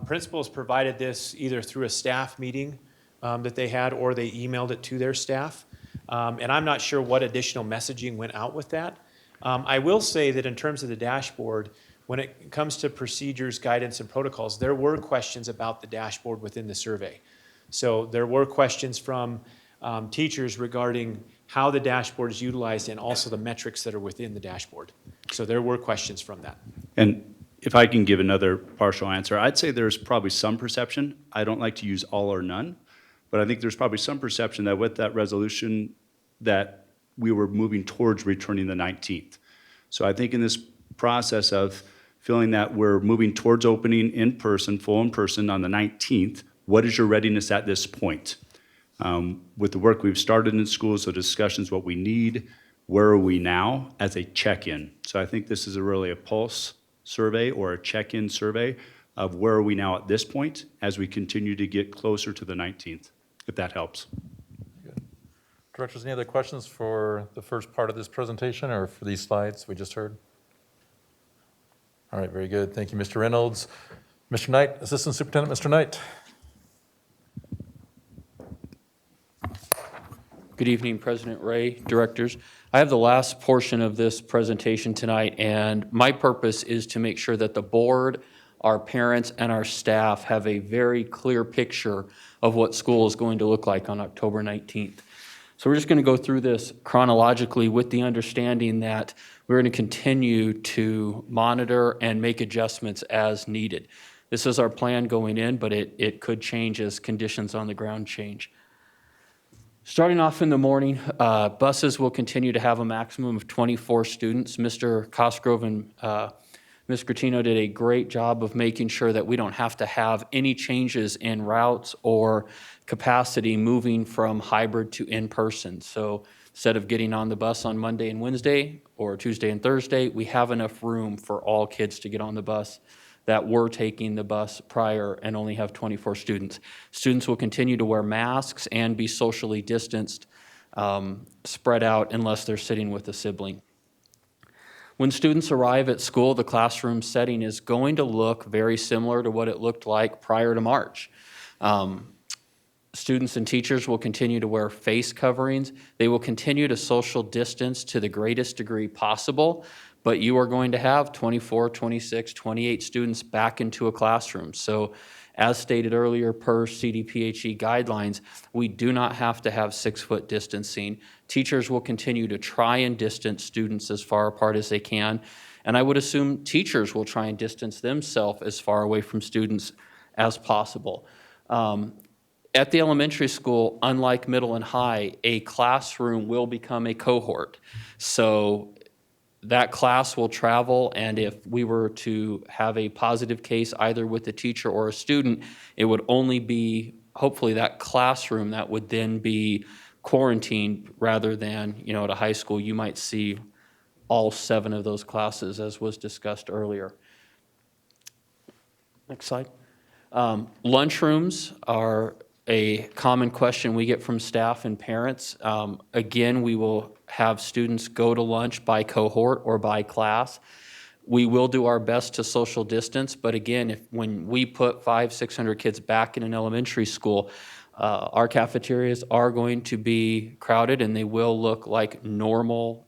principals provided this either through a staff meeting that they had, or they emailed it to their staff. And I'm not sure what additional messaging went out with that. I will say that in terms of the dashboard, when it comes to procedures, guidance, and protocols, there were questions about the dashboard within the survey. So there were questions from teachers regarding how the dashboard is utilized and also the metrics that are within the dashboard. So there were questions from that. And if I can give another partial answer, I'd say there's probably some perception. I don't like to use all or none, but I think there's probably some perception that with that resolution that we were moving towards returning the 19th. So I think in this process of feeling that we're moving towards opening in person, full in person on the 19th, what is your readiness at this point? With the work we've started in schools, so discussions, what we need, where are we now as a check-in? So I think this is really a pulse survey or a check-in survey of where are we now at this point as we continue to get closer to the 19th, if that helps. Directors, any other questions for the first part of this presentation or for these slides we just heard? All right, very good. Thank you, Mr. Reynolds. Mr. Knight, Assistant Superintendent, Mr. Knight. Good evening, President Ray, directors. I have the last portion of this presentation tonight, and my purpose is to make sure that the board, our parents, and our staff have a very clear picture of what school is going to look like on October 19th. So we're just going to go through this chronologically with the understanding that we're going to continue to monitor and make adjustments as needed. This is our plan going in, but it could change as conditions on the ground change. Starting off in the morning, buses will continue to have a maximum of 24 students. Mr. Cosgrove and Ms. Gratino did a great job of making sure that we don't have to have any changes in routes or capacity moving from hybrid to in-person. So instead of getting on the bus on Monday and Wednesday or Tuesday and Thursday, we have enough room for all kids to get on the bus that were taking the bus prior and only have 24 students. Students will continue to wear masks and be socially distanced, spread out unless they're sitting with a sibling. When students arrive at school, the classroom setting is going to look very similar to what it looked like prior to March. Students and teachers will continue to wear face coverings. They will continue to social distance to the greatest degree possible, but you are going to have 24, 26, 28 students back into a classroom. So as stated earlier per CDPHE guidelines, we do not have to have 6-foot distancing. Teachers will continue to try and distance students as far apart as they can. And I would assume teachers will try and distance themselves as far away from students as possible. At the elementary school, unlike middle and high, a classroom will become a cohort. So that class will travel, and if we were to have a positive case either with a teacher or a student, it would only be hopefully that classroom that would then be quarantined rather than, at a high school, you might see all 7 of those classes as was discussed earlier. Next slide. Lunchrooms are a common question we get from staff and parents. Again, we will have students go to lunch by cohort or by class. We will do our best to social distance, but again, when we put 500-600 kids back in an elementary school, our cafeterias are going to be crowded, and they will look like normal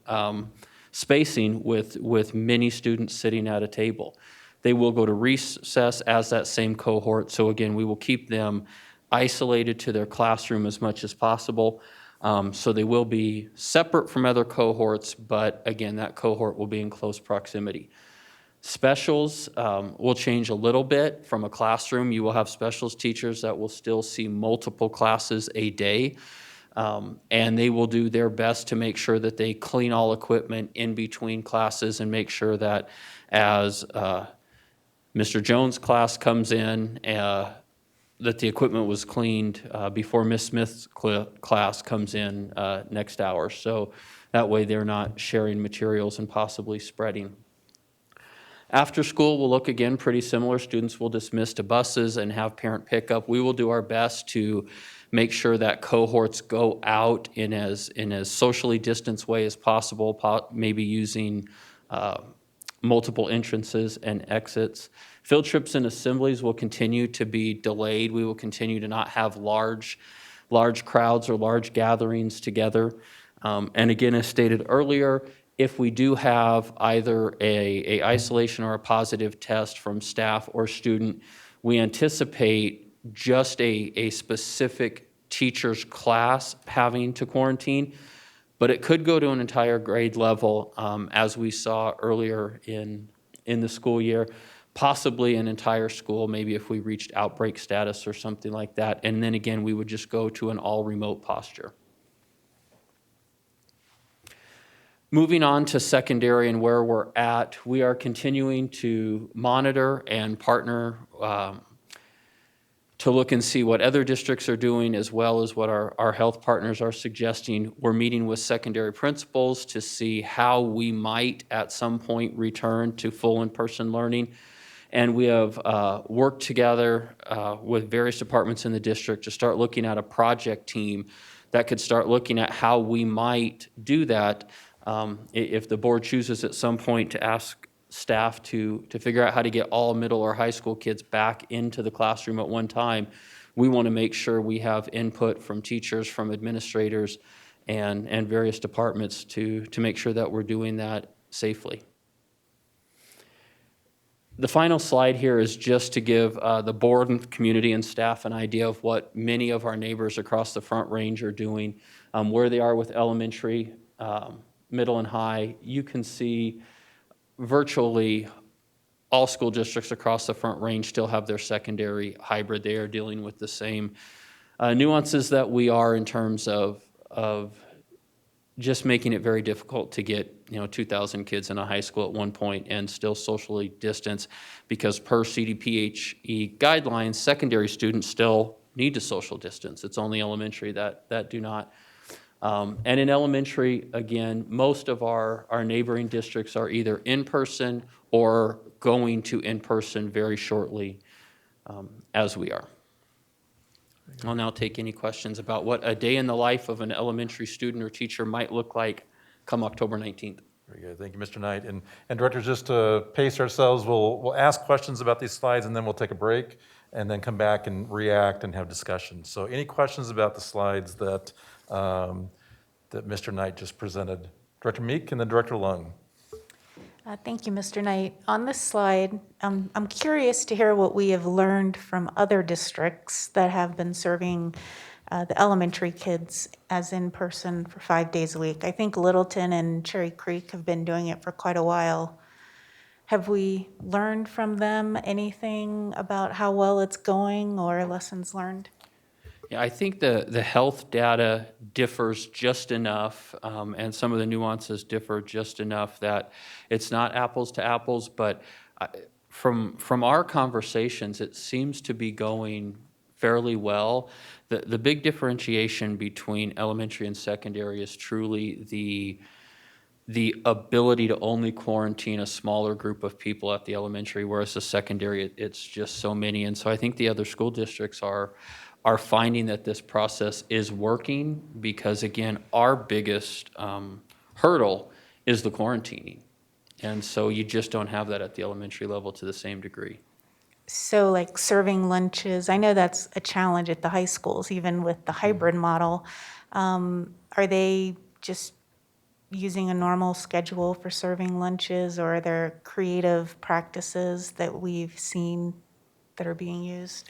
spacing with many students sitting at a table. They will go to recess as that same cohort. So again, we will keep them isolated to their classroom as much as possible. So they will be separate from other cohorts, but again, that cohort will be in close proximity. Specials will change a little bit from a classroom. You will have specials teachers that will still see multiple classes a day, and they will do their best to make sure that they clean all equipment in between classes and make sure that as Mr. Jones' class comes in, that the equipment was cleaned before Ms. Smith's class comes in next hour. So that way they're not sharing materials and possibly spreading. After school will look again pretty similar. Students will dismiss to buses and have parent pickup. We will do our best to make sure that cohorts go out in as socially distanced way as possible, maybe using multiple entrances and exits. Field trips and assemblies will continue to be delayed. We will continue to not have large crowds or large gatherings together. And again, as stated earlier, if we do have either a isolation or a positive test from staff or student, we anticipate just a specific teacher's class having to quarantine, but it could go to an entire grade level, as we saw earlier in the school year, possibly an entire school, maybe if we reached outbreak status or something like that. And then again, we would just go to an all remote posture. Moving on to secondary and where we're at, we are continuing to monitor and partner to look and see what other districts are doing, as well as what our health partners are suggesting. We're meeting with secondary principals to see how we might at some point return to full in-person learning. And we have worked together with various departments in the district to start looking at a project team that could start looking at how we might do that. If the board chooses at some point to ask staff to figure out how to get all middle or high school kids back into the classroom at one time, we want to make sure we have input from teachers, from administrators, and various departments to make sure that we're doing that safely. The final slide here is just to give the board and community and staff an idea of what many of our neighbors across the Front Range are doing, where they are with elementary, middle and high. You can see virtually all school districts across the Front Range still have their secondary hybrid. They are dealing with the same nuances that we are in terms of just making it very difficult to get 2,000 kids in a high school at one point and still socially distance, because per CDPHE guidelines, secondary students still need to social distance. It's only elementary that do not. And in elementary, again, most of our neighboring districts are either in-person or going to in-person very shortly, as we are. I'll now take any questions about what a day in the life of an elementary student or teacher might look like come October 19th. Very good. Thank you, Mr. Knight. And directors, just to pace ourselves, we'll ask questions about these slides, and then we'll take a break and then come back and react and have discussion. So any questions about the slides that Mr. Knight just presented? Director Meek and then Director Lung. Thank you, Mr. Knight. On this slide, I'm curious to hear what we have learned from other districts that have been serving the elementary kids as in person for 5 days a week. I think Littleton and Cherry Creek have been doing it for quite a while. Have we learned from them anything about how well it's going or lessons learned? Yeah, I think the health data differs just enough, and some of the nuances differ just enough that it's not apples to apples, but from our conversations, it seems to be going fairly well. The big differentiation between elementary and secondary is truly the ability to only quarantine a smaller group of people at the elementary, whereas the secondary, it's just so many. And so I think the other school districts are finding that this process is working, because again, our biggest hurdle is the quarantining. And so you just don't have that at the elementary level to the same degree. So like serving lunches, I know that's a challenge at the high schools, even with the hybrid model. Are they just using a normal schedule for serving lunches, or are there creative practices that we've seen that are being used?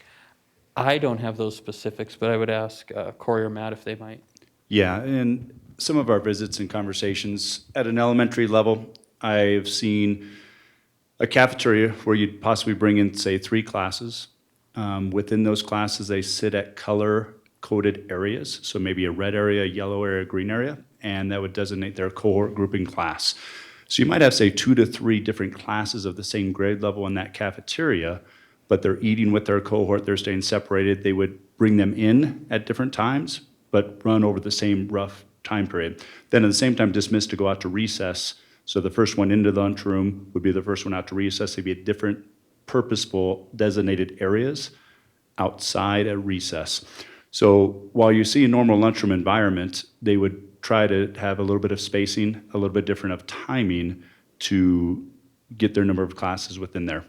I don't have those specifics, but I would ask Corey or Matt if they might. Yeah, in some of our visits and conversations at an elementary level, I've seen a cafeteria where you'd possibly bring in, say, 3 classes. Within those classes, they sit at color-coded areas, so maybe a red area, a yellow area, a green area, and that would designate their cohort grouping class. So you might have, say, 2 to 3 different classes of the same grade level in that cafeteria, but they're eating with their cohort, they're staying separated. They would bring them in at different times, but run over the same rough time period. Then at the same time dismiss to go out to recess. So the first one into the lunchroom would be the first one out to recess. They'd be at different purposeful designated areas outside at recess. So while you see a normal lunchroom environment, they would try to have a little bit of spacing, a little bit different of timing to get their number of classes within there.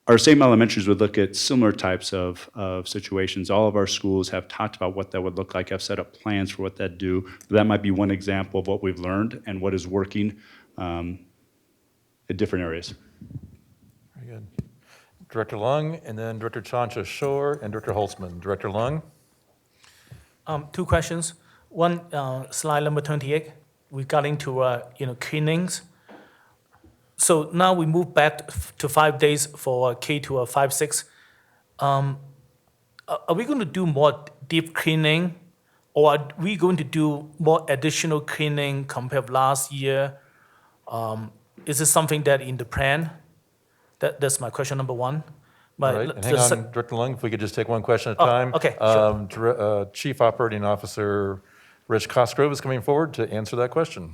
Our same elementaries would look at similar types of situations. All of our schools have talked about what that would look like, have set up plans for what that'd do. That might be one example of what we've learned and what is working at different areas. Very good. Director Lung, and then Director Chancha Shore, and Director Holtzman. Director Lung? 2 questions. One, slide number 28, regarding to cleanings. So now we move back to 5 days for K to 5, 6. Are we going to do more deep cleaning, or are we going to do more additional cleaning compared with last year? Is this something that in the plan? That's my question number 1. All right, and hang on, Director Lung, if we could just take one question at a time. Okay, sure. Chief Operating Officer Rich Cosgrove is coming forward to answer that question.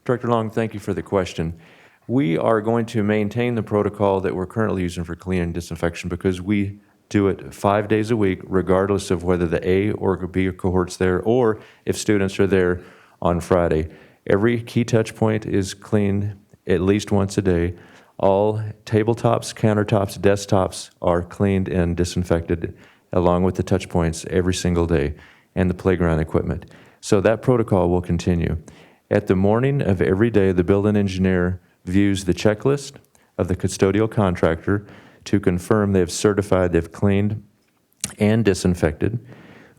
Director Long, thank you for the question. We are going to maintain the protocol that we're currently using for cleaning and disinfection because we do it 5 days a week, regardless of whether the A or B cohort's there, or if students are there on Friday. Every key touch point is cleaned at least once a day. All tabletops, countertops, desktops are cleaned and disinfected along with the touch points every single day, and the playground equipment. So that protocol will continue. At the morning of every day, the building engineer views the checklist of the custodial contractor to confirm they've certified they've cleaned and disinfected.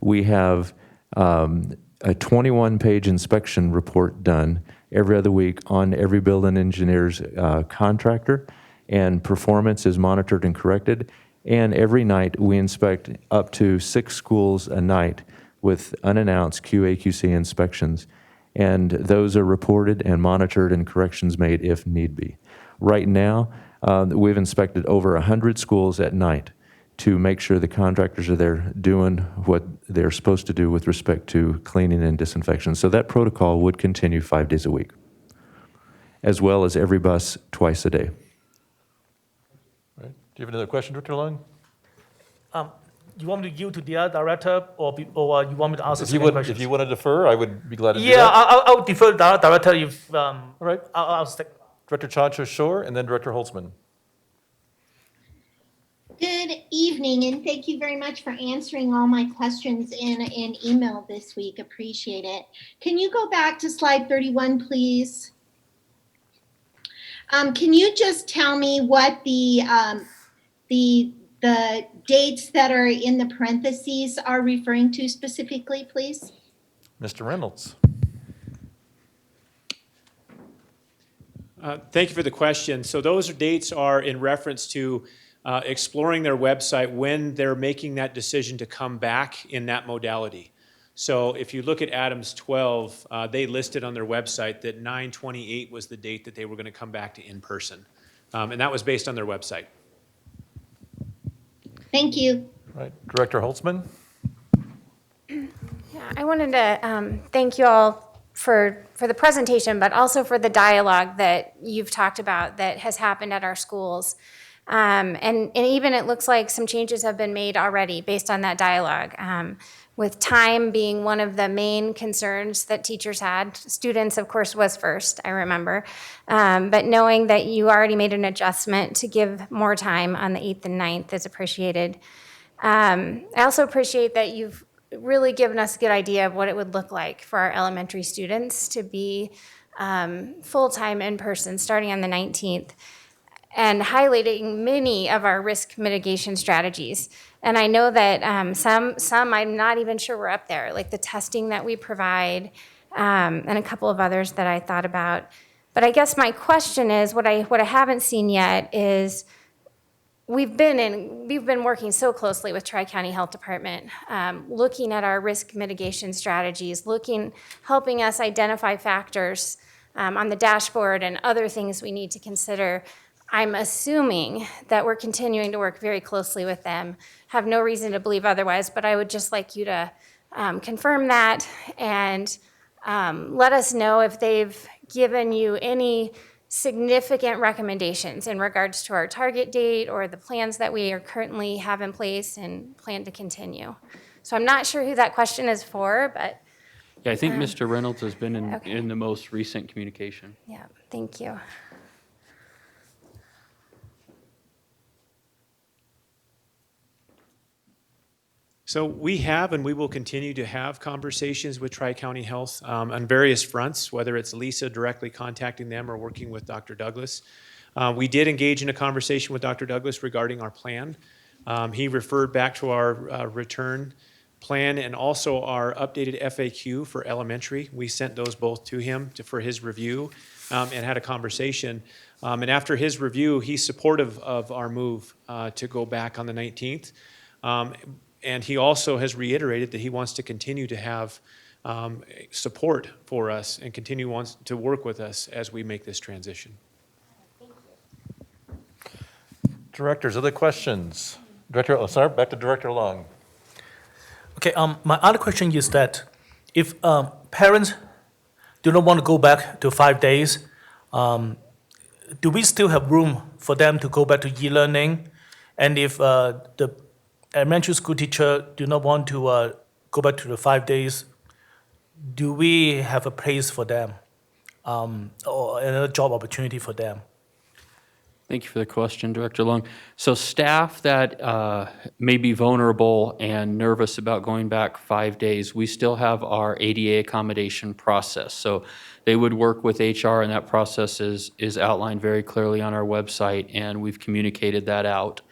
We have a 21-page inspection report done every other week on every building engineer's contractor, and performance is monitored and corrected. And every night, we inspect up to 6 schools a night with unannounced QA/QC inspections. And those are reported and monitored and corrections made if need be. Right now, we've inspected over 100 schools at night to make sure the contractors are there doing what they're supposed to do with respect to cleaning and disinfection. So that protocol would continue 5 days a week, as well as every bus twice a day. Right. Do you have another question, Director Lung? You want me to yield to the other director, or you want me to answer If second questions? if you want to defer, I would be glad to do Yeah, that. I'll defer to the other director if, All right. I'll stick. Director Chancha Shore, and then Director Holtzman. Good evening, and thank you very much for answering all my questions in email this week. Appreciate it. Can you go back to slide 31, please? Can you just tell me what the dates that are in the parentheses are referring to specifically, please? Mr. Reynolds. Thank you for the question. So those dates are in reference to exploring their website when they're making that decision to come back in that modality. So if you look at Adams 12, they listed on their website that 9/28 was the date that they were going to come back to in-person. And that was based on their website. Thank you. Right. Director Holtzman. Yeah, I wanted to thank you all for the presentation, but also for the dialogue that you've talked about that has happened at our schools. And even it looks like some changes have been made already based on that dialogue. With time being one of the main concerns that teachers had. Students, of course, was first, I remember. But knowing that you already made an adjustment to give more time on the 8th and 9th is appreciated. I also appreciate that you've really given us a good idea of what it would look like for our elementary students to be full-time in person starting on the 19th and highlighting many of our risk mitigation strategies. And I know that some I'm not even sure we're up there, like the testing that we provide and a couple of others that I thought about. But I guess my question is, what I haven't seen yet is we've been working so closely with Tri-County Health Department, looking at our risk mitigation strategies, helping us identify factors on the dashboard and other things we need to consider. I'm assuming that we're continuing to work very closely with them. Have no reason to believe otherwise, but I would just like you to confirm that and let us know if they've given you any significant recommendations in regards to our target date or the plans that we are currently have in place and plan to continue. So I'm not sure who that question is for, but Yeah, I think Mr. Reynolds has been okay. in the most recent communication. Yeah, thank you. So we have and we will continue to have conversations with Tri-County Health on various fronts, whether it's Lisa directly contacting them or working with Dr. Douglas. We did engage in a conversation with Dr. Douglas regarding our plan. He referred back to our return plan and also our updated FAQ for elementary. We sent those both to him for his review and had a conversation. And after his review, he's supportive of our move to go back on the 19th. And he also has reiterated that he wants to continue to have support for us and wants to work with us as we make this transition. Directors, other questions? Sorry, back to Director Long. Okay, my other question is that if parents do not want to go back to 5 days, do we still have room for them to go back to e-learning? And if the elementary school teacher do not want to go back to the 5 days, do we have a place for them or another job opportunity for them? Thank you for the question, Director Long. So staff that may be vulnerable and nervous about going back 5 days, we still have our ADA accommodation process. So they would work with HR, and that process is outlined very clearly on our website, and we've communicated that out.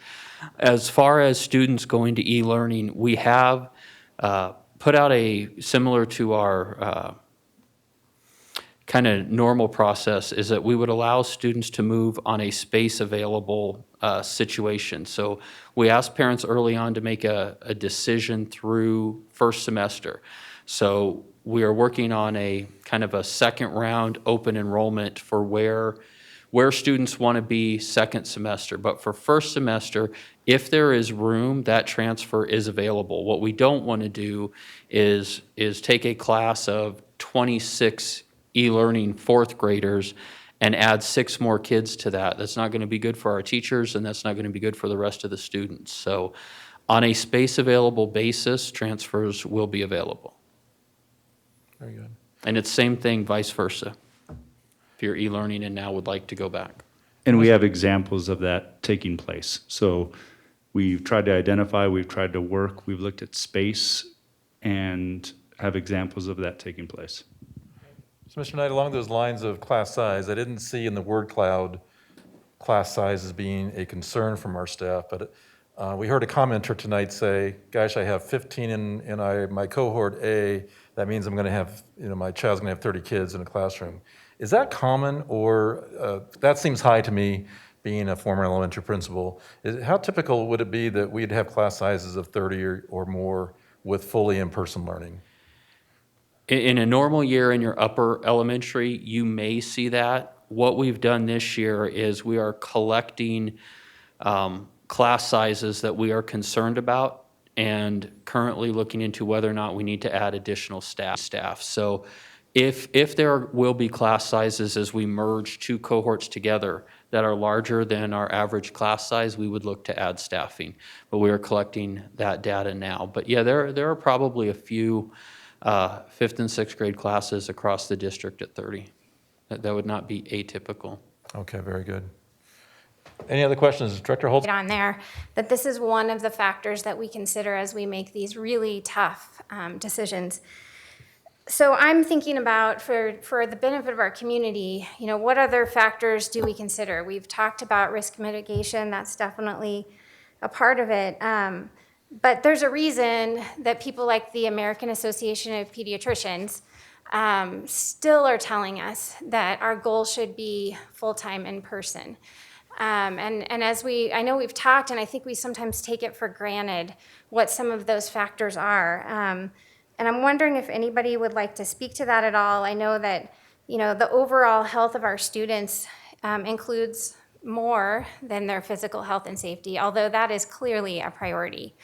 As far as students going to e-learning, we have put out similar to our kind of normal process, is that we would allow students to move on a space available situation. So we asked parents early on to make a decision through first semester. So we are working on a kind of a second round open enrollment for where students want to be second semester. But for first semester, if there is room, that transfer is available. What we don't want to do is take a class of 26 e-learning fourth graders and add 6 more kids to that. That's not going to be good for our teachers, and that's not going to be good for the rest of the students. So on a space available basis, transfers will be available. Very good. And it's same thing vice versa. If you're e-learning and now would like to go back. And we have examples of that taking place. So we've tried to identify, we've tried to work, we've looked at space and have examples of that taking place. So Mr. Knight, along those lines of class size, I didn't see in the word cloud class size as being a concern from our staff, but we heard a commenter tonight say, gosh, I have 15 in my cohort A, that means I'm going to have, my child's going to have 30 kids in a classroom. Is that common, or that seems high to me, being a former elementary principal? How typical would it be that we'd have class sizes of 30 or more with fully in-person learning? In a normal year in your upper elementary, you may see that. What we've done this year is we are collecting class sizes that we are concerned about and currently looking into whether or not we need to add additional staff. So if there will be class sizes as we merge 2 cohorts together that are larger than our average class size, we would look to add staffing. But we are collecting that data now. But yeah, there are probably a few 5th and 6th grade classes across the district at 30. That would not be atypical. Okay, very good. Any other questions? Director Holtz? On there, that this is one of the factors that we consider as we make these really tough decisions. So I'm thinking about, for the benefit of our community, what other factors do we consider? We've talked about risk mitigation. That's definitely a part of it. But there's a reason that people like the American Association of Pediatricians still are telling us that our goal should be full-time in person. And as I know we've talked, and I think we sometimes take it for granted what some of those factors are. And I'm wondering if anybody would like to speak to that at all. I know that, the overall health of our students includes more than their physical health and safety, although that is clearly a priority.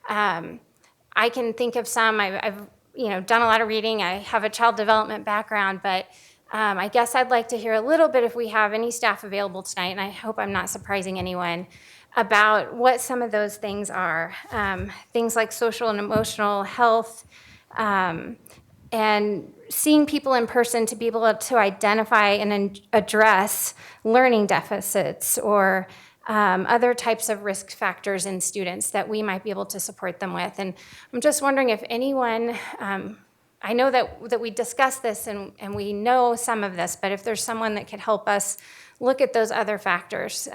I can think of some, I've done a lot of reading. I have a child development background, but I guess I'd like to hear a little bit, if we have any staff available tonight, and I hope I'm not surprising anyone, about what some of those things are. Things like social and emotional health, and seeing people in person to be able to identify and address learning deficits or other types of risk factors in students that we might be able to support them with. And I'm just wondering if anyone, I know that we discussed this and we know some of this, but if there's someone that could help us look at those other factors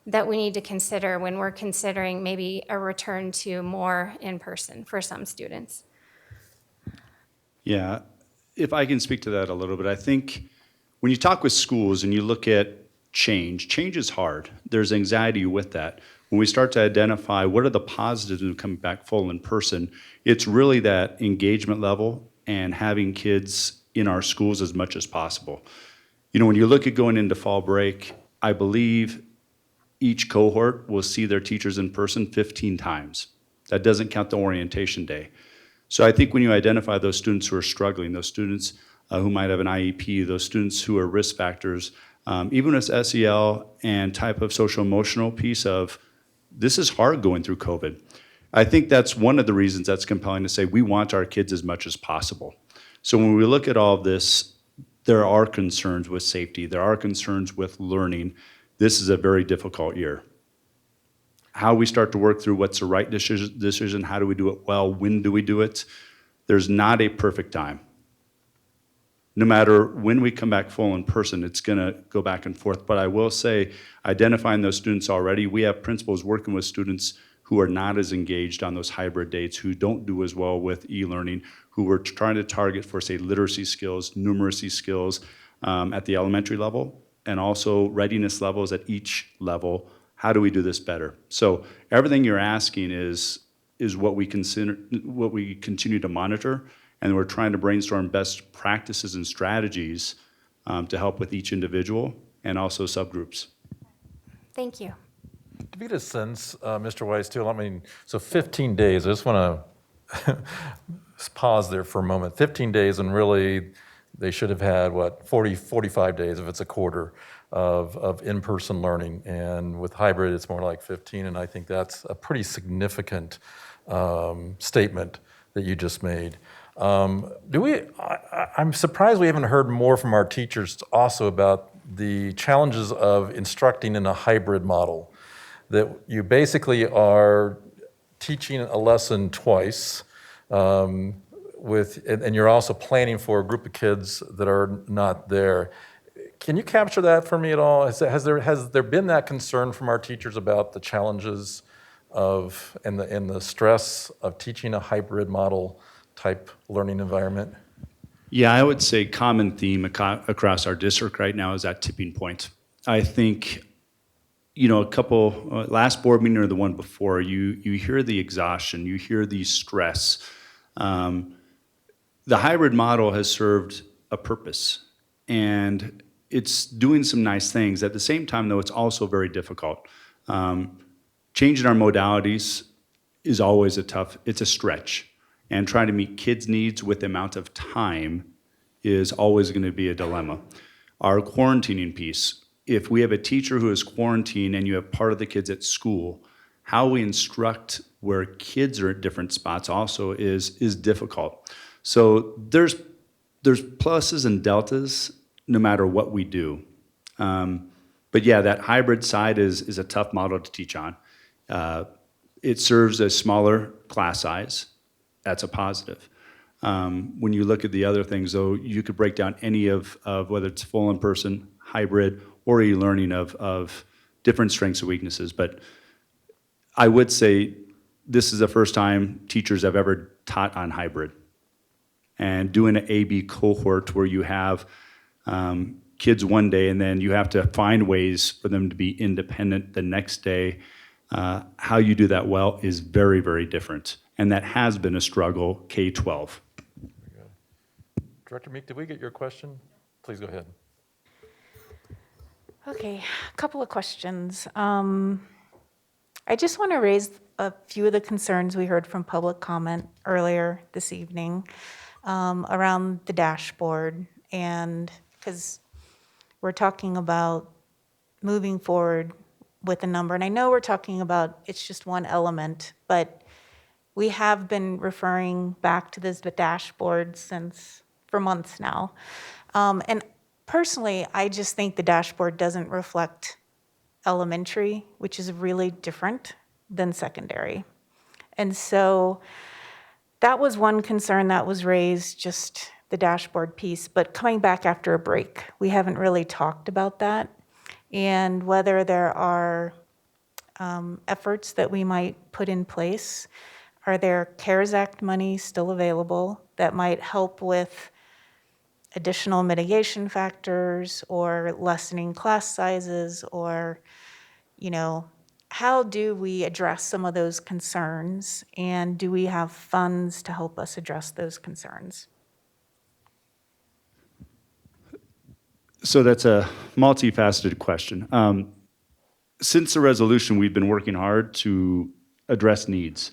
that we need to consider when we're considering maybe a return to more in person for some students. Yeah, if I can speak to that a little bit, I think when you talk with schools and you look at change is hard. There's anxiety with that. When we start to identify what are the positives of coming back full in person, it's really that engagement level and having kids in our schools as much as possible. When you look at going into fall break, I believe each cohort will see their teachers in person 15 times. That doesn't count the orientation day. So I think when you identify those students who are struggling, those students who might have an IEP, those students who are risk factors, even with SEL and type of social emotional piece of, this is hard going through COVID. I think that's one of the reasons that's compelling to say we want our kids as much as possible. So when we look at all of this, there are concerns with safety. There are concerns with learning. This is a very difficult year. How we start to work through what's the right decision, how do we do it well, when do we do it? There's not a perfect time. No matter when we come back full in person, it's gonna go back and forth. But I will say, identifying those students already, we have principals working with students who are not as engaged on those hybrid dates, who don't do as well with e-learning, who we're trying to target for, say, literacy skills, numeracy skills at the elementary level, and also readiness levels at each level. How do we do this better? So everything you're asking is what we consider, what we continue to monitor, and we're trying to brainstorm best practices and strategies to help with each individual and also subgroups. Thank you. To get a sense, Mr. Weiss, too, so 15 days, I just want to pause there for a moment. 15 days, and really they should have had, 45 days if it's a quarter of in-person learning. And with hybrid, it's more like 15, and I think that's a pretty significant statement that you just made. I'm surprised we haven't heard more from our teachers also about the challenges of instructing in a hybrid model, that you basically are teaching a lesson twice, and you're also planning for a group of kids that are not there. Can you capture that for me at all? Has there been that concern from our teachers about the challenges of and the stress of teaching a hybrid model type learning environment? Yeah, I would say common theme across our district right now is that tipping point. I think, a couple, last board meeting or the one before, you hear the exhaustion, you hear the stress. The hybrid model has served a purpose, and it's doing some nice things. At the same time, though, it's also very difficult. Changing our modalities is always it's a stretch. And trying to meet kids' needs with the amount of time is always going to be a dilemma. Our quarantining piece, if we have a teacher who is quarantined and you have part of the kids at school, how we instruct where kids are at different spots also is difficult. So there's pluses and deltas no matter what we do. But yeah, that hybrid side is a tough model to teach on. It serves a smaller class size. That's a positive. When you look at the other things, though, you could break down any of whether it's full in-person, hybrid, or e-learning of different strengths and weaknesses. But I would say this is the first time teachers have ever taught on hybrid. And doing an A-B cohort where you have kids one day and then you have to find ways for them to be independent the next day, how you do that well is very, very different. And that has been a struggle K-12. Director Meek, did we get your question? Please go ahead. Okay, a couple of questions. I just want to raise a few of the concerns we heard from public comment earlier this evening around the dashboard. And because we're talking about moving forward with a number, and I know we're talking about it's just one element, but we have been referring back to this dashboard for months now. And personally, I just think the dashboard doesn't reflect elementary, which is really different than secondary. And so that was one concern that was raised, just the dashboard piece. But coming back after a break, we haven't really talked about that and whether there are efforts that we might put in place. Are there CARES Act money still available that might help with additional mitigation factors or lessening class sizes, or, how do we address some of those concerns, and do we have funds to help us address those concerns? So that's a multifaceted question. Since the resolution, we've been working hard to address needs.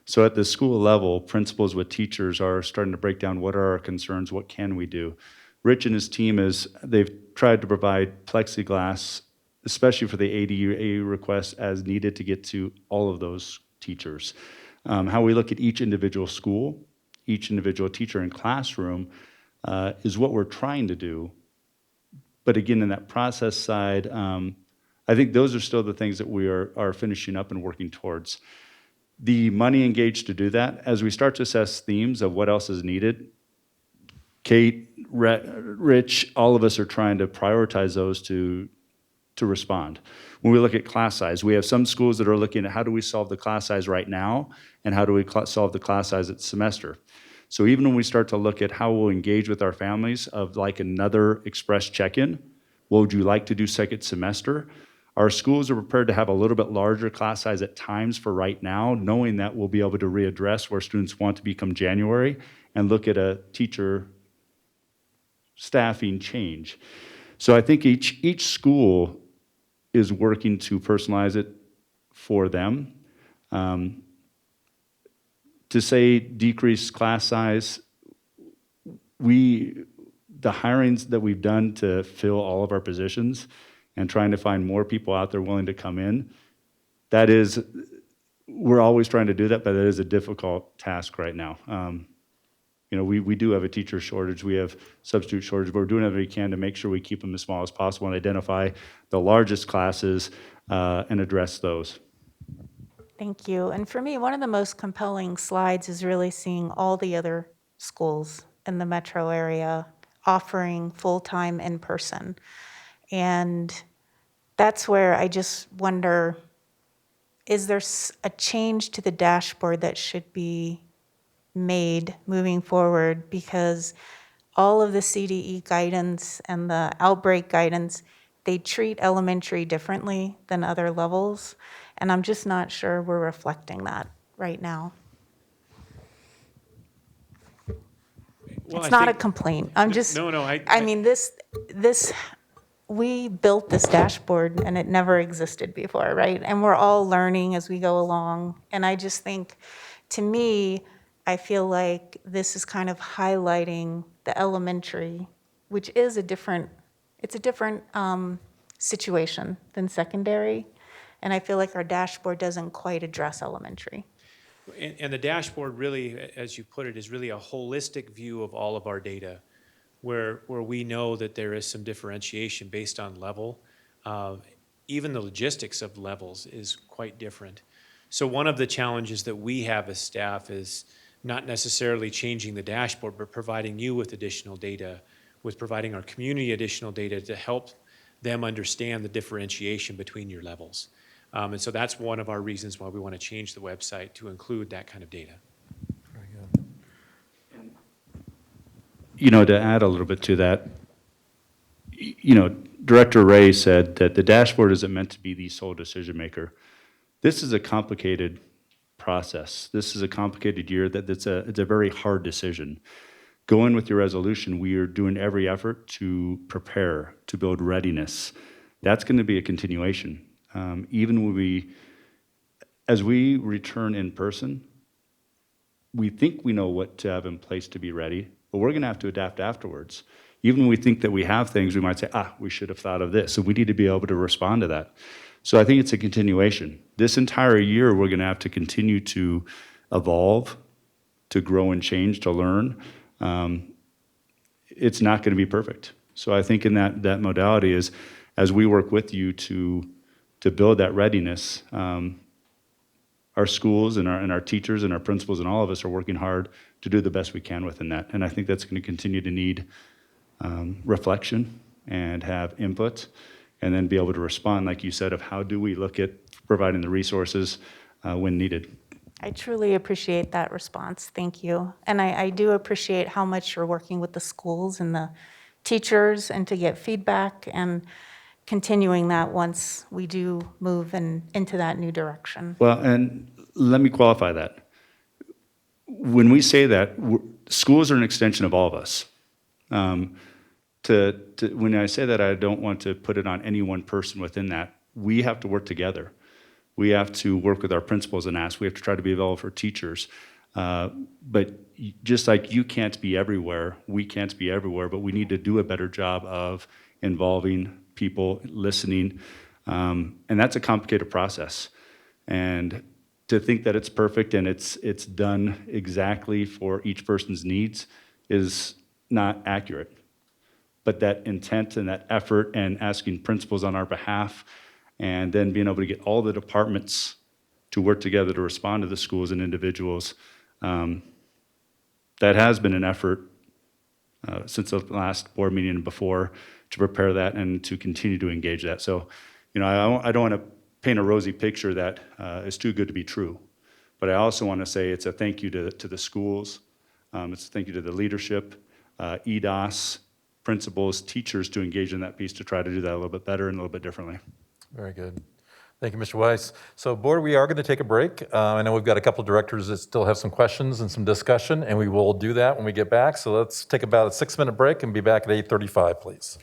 So at the school level, principals with teachers are starting to break down what are our concerns, what can we do. Rich and his team they've tried to provide plexiglass, especially for the ADA requests as needed to get to all of those teachers. How we look at each individual school, each individual teacher and classroom is what we're trying to do. But again, in that process side, I think those are still the things that we are finishing up and working towards. The money engaged to do that, as we start to assess themes of what else is needed, Kate, Rich, all of us are trying to prioritize those to respond. When we look at class size, we have some schools that are looking at how do we solve the class size right now, and how do we solve the class size at semester. So even when we start to look at how we'll engage with our families of like another express check-in, what would you like to do second semester? Our schools are prepared to have a little bit larger class size at times for right now, knowing that we'll be able to readdress where students want to be come January and look at a teacher staffing change. So I think each school is working to personalize it for them. To say decrease class size, the hirings that we've done to fill all of our positions and trying to find more people out there willing to come in, we're always trying to do that, but that is a difficult task right now. We do have a teacher shortage, we have substitute shortage, but we're doing everything we can to make sure we keep them as small as possible and identify the largest classes and address those. Thank you. And for me, one of the most compelling slides is really seeing all the other schools in the metro area offering full-time in-person. And that's where I just wonder, is there a change to the dashboard that should be made moving forward? Because all of the CDE guidance and the outbreak guidance, they treat elementary differently than other levels. And I'm just not sure we're reflecting that right now. Well, it's not a complaint. I'm just, No, I mean, we built this dashboard and it never existed before, right? And we're all learning as we go along. And I just think, to me, I feel like this is kind of highlighting the elementary, which is it's a different situation than secondary. And I feel like our dashboard doesn't quite address elementary. And the dashboard really, as you put it, is really a holistic view of all of our data, where we know that there is some differentiation based on level. Even the logistics of levels is quite different. So one of the challenges that we have as staff is not necessarily changing the dashboard, but providing you with additional data, with providing our community additional data to help them understand the differentiation between your levels. And so that's one of our reasons why we want to change the website to include that kind of data. You know, to add a little bit to that, you know, Director Ray said that the dashboard isn't meant to be the sole decision maker. This is a complicated process. This is a complicated year it's a very hard decision. Go in with your resolution. We are doing every effort to prepare, to build readiness. That's going to be a continuation. Even when as we return in person, we think we know what to have in place to be ready, but we're going to have to adapt afterwards. Even when we think that we have things, we might say, we should have thought of this. So we need to be able to respond to that. So I think it's a continuation. This entire year, we're going to have to continue to evolve, to grow and change, to learn. It's not going to be perfect. So I think in that modality is, as we work with you to build that readiness, our schools and our teachers and our principals and all of us are working hard to do the best we can within that. And I think that's going to continue to need reflection and have input, and then be able to respond, like you said, of how do we look at providing the resources when needed. I truly appreciate that response. Thank you. And I do appreciate how much you're working with the schools and the teachers and to get feedback and continuing that once we do move into that new direction. Well, and let me qualify that. When we say that, schools are an extension of all of us. When I say that, I don't want to put it on any one person within that. We have to work together. We have to work with our principals and ask. We have to try to be available for teachers. But just like you can't be everywhere, we can't be everywhere, but we need to do a better job of involving people, listening. And that's a complicated process. And to think that it's perfect and it's done exactly for each person's needs is not accurate. But that intent and that effort and asking principals on our behalf, and then being able to get all the departments to work together to respond to the schools and individuals, that has been an effort since the last board meeting and before, to prepare that and to continue to engage that. So, you know, I don't want to paint a rosy picture that is too good to be true, but I also want to say it's a thank you to the schools, it's a thank you to the leadership, EDOS, principals, teachers, to engage in that piece to try to do that a little bit better and a little bit differently. Very good. Thank you, Mr. Weiss. So, board, we are going to take a break. I know we've got a couple directors that still have some questions and some discussion, and we will do that when we get back. So let's take about a 6-minute break and be back at 8:35, please.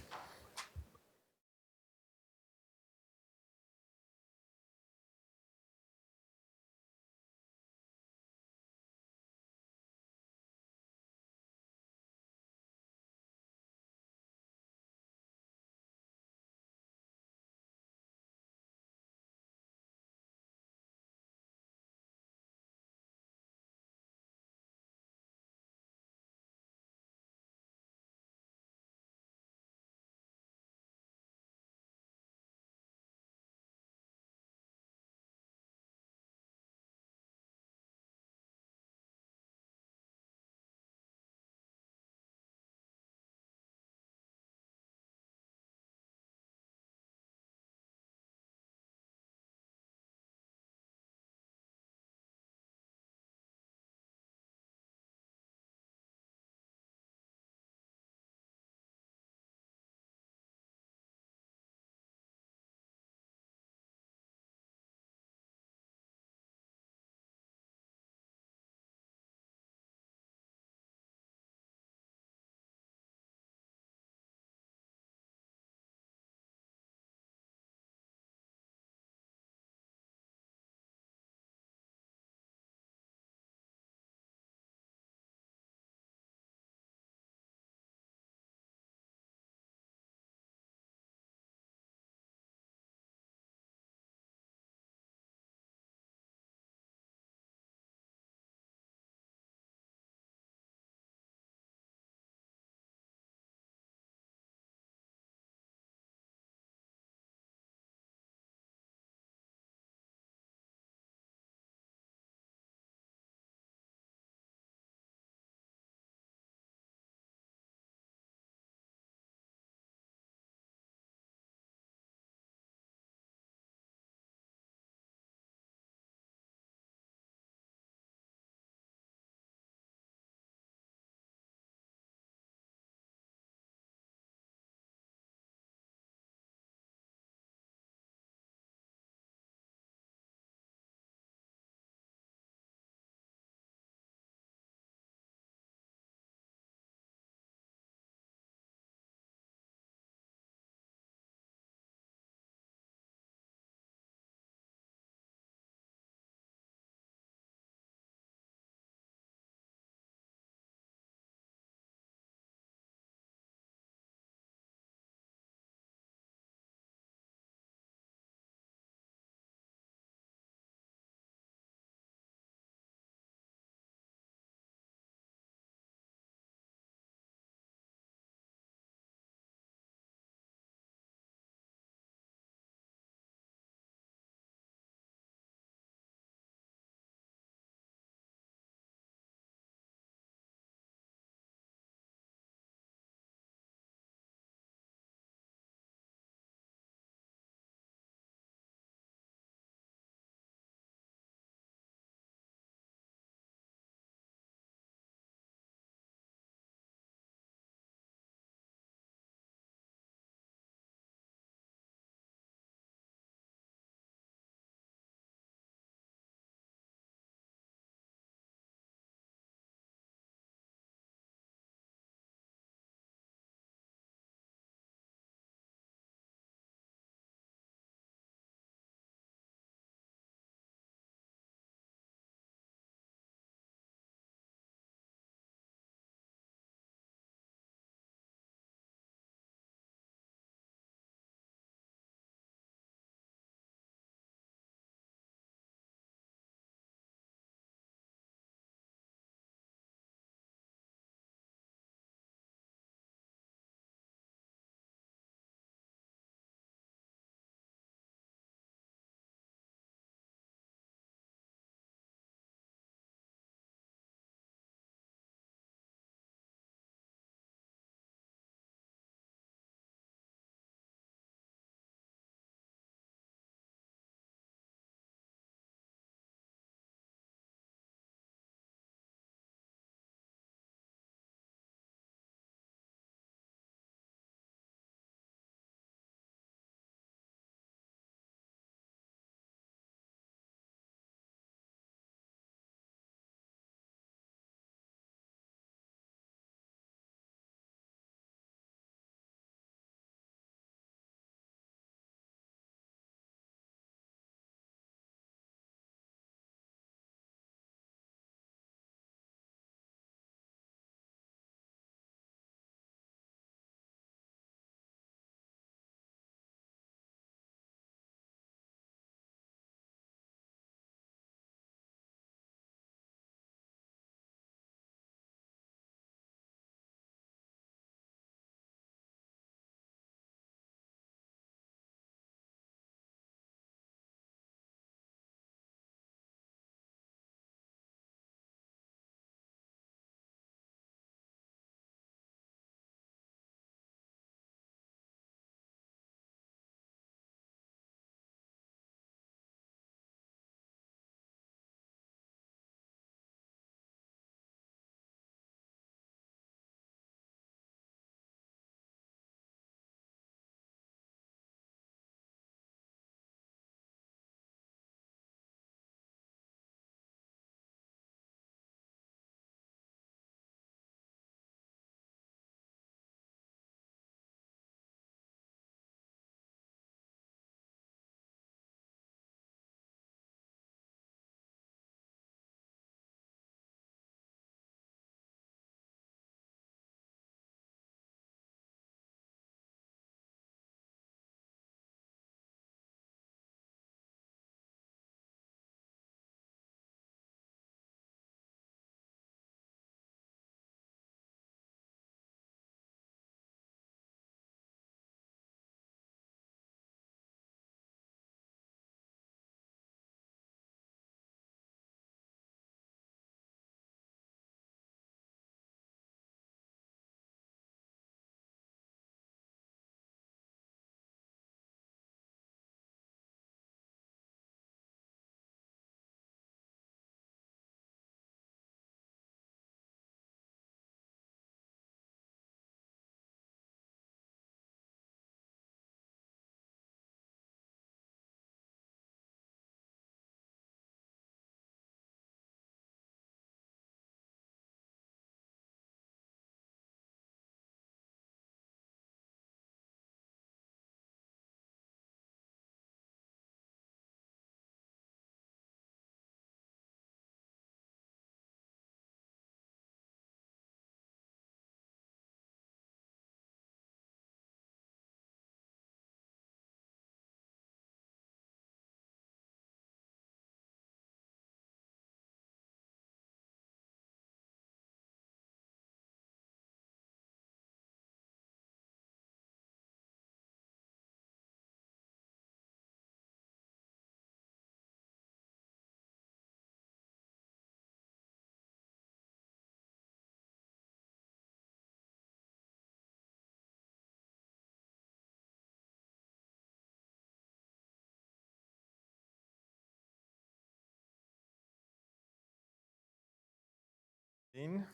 Dean?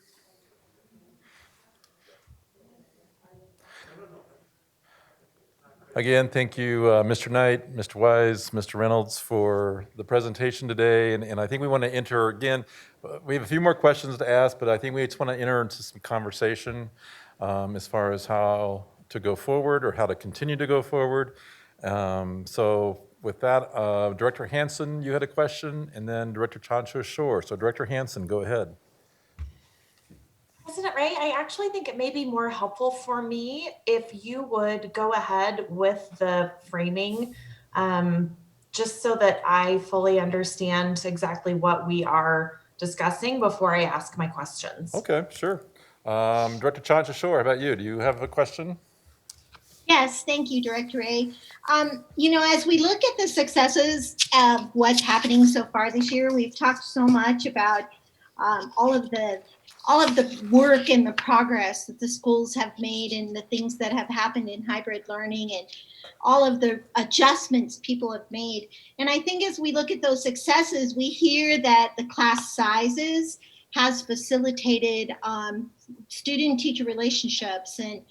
Again, thank you, Mr. Knight, Mr. Wise, Mr. Reynolds, for the presentation today. And I think we want to enter, again, we have a few more questions to ask, but I think we just want to enter into some conversation as far as how to go forward or how to continue to go forward. So with that, Director Hansen, you had a question, and then Director Chancho Shore. So Director Hansen, go ahead. President Ray, I actually think it may be more helpful for me if you would go ahead with the framing, just so that I fully understand exactly what we are discussing before I ask my questions. Okay, sure. Director Chancho Shore, how about you? Do you have a question? Yes, thank you, Director A. As we look at the successes of what's happening so far this year, we've talked so much about all of the work and the progress that the schools have made and the things that have happened in hybrid learning and all of the adjustments people have made. And I think as we look at those successes, we hear that the class sizes has facilitated student-teacher relationships, and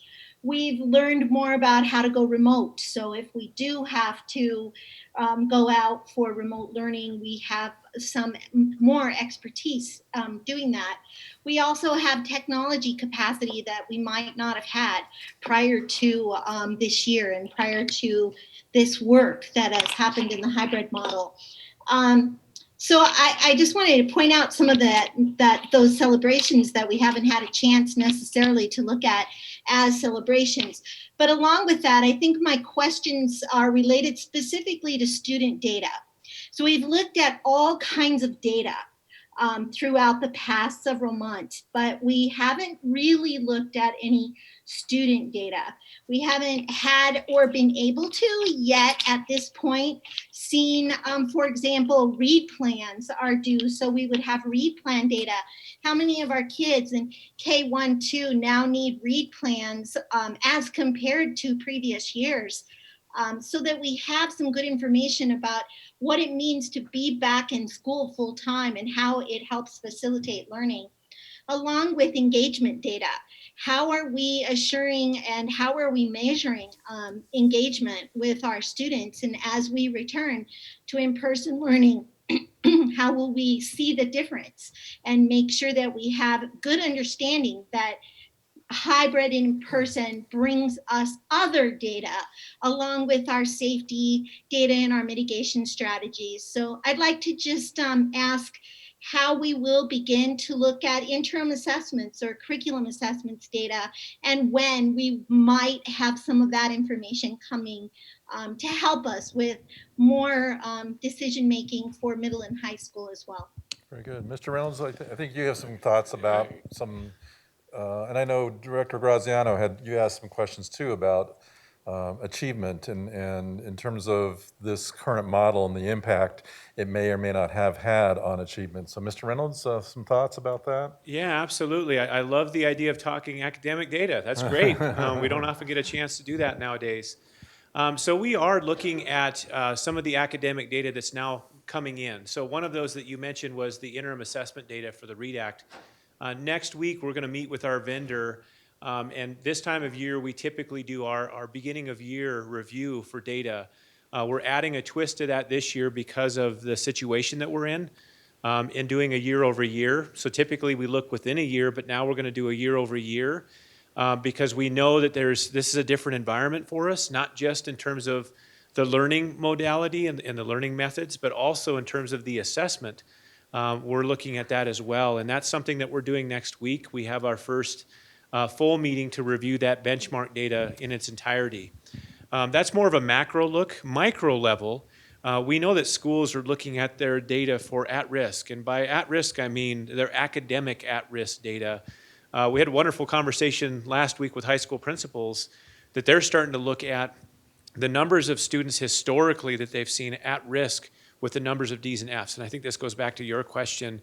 we've learned more about how to go remote. So if we do have to go out for remote learning, we have some more expertise doing that. We also have technology capacity that we might not have had prior to this year and prior to this work that has happened in the hybrid model. So I just wanted to point out some of those celebrations that we haven't had a chance necessarily to look at as celebrations. But along with that, I think my questions are related specifically to student data. So we've looked at all kinds of data throughout the past several months, but we haven't really looked at any student data. We haven't had or been able to yet at this point seen, for example, read plans are due. So we would have read plan data. How many of our kids in K-1-2 now need read plans as compared to previous years? So that we have some good information about what it means to be back in school full time and how it helps facilitate learning, along with engagement data. How are we assuring and how are we measuring engagement with our students? And as we return to in-person learning, how will we see the difference and make sure that we have good understanding that hybrid in person brings us other data along with our safety data and our mitigation strategies. So I'd like to just ask how we will begin to look at interim assessments or curriculum assessments data and when we might have some of that information coming to help us with more decision making for middle and high school as well. Very good. Mr. Reynolds, I think you have some thoughts about some, and I know Director Graziano you asked some questions too about achievement and in terms of this current model and the impact it may or may not have had on achievement. So Mr. Reynolds, some thoughts about that? Yeah, absolutely. I love the idea of talking academic data. That's great. We don't often get a chance to do that nowadays. So we are looking at some of the academic data that's now coming in. So one of those that you mentioned was the interim assessment data for the READ Act. Next week, we're going to meet with our vendor. And this time of year, we typically do our beginning of year review for data. We're adding a twist to that this year because of the situation that we're in doing a year over year. So typically we look within a year, but now we're going to do a year over year because we know that this is a different environment for us, not just in terms of the learning modality and the learning methods, but also in terms of the assessment. We're looking at that as well. And that's something that we're doing next week. We have our first full meeting to review that benchmark data in its entirety. That's more of a macro look. Micro level, we know that schools are looking at their data for at-risk. And by at-risk, I mean their academic at-risk data. We had a wonderful conversation last week with high school principals that they're starting to look at the numbers of students historically that they've seen at risk with the numbers of D's and F's. And I think this goes back to your question,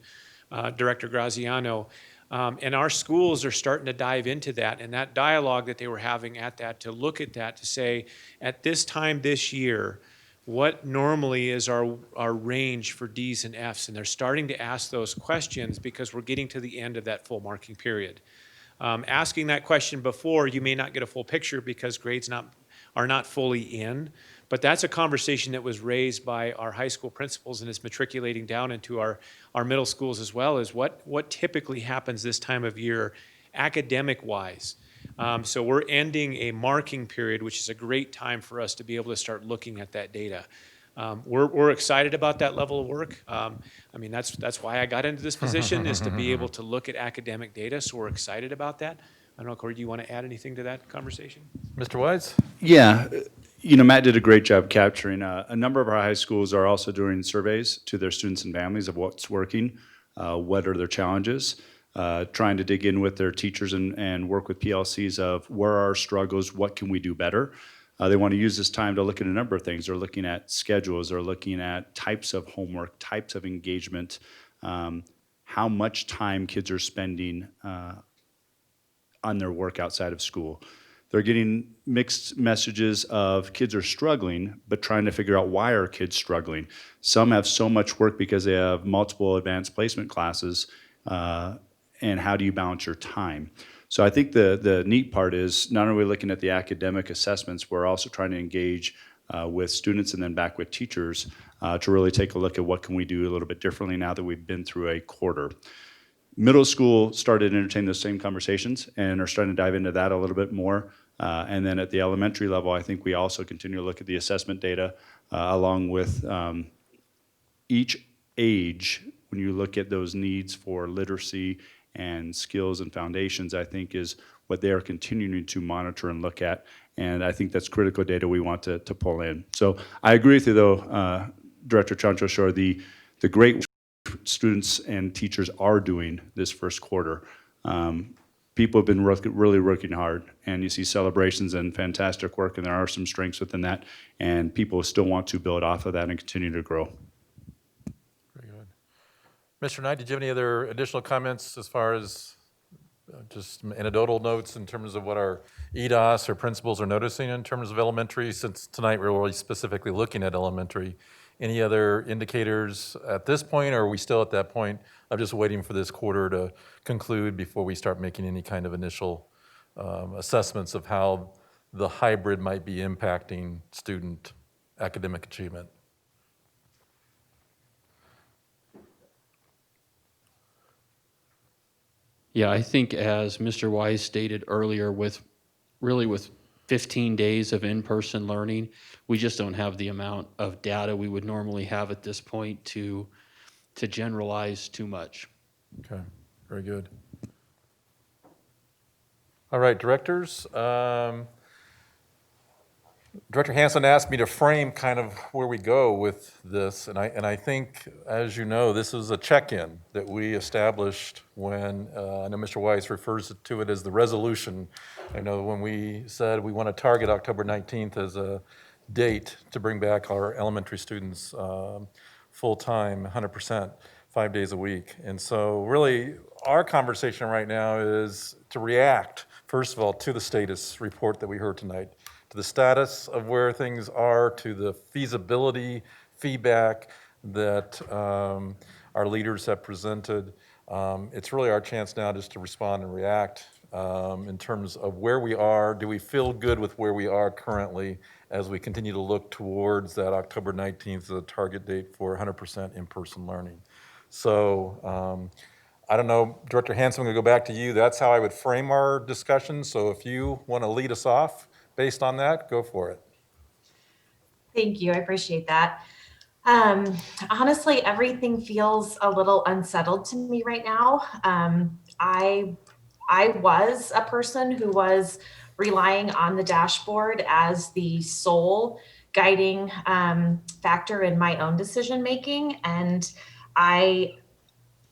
Director Graziano. And our schools are starting to dive into that, and that dialogue that they were having at that, to look at that, to say, at this time this year, what normally is our range for Ds and Fs? And they're starting to ask those questions because we're getting to the end of that full marking period. Asking that question before, you may not get a full picture because grades are not fully in, but that's a conversation that was raised by our high school principals and is matriculating down into our middle schools as well, is what typically happens this time of year academic-wise. So we're ending a marking period, which is a great time for us to be able to start looking at that data. We're excited about that level of work. I mean, that's why I got into this position, is to be able to look at academic data. So we're excited about that. I don't know, Corey, do you want to add anything to that conversation? Mr. Wise? Yeah, Matt did a great job capturing. A number of our high schools are also doing surveys to their students and families of what's working, what are their challenges, trying to dig in with their teachers and work with PLCs of where are our struggles, what can we do better. They want to use this time to look at a number of things. They're looking at schedules, they're looking at types of homework, types of engagement, how much time kids are spending on their work outside of school. They're getting mixed messages of kids are struggling, but trying to figure out why are kids struggling. Some have so much work because they have multiple advanced placement classes, and how do you balance your time? So I think the neat part is not only looking at the academic assessments, we're also trying to engage with students and then back with teachers to really take a look at what can we do a little bit differently now that we've been through a quarter. Middle school started to entertain those same conversations and are starting to dive into that a little bit more. And then at the elementary level, I think we also continue to look at the assessment data along with each age. When you look at those needs for literacy and skills and foundations, I think is what they are continuing to monitor and look at. And I think that's critical data we want to pull in. So I agree with you though, Director Chancho-Shore, the great students and teachers are doing this first quarter. People have been really working hard, and you see celebrations and fantastic work, and there are some strengths within that, and people still want to build off of that and continue to grow. Very good. Mr. Knight, did you have any other additional comments as far as just anecdotal notes in terms of what our EDOS or principals are noticing in terms of elementary, since tonight we're really specifically looking at elementary? Any other indicators at this point, or are we still at that point of just waiting for this quarter to conclude before we start making any kind of initial assessments of how the hybrid might be impacting student academic achievement? Yeah, I think as Mr. Wise stated earlier, with 15 days of in-person learning, we just don't have the amount of data we would normally have at this point to generalize too much. Okay, very good. All right, directors. Director Hanson asked me to frame kind of where we go with this, and I think, as you know, this is a check-in that we established when, I know Mr. Weiss refers to it as the resolution. I know when we said we want to target October 19th as a date to bring back our elementary students full-time, 100%, 5 days a week. And so really, our conversation right now is to react, first of all, to the status report that we heard tonight, to the status of where things are, to the feasibility feedback that our leaders have presented. It's really our chance now just to respond and react in terms of where we are. Do we feel good with where we are currently as we continue to look towards that October 19th as a target date for 100% in-person learning? So I don't know, Director Hanson, I'm going to go back to you. That's how I would frame our discussion. So if you want to lead us off based on that, go for it. Thank you. I appreciate that. Honestly, everything feels a little unsettled to me right now. I was a person who was relying on the dashboard as the sole guiding factor in my own decision making, and I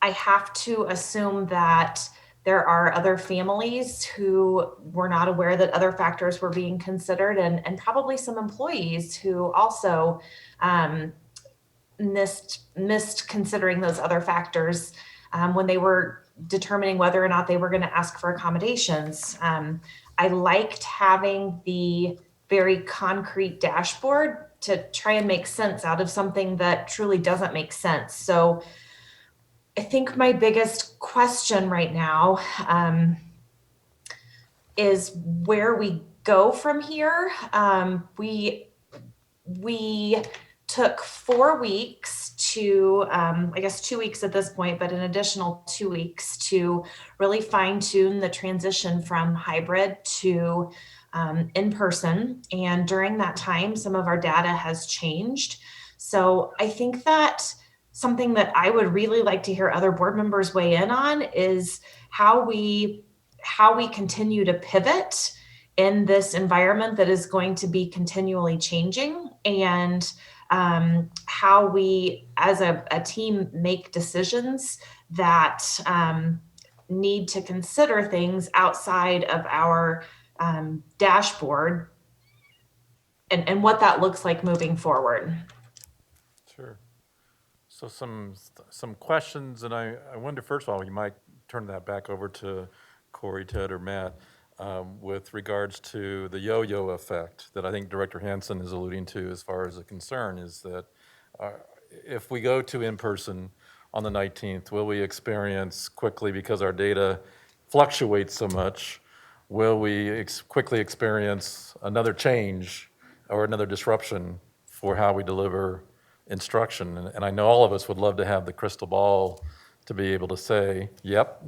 have to assume that there are other families who were not aware that other factors were being considered, and probably some employees who also missed considering those other factors when they were determining whether or not they were going to ask for accommodations. I liked having the very concrete dashboard try and make sense out of something that truly doesn't make sense. So I think my biggest question right now is where we go from here. We took 4 weeks to, I guess 2 weeks at this point, but an additional 2 weeks to really fine tune the transition from hybrid to in person. And during that time, some of our data has changed. So I think that something that I would really like to hear other board members weigh in on is how we continue to pivot in this environment that is going to be continually changing, and how we as a team make decisions that need to consider things outside of our dashboard, and what that looks like moving forward. Sure. So some questions, and I wonder, first of all, you might turn that back over to Corey, Ted, or Matt, with regards to the yo-yo effect that I think Director Hansen is alluding to as far as a concern, is that if we go to in-person on the 19th, will we experience quickly, because our data fluctuates so much, will we quickly experience another change or another disruption for how we deliver instruction? And I know all of us would love to have the crystal ball to be able to say, yep,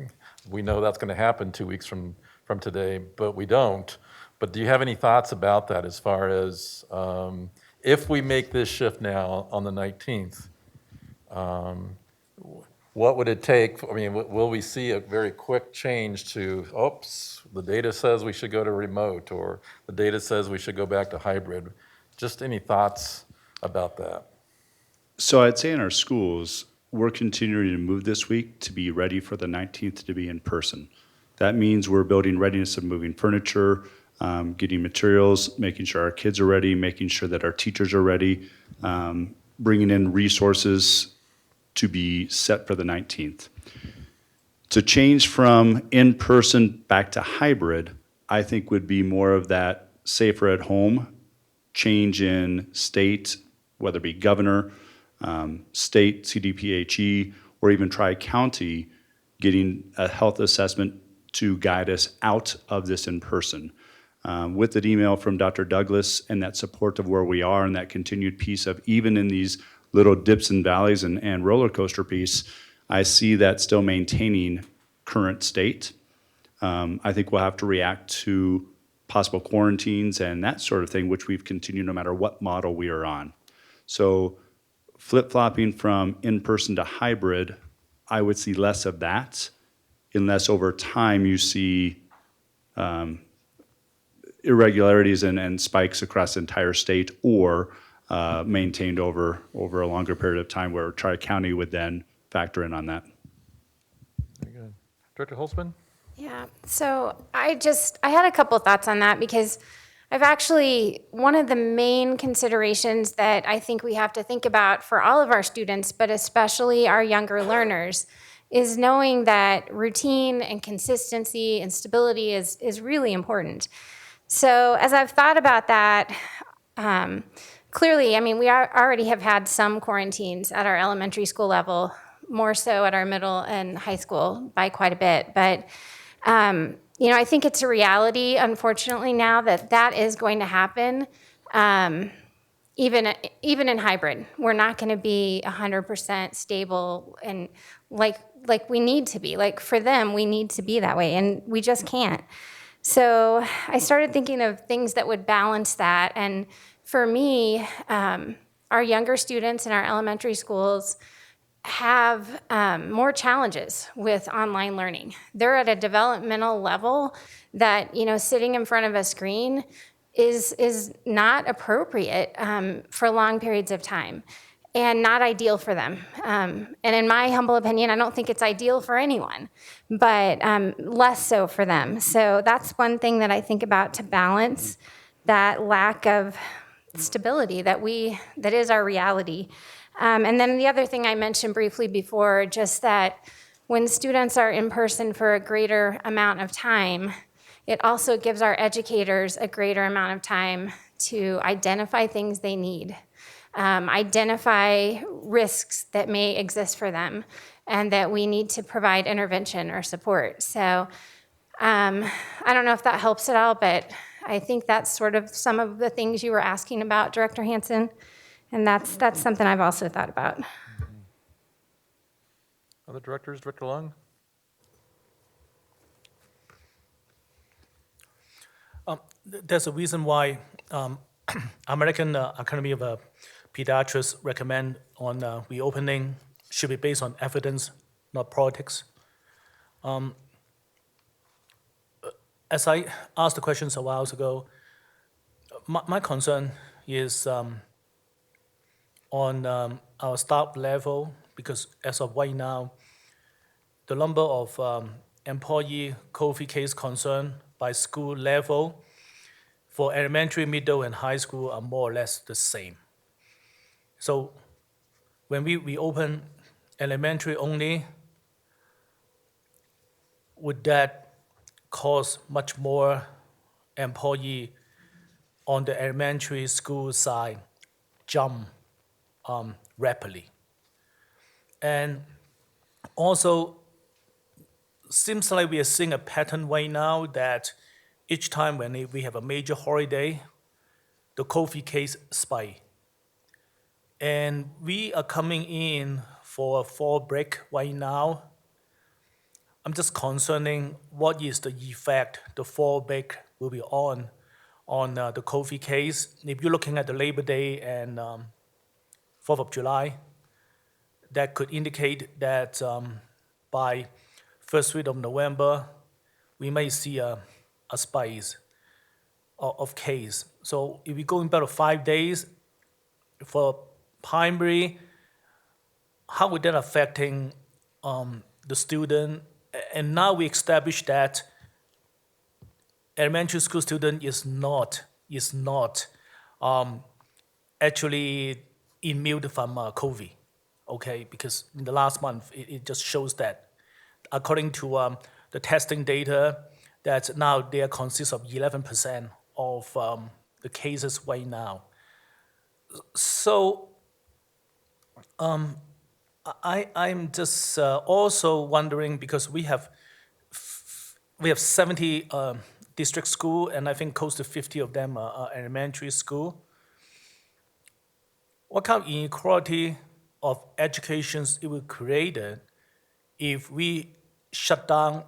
we know that's going to happen 2 weeks from today, but we don't. But do you have any thoughts about that as far as if we make this shift now on the 19th, what would it take? I mean, will we see a very quick change to, oops, the data says we should go to remote, or the data says we should go back to hybrid? Just any thoughts about that? So I'd say in our schools, we're continuing to move this week to be ready for the 19th to be in person. That means we're building readiness of moving furniture, getting materials, making sure our kids are ready, making sure that our teachers are ready, bringing in resources to be set for the 19th. To change from in-person back to hybrid, I think would be more of that safer at home, change in state, whether it be governor, state, CDPHE, or even Tri-County, getting a health assessment to guide us out of this in person. With that email from Dr. Douglas and that support of where we are and that continued piece of even in these little dips and valleys and roller coaster piece, I see that still maintaining current state. I think we'll have to react to possible quarantines and that sort of thing, which we've continued no matter what model we are on. So flip-flopping from in-person to hybrid, I would see less of that, unless over time you see irregularities and spikes across the entire state, or maintained over a longer period of time, where Tri-County would then factor in on that. Very good. Director Holzman? Yeah, so I had a couple thoughts on that, because one of the main considerations that I think we have to think about for all of our students, but especially our younger learners, is knowing that routine and consistency and stability is really important. So as I've thought about that, clearly, I mean, we already have had some quarantines at our elementary school level, more so at our middle and high school by quite a bit. But I think it's a reality, unfortunately, now that is going to happen. Even in hybrid, we're not going to be 100% stable and like we need to be. Like for them, we need to be that way, and we just can't. So I started thinking of things that would balance that. And for me, our younger students in our elementary schools have more challenges with online learning. They're at a developmental level that, sitting in front of a screen is not appropriate for long periods of time, and not ideal for them. And in my humble opinion, I don't think it's ideal for anyone, but less so for them. So that's one thing that I think about to balance that lack of stability that is our reality. And then the other thing I mentioned briefly before, just that when students are in person for a greater amount of time, it also gives our educators a greater amount of time to identify things they need identify risks that may exist for them, and that we need to provide intervention or support. So I don't know if that helps at all, but I think that's sort of some of the things you were asking about, Director Hansen, and that's something I've also thought about. Other directors, Director Long? There's a reason why American Academy of Pediatrics recommend on reopening should be based on evidence, not politics. As I asked the questions a while ago, my concern is on our staff level, because as of right now, the number of employee COVID case concern by school level for elementary, middle, and high school are more or less the same. So when we reopen elementary only, would that cause much more employee on the elementary school side jump rapidly? And also, seems like we are seeing a pattern right now that each time when we have a major holiday, the COVID case spike. And we are coming in for a fall break right now. I'm just concerning what is the effect the fall break will be on the COVID case. If you're looking at the Labor Day and 4th of July, that could indicate that by first week of November, we may see a spike of case. So if we go in about 5 days for primary, how would that affecting the student? And now we established that elementary school student is not actually immune from COVID, okay? Because in the last month, it just shows that according to the testing data, that now there consists of 11% of the cases right now. So I'm just also wondering, because we have 70 district school, and I think close to 50 of them are elementary school. What kind of inequality of educations it will create if we shut down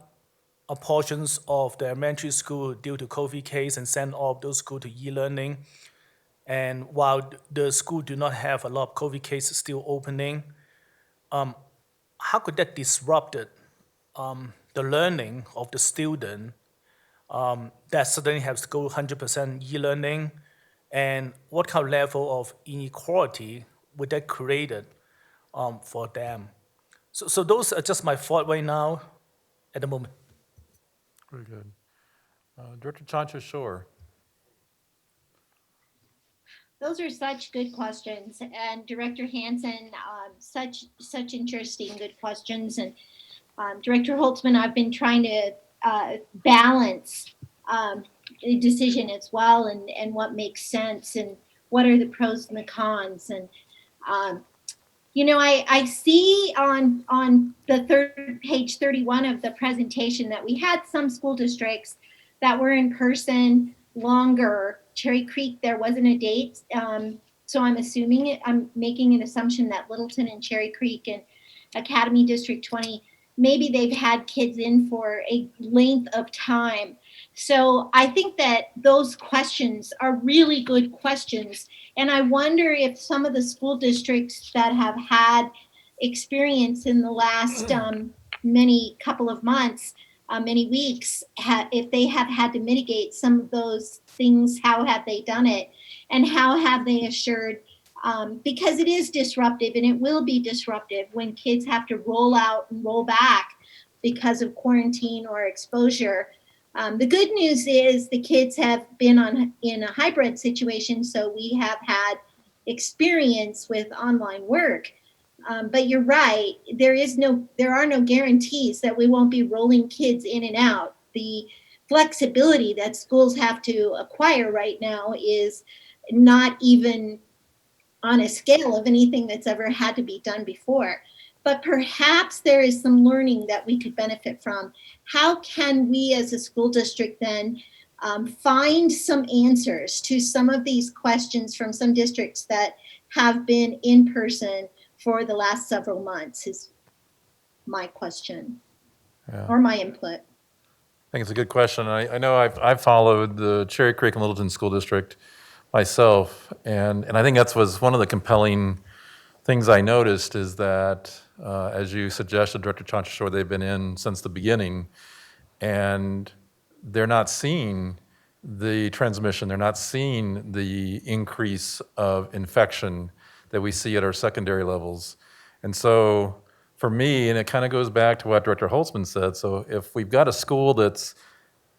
a portions of the elementary school due to COVID case and send all of those schools to e-learning? And while the school do not have a lot of COVID cases still opening, how could that disrupt the learning of the student that suddenly has to go 100% e-learning? And what kind of level of inequality would that create for them? So those are just my thought right now at the moment. Very good. Director Chancha Shore. Those are such good questions, and Director Hansen, such interesting good questions. And Director Holtzman, I've been trying to balance the decision as well, and what makes sense, and what are the pros and the cons. And I see on the page 31 of the presentation that we had some school districts that were in person longer. Cherry Creek, there wasn't a date. So I'm making an assumption that Littleton and Cherry Creek and Academy District 20, maybe they've had kids in for a length of time. So I think that those questions are really good questions. And I wonder if some of the school districts that have had experience in the last many couple of months, many weeks, if they have had to mitigate some of those things, how have they done it? And how have they assured, because it is disruptive, and it will be disruptive when kids have to roll out and roll back because of quarantine or exposure. The good news is the kids have been in a hybrid situation, so we have had experience with online work. But you're right, there are no guarantees that we won't be rolling kids in and out. The flexibility that schools have to acquire right now is not even on a scale of anything that's ever had to be done before. But perhaps there is some learning that we could benefit from. How can we as a school district then find some answers to some of these questions from some districts that have been in person for the last several months is my question or my input. I think it's a good question. I know I've followed the Cherry Creek and Littleton School District myself, and I think that was one of the compelling things I noticed is that, as you suggested, Director Chanchashore, they've been in since the beginning, and they're not seeing the transmission, they're not seeing the increase of infection that we see at our secondary levels. And so for me, and it kind of goes back to what Director Holtzman said, so if we've got a school that's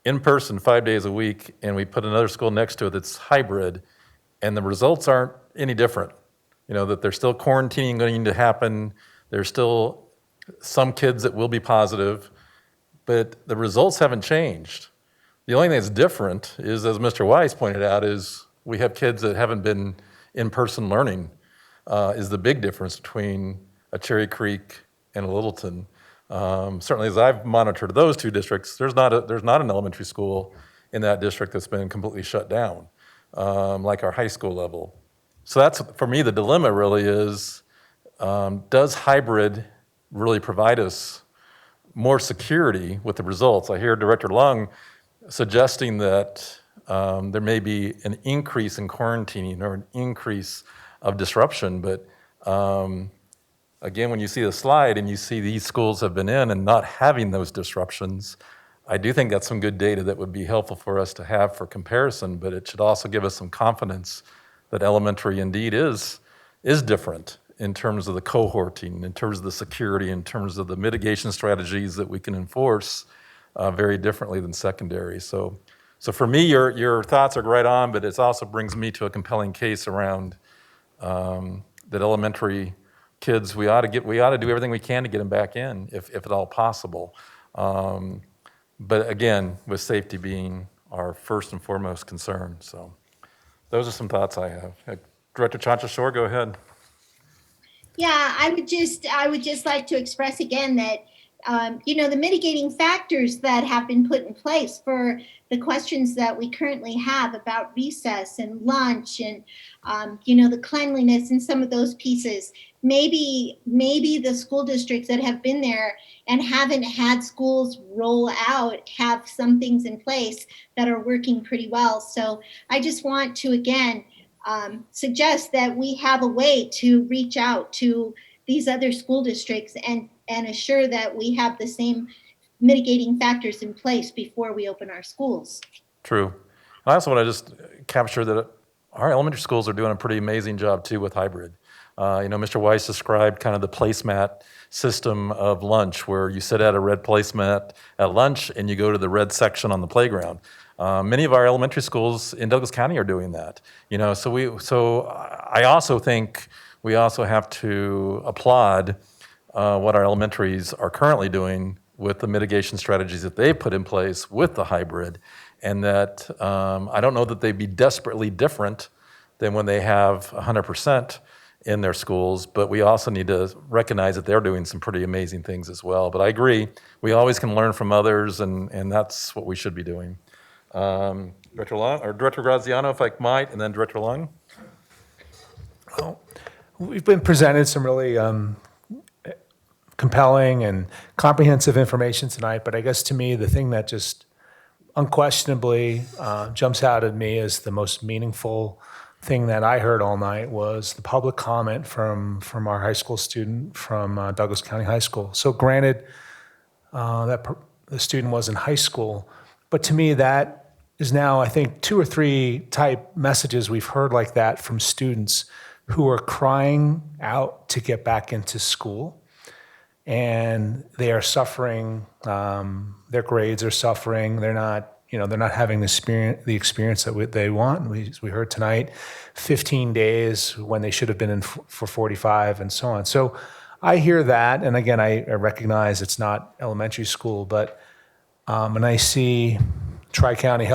in person 5 days a week and we put another school next to it that's hybrid and the results aren't any different, you know, that there's still quarantining going to happen, there's still some kids that will be positive, but the results haven't changed. The only thing that's different is, as Mr. Weiss pointed out, is we have kids that haven't been in-person learning is the big difference between a Cherry Creek and a Littleton. Certainly, as I've monitored those two districts, there's not an elementary school in that district that's been completely shut down, like our high school level. So that's, for me, the dilemma really is, does hybrid really provide us more security with the results? I hear Director Lung suggesting that there may be an increase in quarantining or an increase of disruption, but again, when you see the slide and you see these schools have been in and not having those disruptions, I do think that's some good data that would be helpful for us to have for comparison, but it should also give us some confidence that elementary indeed is different in terms of the cohorting, in terms of the security, in terms of the mitigation strategies that we can enforce very differently than secondary. So for me, your thoughts are right on, but it also brings me to a compelling case around that elementary kids, we ought to do everything we can to get them back in, if at all possible. But again, with safety being our first and foremost concern. So those are some thoughts I have. Director Chanchashore, go ahead. Yeah, I would just like to express again that the mitigating factors that have been put in place for the questions that we currently have about recess and lunch and the cleanliness and some of those pieces, maybe the school districts that have been there and haven't had schools roll out have some things in place that are working pretty well. So I just want to again suggest that we have a way to reach out to these other school districts and assure that we have the same mitigating factors in place before we open our schools. True. And I also want to just capture that our elementary schools are doing a pretty amazing job too with hybrid. Mr. Weiss described kind of the placemat system of lunch where you sit at a red placemat at lunch and you go to the red section on the playground. Many of our elementary schools in Douglas County are doing that. So I also think we also have to applaud what our elementaries are currently doing with the mitigation strategies that they've put in place with the hybrid, and that I don't know that they'd be desperately different than when they have 100% in their schools, but we also need to recognize that they're doing some pretty amazing things as well. But I agree, we always can learn from others, and that's what we should be doing. Director Lung, or Director Graziano, if I might, and then Director Lung. Well, we've been presented some really compelling and comprehensive information tonight, but I guess to me, the thing that just unquestionably jumps out at me as the most meaningful thing that I heard all night was the public comment from our high school student from Douglas County High School. So granted that the student was in high school, but to me that is now, I think, 2 or 3 type messages we've heard like that from students who are crying out to get back into school. And they are suffering, their grades are suffering, they're not having the experience that they want. We heard tonight, 15 days when they should have been in for 45 and so on. So I hear that, and again, I recognize it's not elementary school, but and I see Tri-County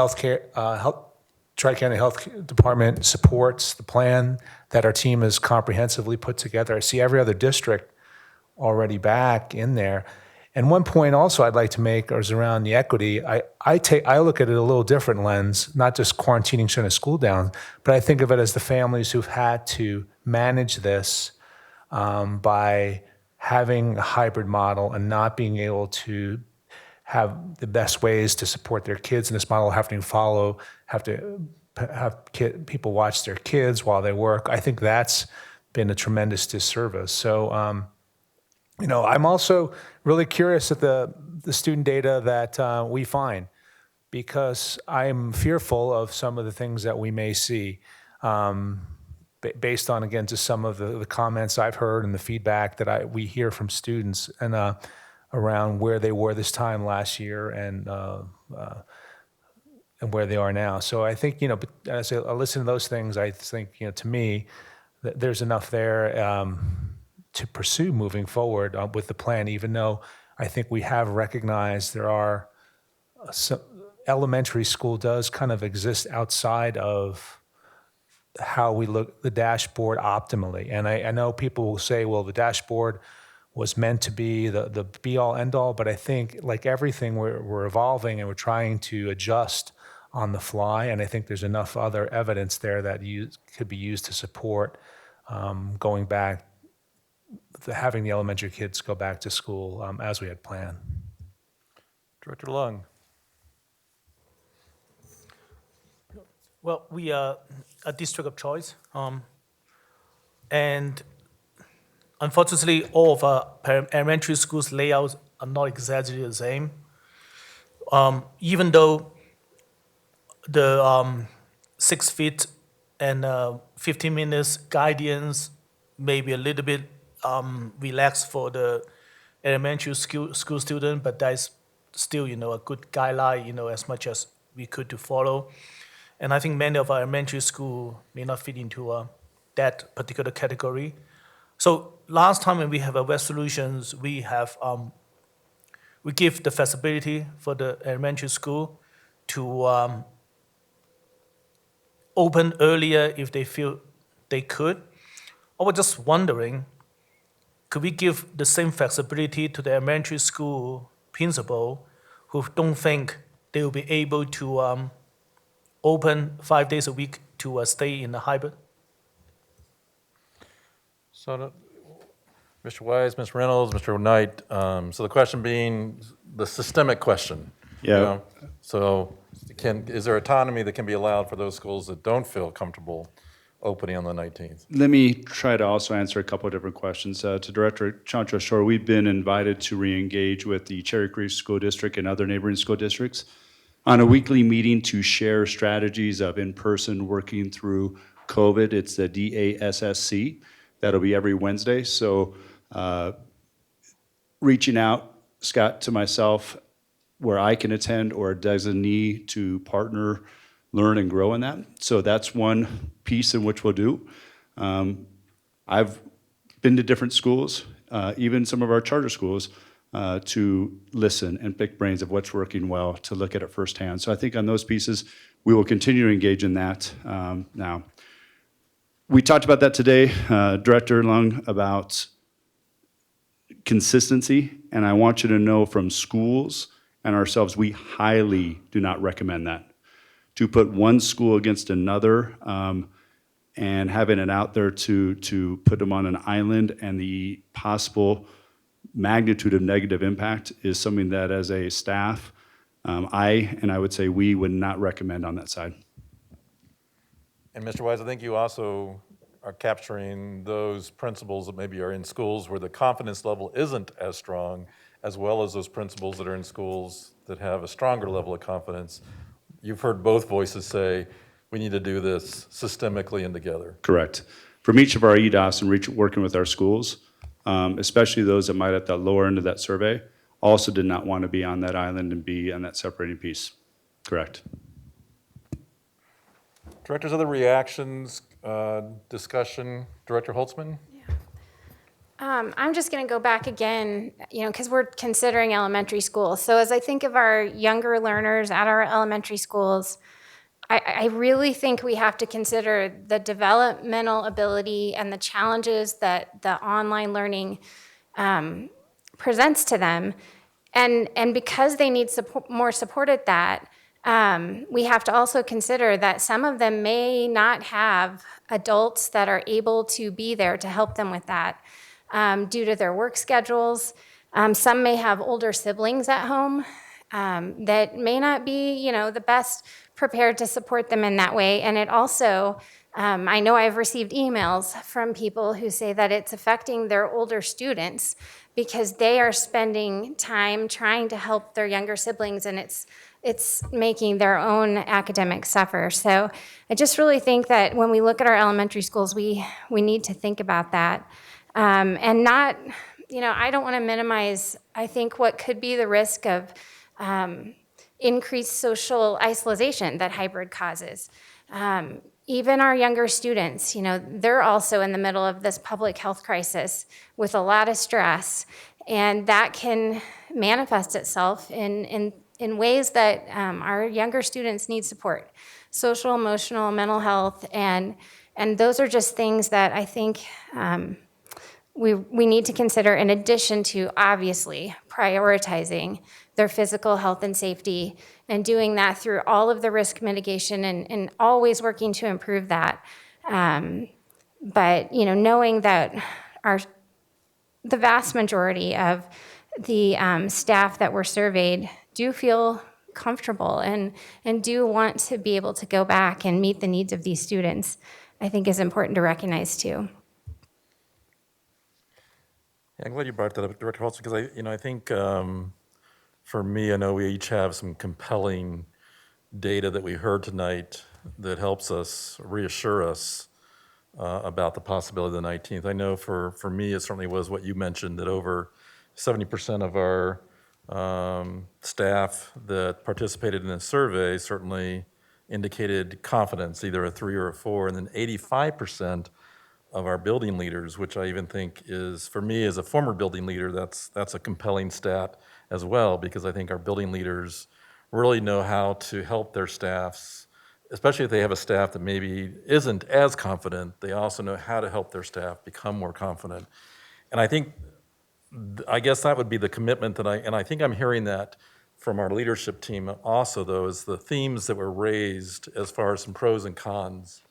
Tri-County Health Department supports the plan that our team has comprehensively put together. I see every other district already back in there. And one point also I'd like to make is around the equity. I look at it a little different lens, not just quarantining shutting a school down, but I think of it as the families who've had to manage this by having a hybrid model and not being able to have the best ways to support their kids in this model, having to have to have people watch their kids while they work. I think that's been a tremendous disservice. So, I'm also really curious at the student data that we find, because I'm fearful of some of the things that we may see based on, again, just some of the comments I've heard and the feedback that we hear from students and around where they were this time last year and where they are now. So I think, as I listen to those things, I think, to me, that there's enough there to pursue moving forward with the plan, even though I think we have recognized there are some elementary school does kind of exist outside of how we look the dashboard optimally. And I know people will say, well, the dashboard was meant to be the be all end all, but I think like everything we're evolving and we're trying to adjust on the fly. And I think there's enough other evidence there that could be used to support going back, having the elementary kids go back to school as we had planned. Director Lung. Well, we are a district of choice, and unfortunately, all of our elementary schools layouts are not exactly the same. Even though the 6 feet and 15 minutes guidance may be a little bit relaxed for the elementary school student, but that is still, a good guideline, as much as we could to follow. And I think many of our elementary school may not fit into that particular category. So last time when we have our resolutions, we have we give the flexibility for the elementary school to open earlier if they feel they could. I was just wondering, could we give the same flexibility to the elementary school principal who don't think they will be able to open 5 days a week to stay in the hybrid? So, Mr. Wise, Ms. Reynolds, Mr. Knight, so the question being the systemic question. Yeah. So is there autonomy that can be allowed for those schools that don't feel comfortable opening on the 19th? Let me try to also answer a couple of different questions. To Director Chancho Shore, we've been invited to re-engage with the Cherry Creek School District and other neighboring school districts on a weekly meeting to share strategies of in-person working through COVID. It's the DASSC. That'll be every Wednesday. So reaching out, Scott, to myself, where I can attend or a designee to partner, learn, and grow in that. So that's one piece in which we'll do. I've been to different schools, even some of our charter schools, to listen and pick brains of what's working well, to look at it firsthand. So I think on those pieces, we will continue to engage in that now. We talked about that today, Director Lung, about consistency, and I want you to know from schools and ourselves, we highly do not recommend that. To put one school against another and having it out there to put them on an island and the possible magnitude of negative impact is something that as a staff, I would say we would not recommend on that side. And Mr. Wise, I think you also are capturing those principals that maybe are in schools where the confidence level isn't as strong, as well as those principals that are in schools that have a stronger level of confidence. You've heard both voices say, we need to do this systemically and together. Correct. From each of our EDOS and working with our schools, especially those that might at the lower end of that survey, also did not want to be on that island and be on that separating piece. Correct. Directors, other reactions, discussion? Director Holtzman? I'm just going to go back again, because we're considering elementary schools. So as I think of our younger learners at our elementary schools, I really think we have to consider the developmental ability and the challenges that the online learning presents to them. And because they need more support at that, we have to also consider that some of them may not have adults that are able to be there to help them with that due to their work schedules. Some may have older siblings at home that may not be, the best prepared to support them in that way. And it also, I know I've received emails from people who say that it's affecting their older students because they are spending time trying to help their younger siblings, and it's making their own academics suffer. So I just really think that when we look at our elementary schools, we need to think about that. And not, I don't want to minimize, I think, what could be the risk of increased social isolation that hybrid causes. Even our younger students, they're also in the middle of this public health crisis with a lot of stress, and that can manifest itself in ways that our younger students need support, social, emotional, mental health, and those are just things that I think we need to consider in addition to obviously prioritizing their physical health and safety and doing that through all of the risk mitigation and always working to improve that. But knowing that the vast majority of the staff that were surveyed do feel comfortable and do want to be able to go back and meet the needs of these students, I think is important to recognize too. Yeah, I'm glad you brought that up, Director Holtz, because I think for me, I know we each have some compelling data that we heard tonight that helps us reassure us about the possibility of the 19th. I know for me, it certainly was what you mentioned, that over 70% of our staff that participated in the survey certainly indicated confidence, either a 3 or a 4, and then 85% of our building leaders, which I even think is, for me as a former building leader, that's a compelling stat as well, because I think our building leaders really know how to help their staffs, especially if they have a staff that maybe isn't as confident. They also know how to help their staff become more confident. And I guess that would be the commitment that I think I'm hearing that from our leadership team also, though, is the themes that were raised as far as some pros and cons,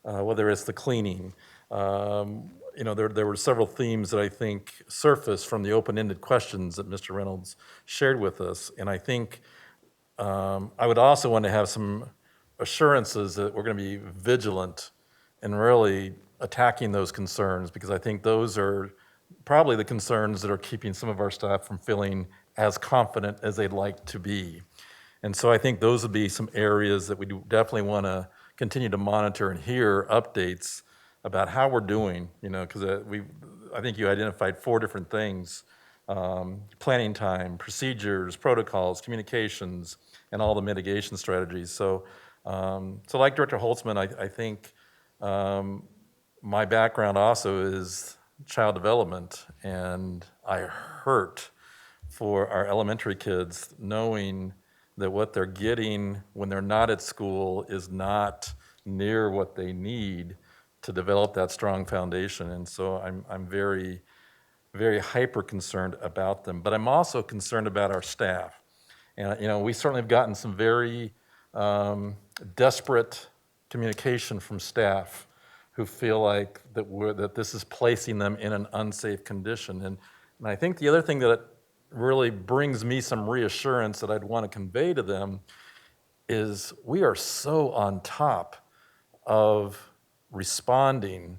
whether it's the cleaning. There were several themes that I think surfaced from the open-ended questions that Mr. Reynolds shared with us. And I think I would also want to have some assurances that we're going to be vigilant in really attacking those concerns, because I think those are probably the concerns that are keeping some of our staff from feeling as confident as they'd like to be. And so I think those would be some areas that we definitely want to continue to monitor and hear updates about how we're doing, because I think you identified 4 different things: planning time, procedures, protocols, communications, and all the mitigation strategies. So like Director Holtzman, I think my background also is child development, and I hurt for our elementary kids knowing that what they're getting when they're not at school is not near what they need to develop that strong foundation. And so I'm very, very hyper concerned about them. But I'm also concerned about our staff. And we certainly have gotten some very desperate communication from staff who feel like that this is placing them in an unsafe condition. And I think the other thing that really brings me some reassurance that I'd want to convey to them is we are so on top of responding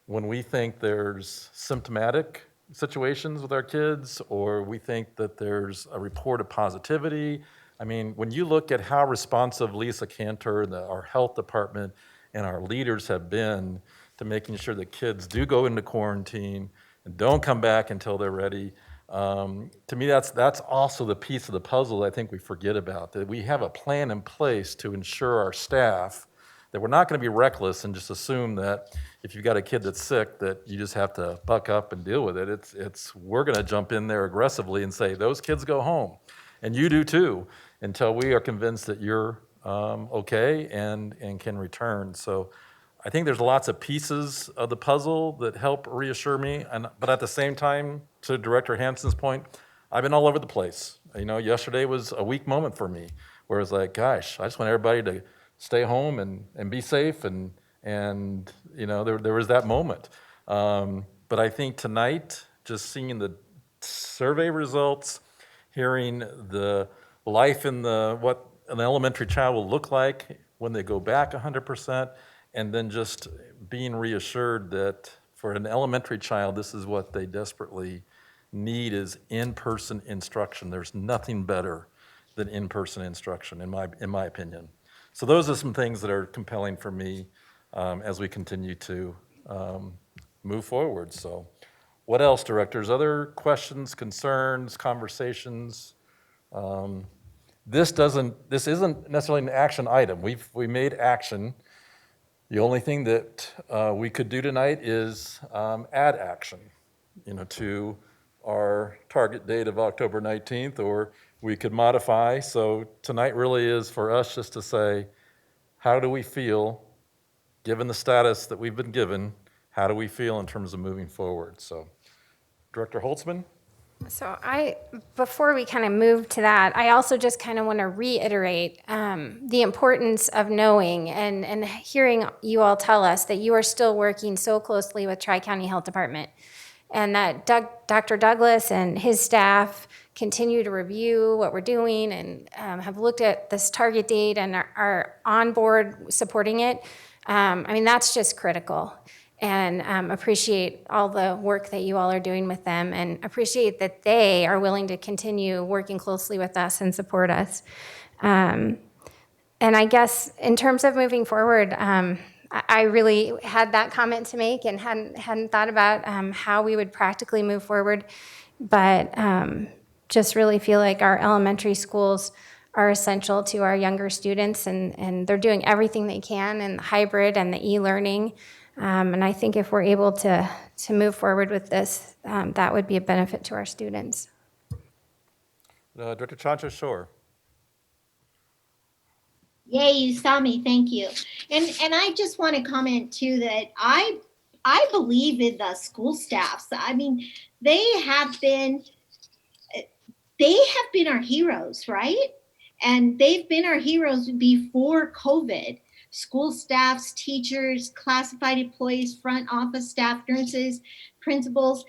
when we think there's symptomatic situations with our kids, or we think that there's a report of positivity. I mean, when you look at how responsive Lisa Cantor, our health department, and our leaders have been to making sure that kids do go into quarantine and don't come back until they're ready, to me, that's also the piece of the puzzle I think we forget about, that we have a plan in place to ensure our staff that we're not going to be reckless and just assume that if you've got a kid that's sick that you just have to buck up and deal with it. We're going to jump in there aggressively and say, those kids go home, and you do too, until we are convinced that you're okay and can return. So I think there's lots of pieces of the puzzle that help reassure me. But at the same time, to Director Hansen's point, I've been all over the place. Yesterday was a weak moment for me, where it's like, gosh, I just want everybody to stay home and be safe. And there was that moment. But I think tonight, just seeing the survey results, hearing the life in what an elementary child will look like when they go back 100%, and then just being reassured that for an elementary child, this is what they desperately need, is in-person instruction. There's nothing better than in-person instruction, in my opinion. So those are some things that are compelling for me as we continue to move forward. So what else, directors? Other questions, concerns, conversations? This isn't necessarily an action item. We made action. The only thing that we could do tonight is add action, to our target date of October 19th, or we could modify. So tonight really is for us just to say, how do we feel, given the status that we've been given, how do we feel in terms of moving forward? So, Director Holtzman? So before we kind of move to that, I also just kind of want to reiterate the importance of knowing and hearing you all tell us that you are still working so closely with Tri-County Health Department, and that Dr. Douglas and his staff continue to review what we're doing and have looked at this target date and are on board supporting it. That's just critical. And appreciate all the work that you all are doing with them, and appreciate that they are willing to continue working closely with us and support us. And I guess in terms of moving forward, I really had that comment to make and hadn't thought about how we would practically move forward, but just really feel like our elementary schools are essential to our younger students, and they're doing everything they can in the hybrid and the e-learning. And I think if we're able to move forward with this, that would be a benefit to our students. Director Chancha-Shore. Yay, you saw me. Thank you. And I just want to comment too that I believe in the school staffs. They have been our heroes, right? And they've been our heroes before COVID. School staffs, teachers, classified employees, front office staff, nurses, principals,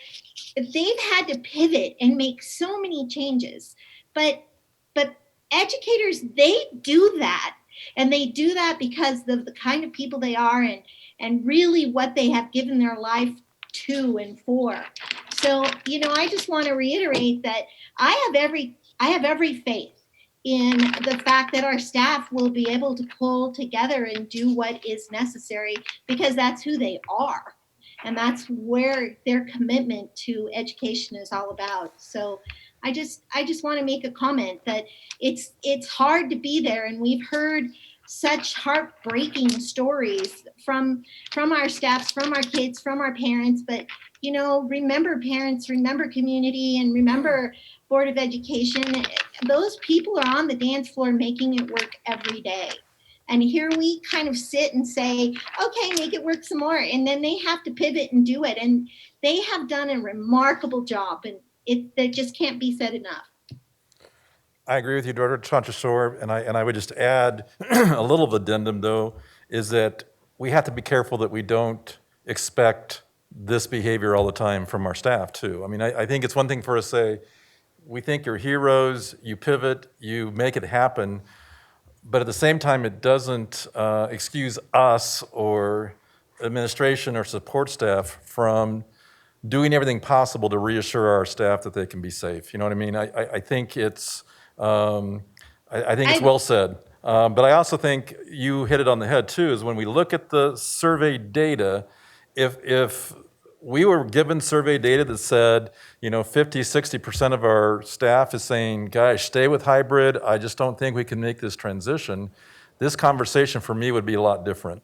they've had to pivot and make so many changes. But educators, they do that. And they do that because of the kind of people they are and really what they have given their life to and for. So, I just want to reiterate that I have every faith in the fact that our staff will be able to pull together and do what is necessary, because that's who they are. And that's where their commitment to education is all about. So I just want to make a comment that it's hard to be there, and we've heard such heartbreaking stories from our staffs, from our kids, from our parents. But remember parents, remember community, and remember Board of Education. Those people are on the dance floor making it work every day. And here we kind of sit and say, okay, make it work some more. And then they have to pivot and do it. And they have done a remarkable job. And that just can't be said enough. I agree with you, Director Chancha-Shore, and I would just add a little of addendum, though, is that we have to be careful that we don't expect this behavior all the time from our staff, too. I think it's one thing for us to say, we think you're heroes, you pivot, you make it happen, but at the same time, it doesn't excuse us or administration or support staff from doing everything possible to reassure our staff that they can be safe. You know what I mean? I think it's well said. But I also think you hit it on the head too, is when we look at the survey data, if we were given survey data that said, 50, 60% of our staff is saying, gosh, stay with hybrid, I just don't think we can make this transition, this conversation for me would be a lot different.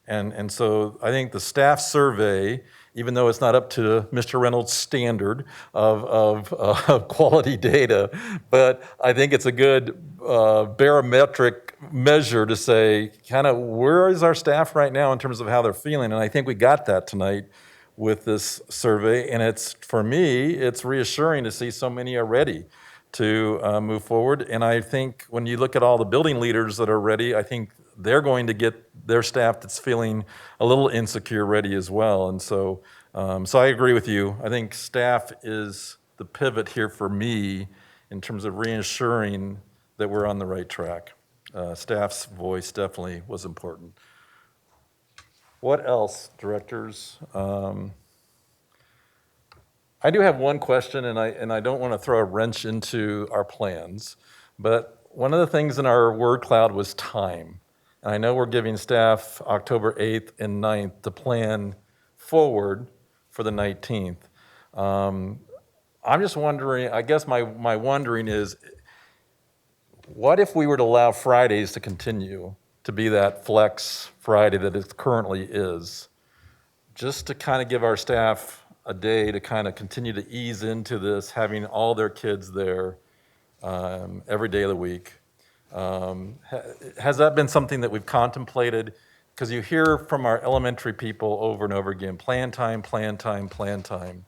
And so I think the staff survey, even though it's not up to Mr. Reynolds' standard of quality data, but I think it's a good barometric measure to say, kind of, where is our staff right now in terms of how they're feeling? And I think we got that tonight with this survey. And it's, for me, it's reassuring to see so many are ready to move forward. And I think when you look at all the building leaders that are ready, I think they're going to get their staff that's feeling a little insecure ready as well. And so, so I agree with you. I think staff is the pivot here for me in terms of reassuring that we're on the right track. Staff's voice definitely was important. What else, directors? I do have one question, and I don't want to throw a wrench into our plans, but one of the things in our word cloud was time. And I know we're giving staff October 8th and 9th to plan forward for the 19th. I'm just wondering, I guess my wondering is, what if we were to allow Fridays to continue to be that flex Friday that it currently is, just to kind of give our staff a day to kind of continue to ease into this, having all their kids there every day of the week? Has that been something that we've contemplated? Because you hear from our elementary people over and over again, plan time, plan time, plan time.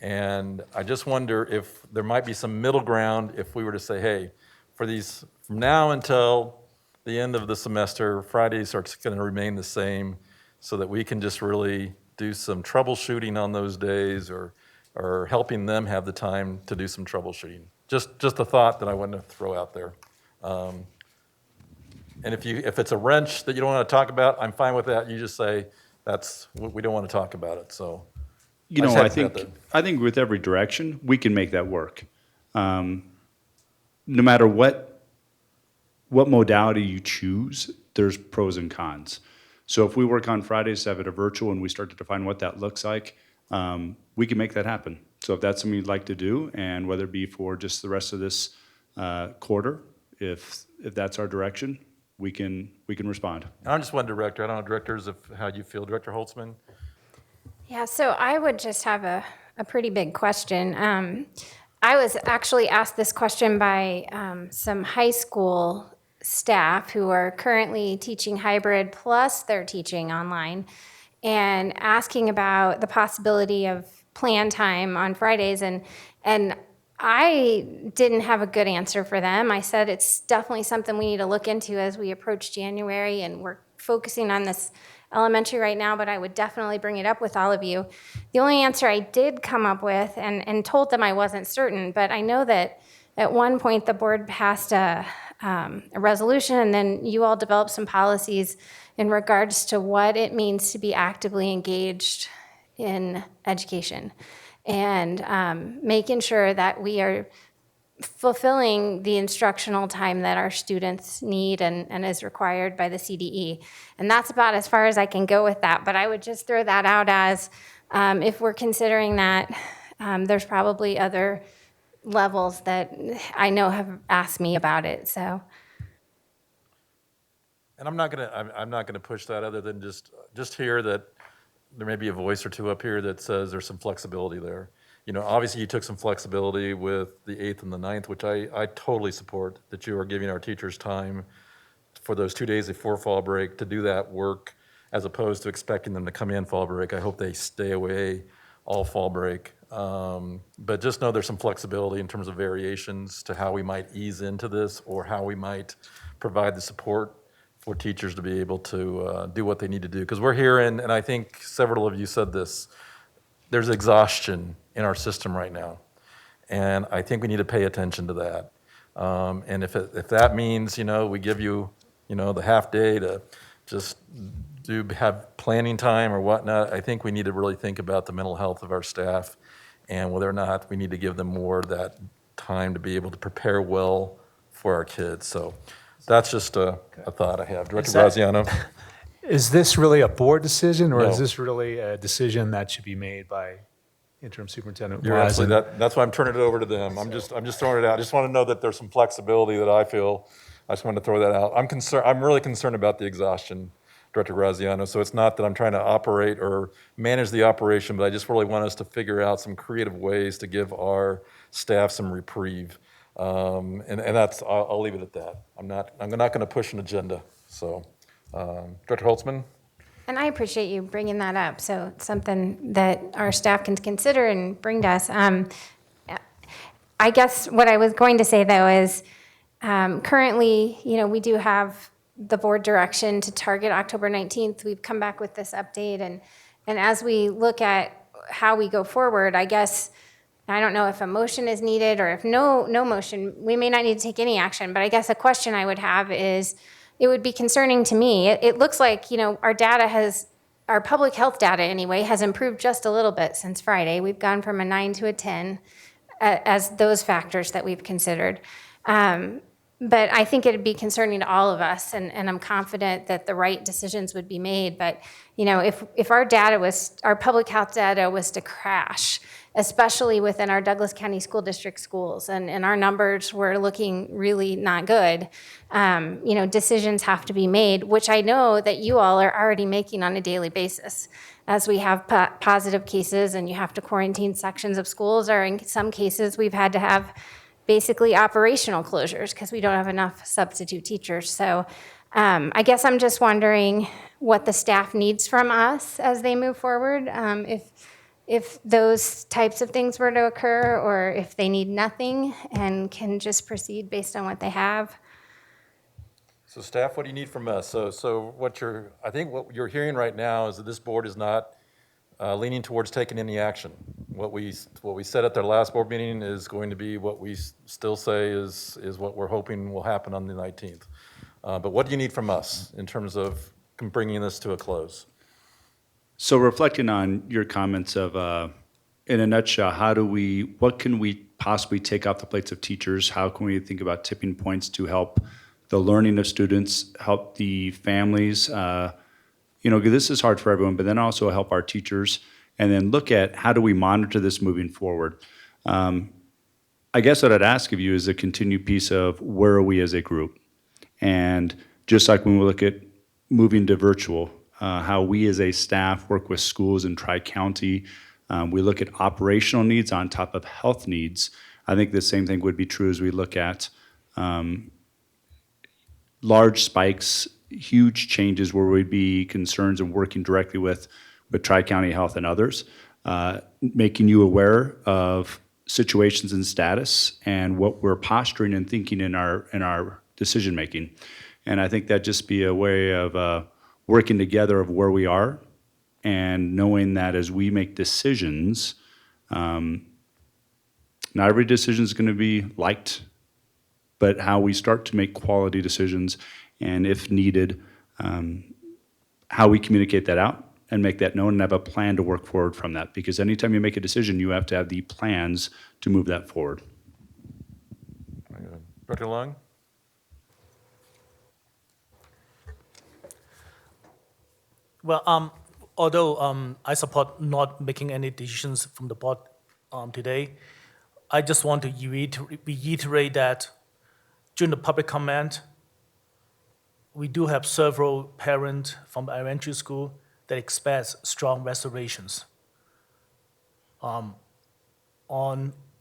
And I just wonder if there might be some middle ground if we were to say, hey, for these, from now until the end of the semester, Fridays are going to remain the same, so that we can just really do some troubleshooting on those days, or helping them have the time to do some troubleshooting. Just a thought that I wanted to throw out there. And if it's a wrench that you don't want to talk about, I'm fine with that. You just say, we don't want to talk about it. So, you know, I think with every direction, we can make that work. No matter what modality you choose, there's pros and cons. So if we work on Fridays to have it a virtual and we start to define what that looks like, we can make that happen. So if that's something you'd like to do, and whether it be for just the rest of this quarter, if that's our direction, we can respond. And I'm just one director. I don't know, directors, how you feel. Director Holtzman? Yeah, so I would just have a pretty big question. I was actually asked this question by some high school staff who are currently teaching hybrid, plus they're teaching online, and asking about the possibility of plan time on Fridays. And I didn't have a good answer for them. I said it's definitely something we need to look into as we approach January, and we're focusing on this elementary right now, but I would definitely bring it up with all of you. The only answer I did come up with, and told them I wasn't certain, but I know that at one point the board passed a resolution, and then you all developed some policies in regards to what it means to be actively engaged in education, and making sure that we are fulfilling the instructional time that our students need and is required by the CDE. And that's about as far as I can go with that. But I would just throw that out as, if we're considering that, there's probably other levels that I know have asked me about it, so. And I'm not gonna push that, other than just hear that there may be a voice or two up here that says there's some flexibility there. You know, obviously you took some flexibility with the 8th and the 9th, which I totally support, that you are giving our teachers time for those 2 days before fall break to do that work, as opposed to expecting them to come in fall break. I hope they stay away all fall break. But just know there's some flexibility in terms of variations to how we might ease into this, or how we might provide the support for teachers to be able to do what they need to do. Because we're hearing, and I think several of you said this, there's exhaustion in our system right now. And I think we need to pay attention to that. And if that means, we give you, the half day to just have planning time or whatnot, I think we need to really think about the mental health of our staff, and whether or not we need to give them more of that time to be able to prepare well for our kids. So that's just a thought I have. Director Graziano? Is this really a board decision, or No. is this really a decision that should be made by interim superintendent You're Wise? absolutely, that's why I'm turning it over to them. I'm just throwing it out. I just want to know that there's some flexibility that I feel. I just wanted to throw that out. I'm really concerned about the exhaustion, Director Graziano. So it's not that I'm trying to operate or manage the operation, but I just really want us to figure out some creative ways to give our staff some reprieve. And that's, I'll leave it at that. I'm not going to push an agenda. So, Director Holtzman? And I appreciate you bringing that up. So it's something that our staff can consider and bring to us. I guess what I was going to say, though, is currently, we do have the board direction to target October 19th. We've come back with this update. And as we look at how we go forward, I guess, I don't know if a motion is needed or if no motion, we may not need to take any action. But I guess a question I would have is, it would be concerning to me. It looks like, our public health data anyway, has improved just a little bit since Friday. We've gone from a 9 to a 10 as those factors that we've considered. But I think it'd be concerning to all of us, and I'm confident that the right decisions would be made. But, if our public health data was to crash, especially within our Douglas County School District schools, and our numbers were looking really not good, decisions have to be made, which I know that you all are already making on a daily basis. As we have positive cases and you have to quarantine sections of schools, or in some cases, we've had to have basically operational closures because we don't have enough substitute teachers. So I guess I'm just wondering what the staff needs from us as they move forward, if those types of things were to occur, or if they need nothing and can just proceed based on what they have. So staff, what do you need from us? So I think what you're hearing right now is that this board is not leaning towards taking any action. What we said at their last board meeting is going to be what we still say is what we're hoping will happen on the 19th. But what do you need from us in terms of bringing this to a close? So reflecting on your comments of, in a nutshell, what can we possibly take off the plates of teachers? How can we think about tipping points to help the learning of students, help the families? This is hard for everyone, but then also help our teachers, and then look at how do we monitor this moving forward. I guess what I'd ask of you is a continued piece of where are we as a group? And just like when we look at moving to virtual, how we as a staff work with schools in Tri-County, we look at operational needs on top of health needs. I think the same thing would be true as we look at large spikes, huge changes where we'd be concerned and working directly with Tri-County Health and others, making you aware of situations and status and what we're posturing and thinking in our decision making. And I think that'd just be a way of working together of where we are, and knowing that as we make decisions, not every decision is going to be liked, but how we start to make quality decisions, and if needed, how we communicate that out and make that known and have a plan to work forward from that. Because anytime you make a decision, you have to have the plans to move that forward. Dr. Long? Well, although I support not making any decisions from the board today, I just want to reiterate that during the public comment, we do have several parents from elementary school that express strong reservations. On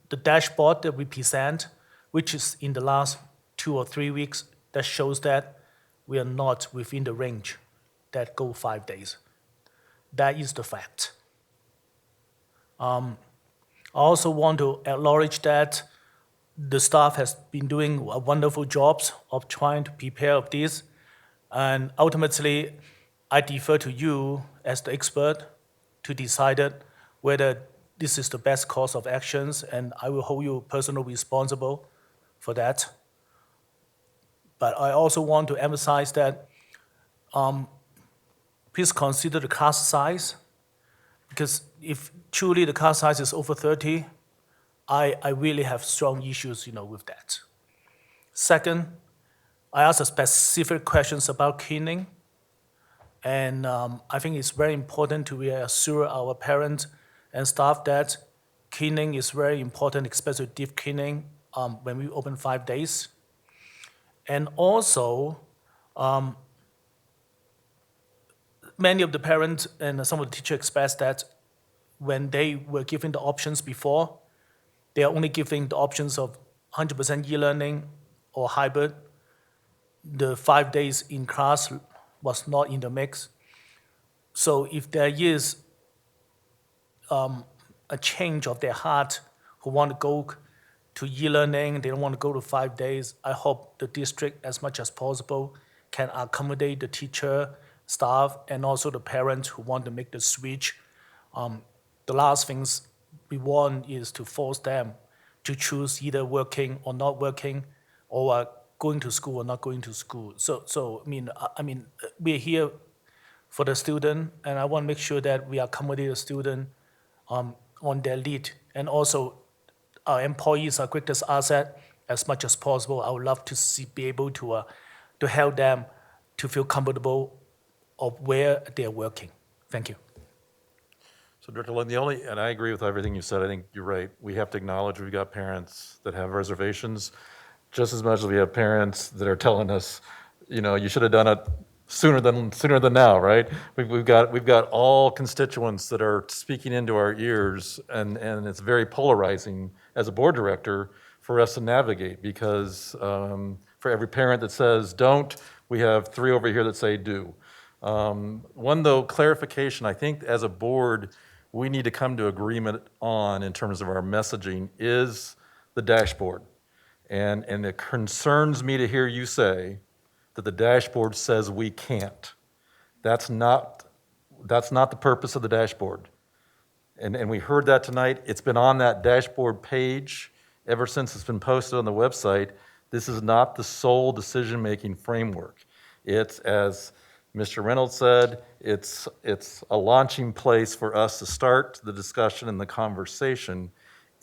the dashboard that we present, which is in the last 2 or 3 weeks, that shows that we are not within the range that go 5 days. That is the fact. I also want to acknowledge that the staff has been doing a wonderful job of trying to prepare of this. And ultimately, I defer to you as the expert to decide whether this is the best course of actions, and I will hold you personally responsible for that. But I also want to emphasize that please consider the class size, because if truly the class size is over 30, I really have strong issues, with that. Second, I asked specific questions about cleaning, and I think it's very important to reassure our parents and staff that cleaning is very important, especially deep cleaning when we open 5 days. And also, many of the parents and some of the teachers expressed that when they were given the options before, they are only giving the options of 100% e-learning or hybrid. The 5 days in class was not in the mix. So if there is a change of their heart who want to go to e-learning, they don't want to go to 5 days, I hope the district, as much as possible, can accommodate the teacher, staff, and also the parents who want to make the switch. The last things we want is to force them to choose either working or not working, or going to school or not going to school. So I mean, we're here for the student, and I want to make sure that we accommodate the student on their lead. And also, our employees are greatest asset. As much as possible, I would love to be able to help them to feel comfortable of where they're working. Thank you. So Director Lung, and I agree with everything you said, I think you're right. We have to acknowledge we've got parents that have reservations, just as much as we have parents that are telling us, you should have done it sooner than now, right? We've got all constituents that are speaking into our ears, and it's very polarizing as a board director for us to navigate, because for every parent that says don't, we have 3 over here that say do. One, though, clarification, I think as a board, we need to come to agreement on, in terms of our messaging, is the dashboard. And it concerns me to hear you say that the dashboard says we can't. That's not the purpose of the dashboard. And we heard that tonight. It's been on that dashboard page ever since it's been posted on the website. This is not the sole decision-making framework. It's, as Mr. Reynolds said, it's a launching place for us to start the discussion and the conversation.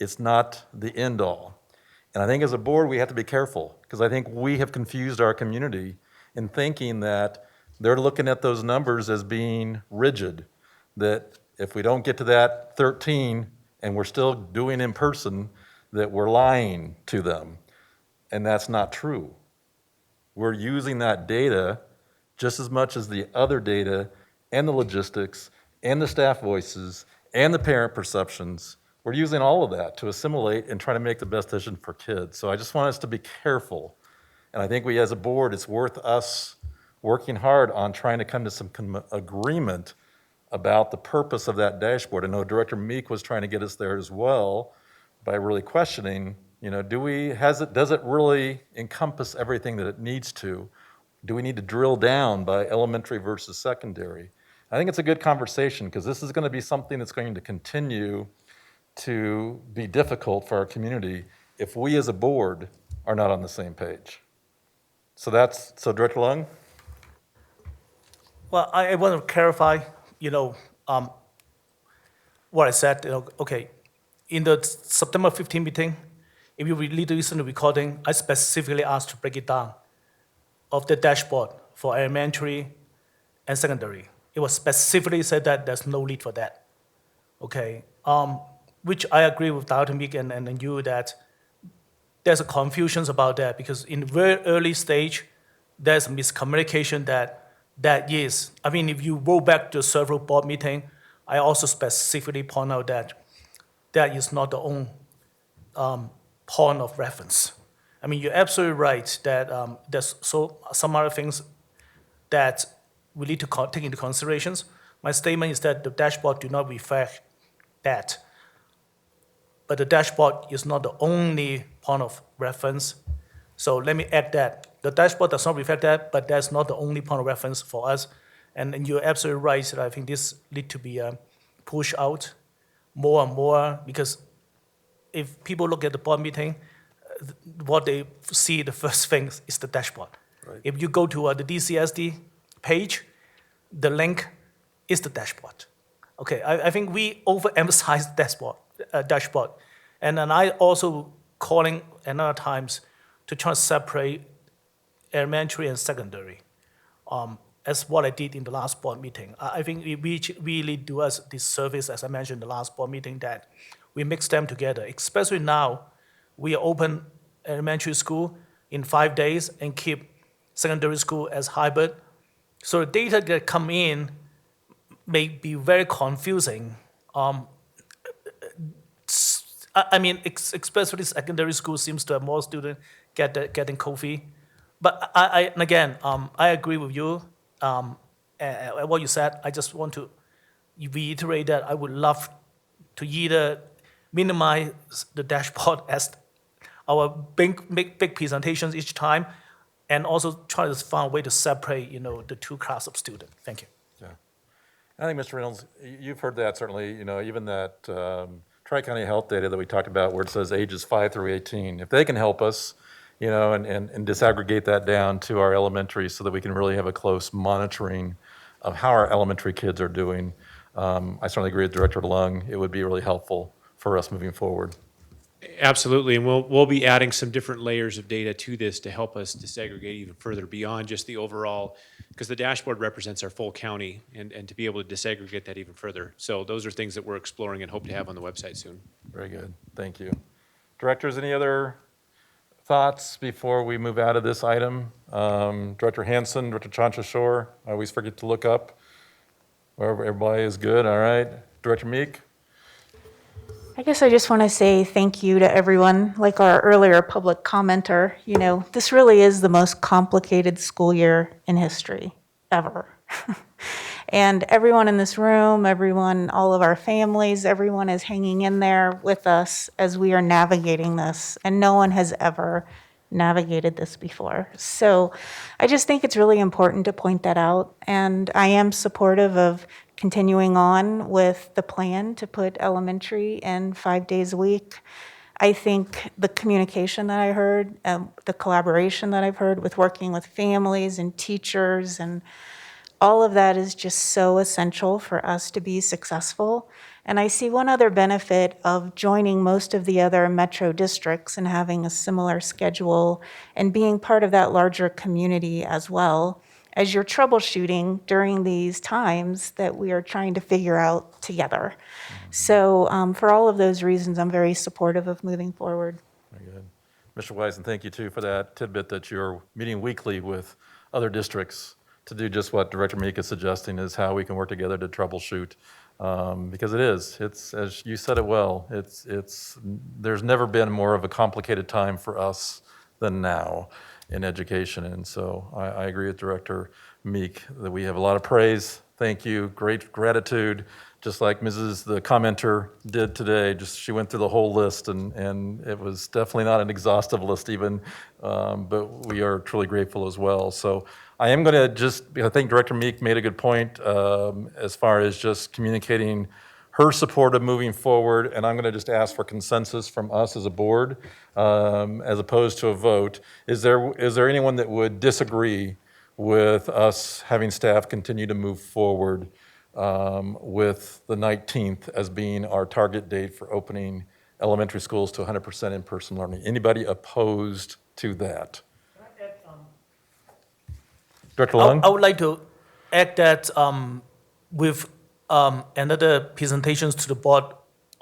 It's not the end all. And I think as a board, we have to be careful, because I think we have confused our community in thinking that they're looking at those numbers as being rigid, that if we don't get to that 13 and we're still doing in person, that we're lying to them. And that's not true. We're using that data just as much as the other data and the logistics and the staff voices and the parent perceptions. We're using all of that to assimilate and try to make the best decision for kids. So I just want us to be careful. And I think we, as a board, it's worth us working hard on trying to come to some agreement about the purpose of that dashboard. I know Director Meek was trying to get us there as well by really questioning, does it really encompass everything that it needs to? Do we need to drill down by elementary versus secondary? I think it's a good conversation, because this is going to be something that's going to continue to be difficult for our community if we as a board are not on the same page. So Director Lung? Well, I want to clarify, what I said. Okay, in the September 15 meeting, if you really listen to the recording, I specifically asked to break it down of the dashboard for elementary and secondary. It was specifically said that there's no need for that. Okay, which I agree with Dr. Meek and you that there's a confusion about that, because in very early stage, there's miscommunication that is. I mean, if you go back to several board meeting, I also specifically point out that that is not the only point of reference. I mean, you're absolutely right that there's some other things that we need to take into considerations. My statement is that the dashboard do not reflect that. But the dashboard is not the only point of reference. So let me add that. The dashboard does not reflect that, but that's not the only point of reference for us. And you're absolutely right that I think this need to be pushed out more and more, because if people look at the board meeting, what they see, the first thing is the dashboard. Right. If you go to the DCSD page, the link is the dashboard. Okay, I think we overemphasize dashboard. And then I also calling another times to try to separate elementary and secondary, as what I did in the last board meeting. I think it really do us this service, as I mentioned in the last board meeting, that we mix them together, especially now we open elementary school in 5 days and keep secondary school as hybrid. So the data that come in may be very confusing. I mean, especially secondary school seems to have more students getting COVID. But and again, I agree with you. What you said, I just want to reiterate that I would love to either minimize the dashboard as our big presentations each time, and also try to find a way to separate, the two classes of students. Thank you. Yeah. I think, Mr. Reynolds, you've heard that certainly, even that Tri-County Health data that we talked about where it says ages 5 through 18. If they can help us, and disaggregate that down to our elementary so that we can really have a close monitoring of how our elementary kids are doing, I certainly agree with Director Lung. It would be really helpful for us moving forward. Absolutely, and we'll be adding some different layers of data to this to help us disaggregate even further beyond just the overall, because the dashboard represents our full county, and to be able to disaggregate that even further. So those are things that we're exploring and hope to have on the website soon. Very good, thank you. Directors, any other thoughts before we move out of this item? Director Hanson, Director Chanchashore, I always forget to look up. Wherever everybody is good, all right. Director Meek? I guess I just want to say thank you to everyone. Like our earlier public commenter, this really is the most complicated school year in history ever. And everyone in this room, all of our families, everyone is hanging in there with us as we are navigating this. And no one has ever navigated this before. So I just think it's really important to point that out. And I am supportive of continuing on with the plan to put elementary in 5 days a week. I think the communication that I heard, the collaboration that I've heard with working with families and teachers, and all of that is just so essential for us to be successful. And I see one other benefit of joining most of the other metro districts and having a similar schedule and being part of that larger community as well, as you're troubleshooting during these times that we are trying to figure out together. So for all of those reasons, I'm very supportive of moving forward. Very good. Mr. Wisen, thank you too for that tidbit that you're meeting weekly with other districts to do just what Director Meek is suggesting, is how we can work together to troubleshoot. Because it's, as you said it well, there's never been more of a complicated time for us than now in education. And so I agree with Director Meek that we have a lot of praise. Thank you, great gratitude, just like the commenter did today. She went through the whole list, and it was definitely not an exhaustive list even, but we are truly grateful as well. So I am going to I think Director Meek made a good point as far as just communicating her support of moving forward, and I'm going to just ask for consensus from us as a board, as opposed to a vote. Is there anyone that would disagree with us having staff continue to move forward with the 19th as being our target date for opening elementary schools to 100% in-person learning? Anybody opposed to that? Director Lung? I would like to add that with another presentations to the board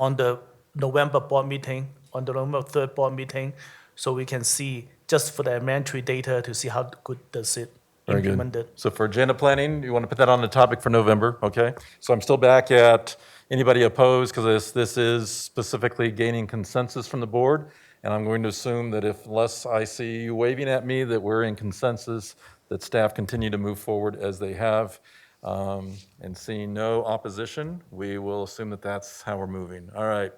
on the November board meeting, on the November 3rd board meeting, so we can see just for the elementary data to see how good does it Very good. implement it. So for agenda planning, you want to put that on the topic for November, okay? So I'm still back at anybody opposed, because this is specifically gaining consensus from the board, and I'm going to assume that unless I see you waving at me, that we're in consensus, that staff continue to move forward as they have. And seeing no opposition, we will assume that that's how we're moving. All right.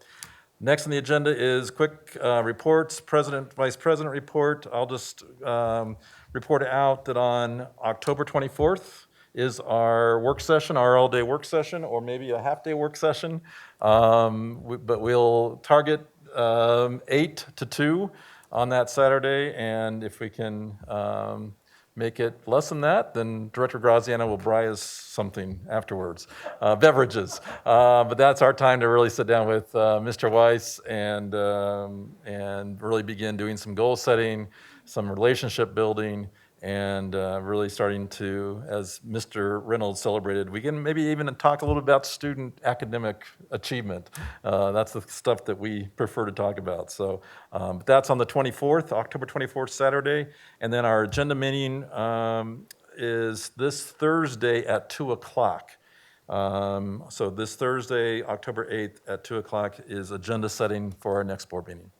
Next on the agenda is quick reports, President, Vice President report. I'll just report out that on October 24th is our work session, our all-day work session, or maybe a half-day work session. But we'll target 8 to 2 on that Saturday, and if we can make it less than that, then Director Graziano will buy us something afterwards, beverages. But that's our time to really sit down with Mr. Weiss and really begin doing some goal setting, some relationship building, and really starting to, as Mr. Reynolds celebrated, we can maybe even talk a little about student academic achievement. That's the stuff that we prefer to talk about. So that's on the 24th, October 24th, Saturday. And then our agenda meeting is this Thursday at 2 o'clock. So this Thursday, October 8th at 2 o'clock is agenda setting for our next board meeting.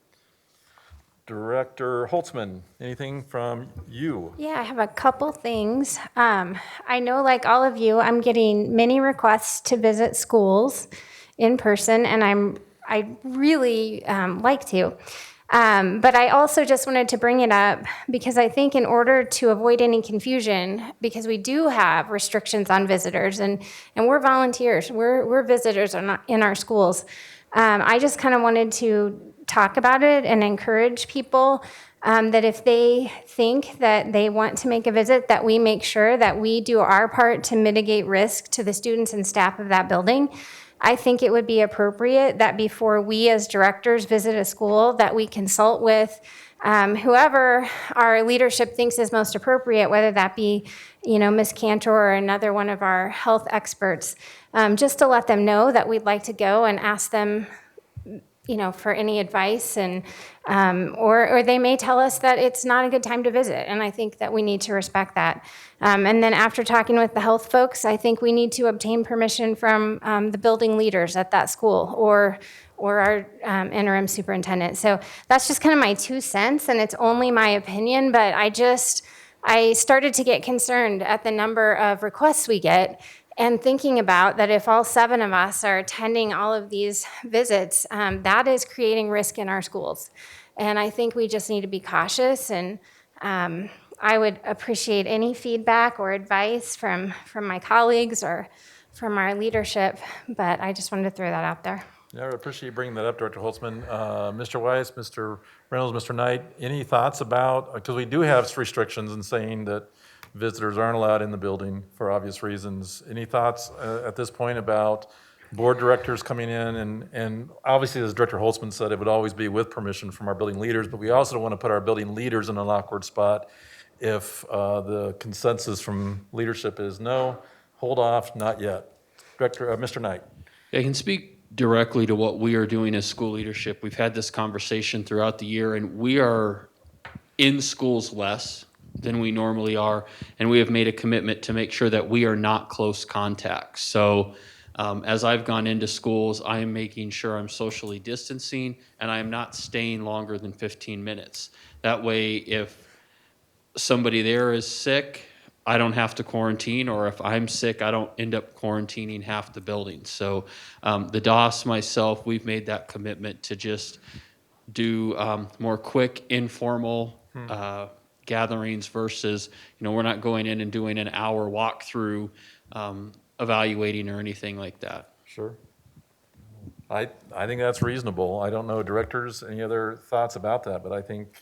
Director Holtzman, anything from you? Yeah, I have a couple things. I know, like all of you, I'm getting many requests to visit schools in person, and I really like to. But I also just wanted to bring it up because I think in order to avoid any confusion, because we do have restrictions on visitors, and we're volunteers, we're visitors in our schools. I just kind of wanted to talk about it and encourage people that if they think that they want to make a visit, that we make sure that we do our part to mitigate risk to the students and staff of that building. I think it would be appropriate that before we as directors visit a school, that we consult with whoever our leadership thinks is most appropriate, whether that be, Ms. Cantor or another one of our health experts, just to let them know that we'd like to go and ask them for any advice, and or they may tell us that it's not a good time to visit, and I think that we need to respect that. And then after talking with the health folks, I think we need to obtain permission from the building leaders at that school or our interim superintendent. So that's just kind of my 2 cents, and it's only my opinion, but I started to get concerned at the number of requests we get, and thinking about that if all 7 of us are attending all of these visits, that is creating risk in our schools. And I think we just need to be cautious, and I would appreciate any feedback or advice from my colleagues or from our leadership, but I just wanted to throw that out there. Yeah, I appreciate you bringing that up, Director Holtzman. Mr. Weiss, Mr. Reynolds, Mr. Knight, any thoughts about, because we do have restrictions in saying that visitors aren't allowed in the building for obvious reasons. Any thoughts at this point about board directors coming in? And obviously, as Director Holtzman said, it would always be with permission from our building leaders, but we also don't want to put our building leaders in an awkward spot if the consensus from leadership is no, hold off, not yet. Mr. Knight. I can speak directly to what we are doing as school leadership. We've had this conversation throughout the year, and we are in schools less than we normally are, and we have made a commitment to make sure that we are not close contacts. So as I've gone into schools, I am making sure I'm socially distancing, and I am not staying longer than 15 minutes. That way, if somebody there is sick, I don't have to quarantine, or if I'm sick, I don't end up quarantining half the building. So the DOS, myself, we've made that commitment to just do more quick, informal gatherings versus, we're not going in and doing an hour walkthrough, evaluating or anything like that. Sure. I think that's reasonable. I don't know, directors, any other thoughts about that, but I think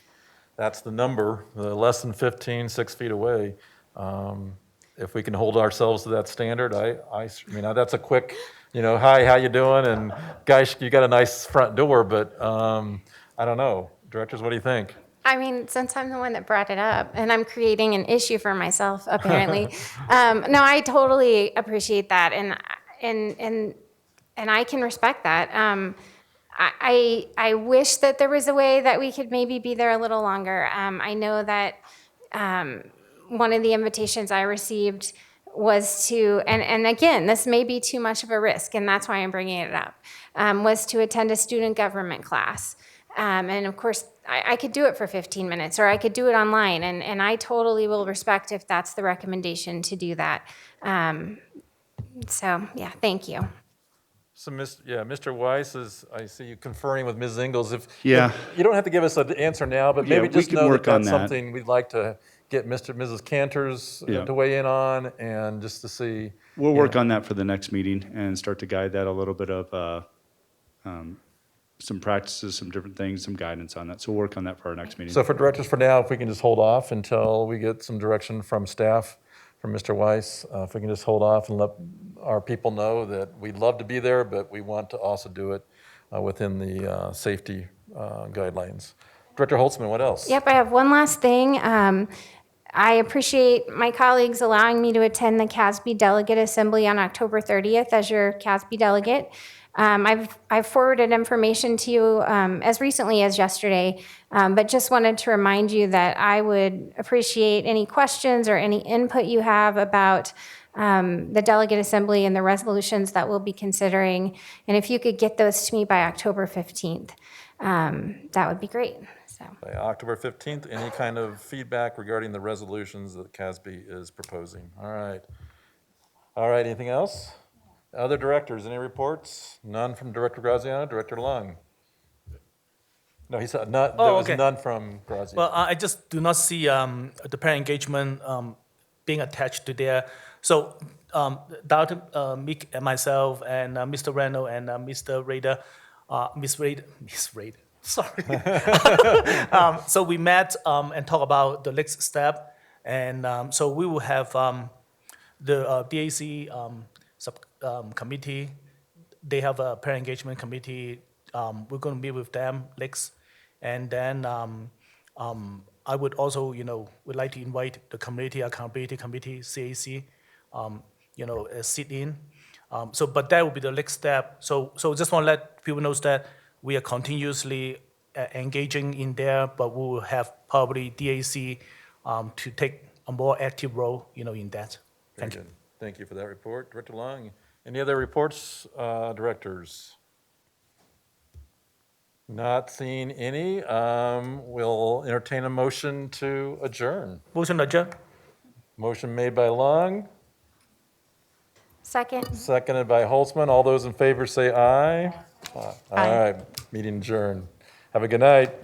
that's the number, the less than 15, 6 feet away. If we can hold ourselves to that standard, I mean, that's a quick, hi, how you doing? And guys, you got a nice front door, but I don't know. Directors, what do you think? I mean, since I'm the one that brought it up, and I'm creating an issue for myself, apparently. No, I totally appreciate that, and I can respect that. I wish that there was a way that we could maybe be there a little longer. I know that one of the invitations I received was to, and again, this may be too much of a risk, and that's why I'm bringing it up, was to attend a student government class. And of course, I could do it for 15 minutes, or I could do it online, and I totally will respect if that's the recommendation to do that. So, yeah, thank you. So, Mr. Weiss, I see you conferring with Ms. Ingalls. If you don't have to give us an answer now, but maybe just know that that's something we'd like to get Mrs. Cantors to weigh in on, and just to see. We'll work on that for the next meeting and start to guide that a little bit of some practices, some different things, some guidance on that. So we'll work on that for our next meeting. So for directors for now, if we can just hold off until we get some direction from staff, from Mr. Weiss, if we can just hold off and let our people know that we'd love to be there, but we want to also do it within the safety guidelines. Director Holtzman, what else? Yep, I have one last thing. I appreciate my colleagues allowing me to attend the CASB Delegate Assembly on October 30th as your CASB delegate. I've forwarded information to you as recently as yesterday, but just wanted to remind you that I would appreciate any questions or any input you have about the delegate assembly and the resolutions that we'll be considering. And if you could get those to me by October 15th, that would be great. So. By October 15th, any kind of feedback regarding the resolutions that CASB is proposing? All right. All right, anything else? Other directors, any reports? None from Director Graziano, Director Long? No, he said none, there was okay. none from Graziano. Well, I just do not see the parent engagement being attached to there. So Dr. Meek and myself and Mr. Reno and Mr. Rader, Miss Rader, sorry. So we met and talked about the next step. And so we will have the DAC subcommittee. They have a parent engagement committee. We're going to meet with them next. And then I would also, would like to invite the Community Accountability Committee, CAC, sit in. But that will be the next step. So just want to let people know that we are continuously engaging in there, but we will have probably DAC to take a more active role, in that. Thank you. Thank you for that report. Director Long, any other reports, directors? Not seeing any. We'll entertain a motion to adjourn. Motion adjourn. Motion made by Long, Second. seconded by Holtzman. All those in favor say aye. All right, meeting adjourned. Have a good night.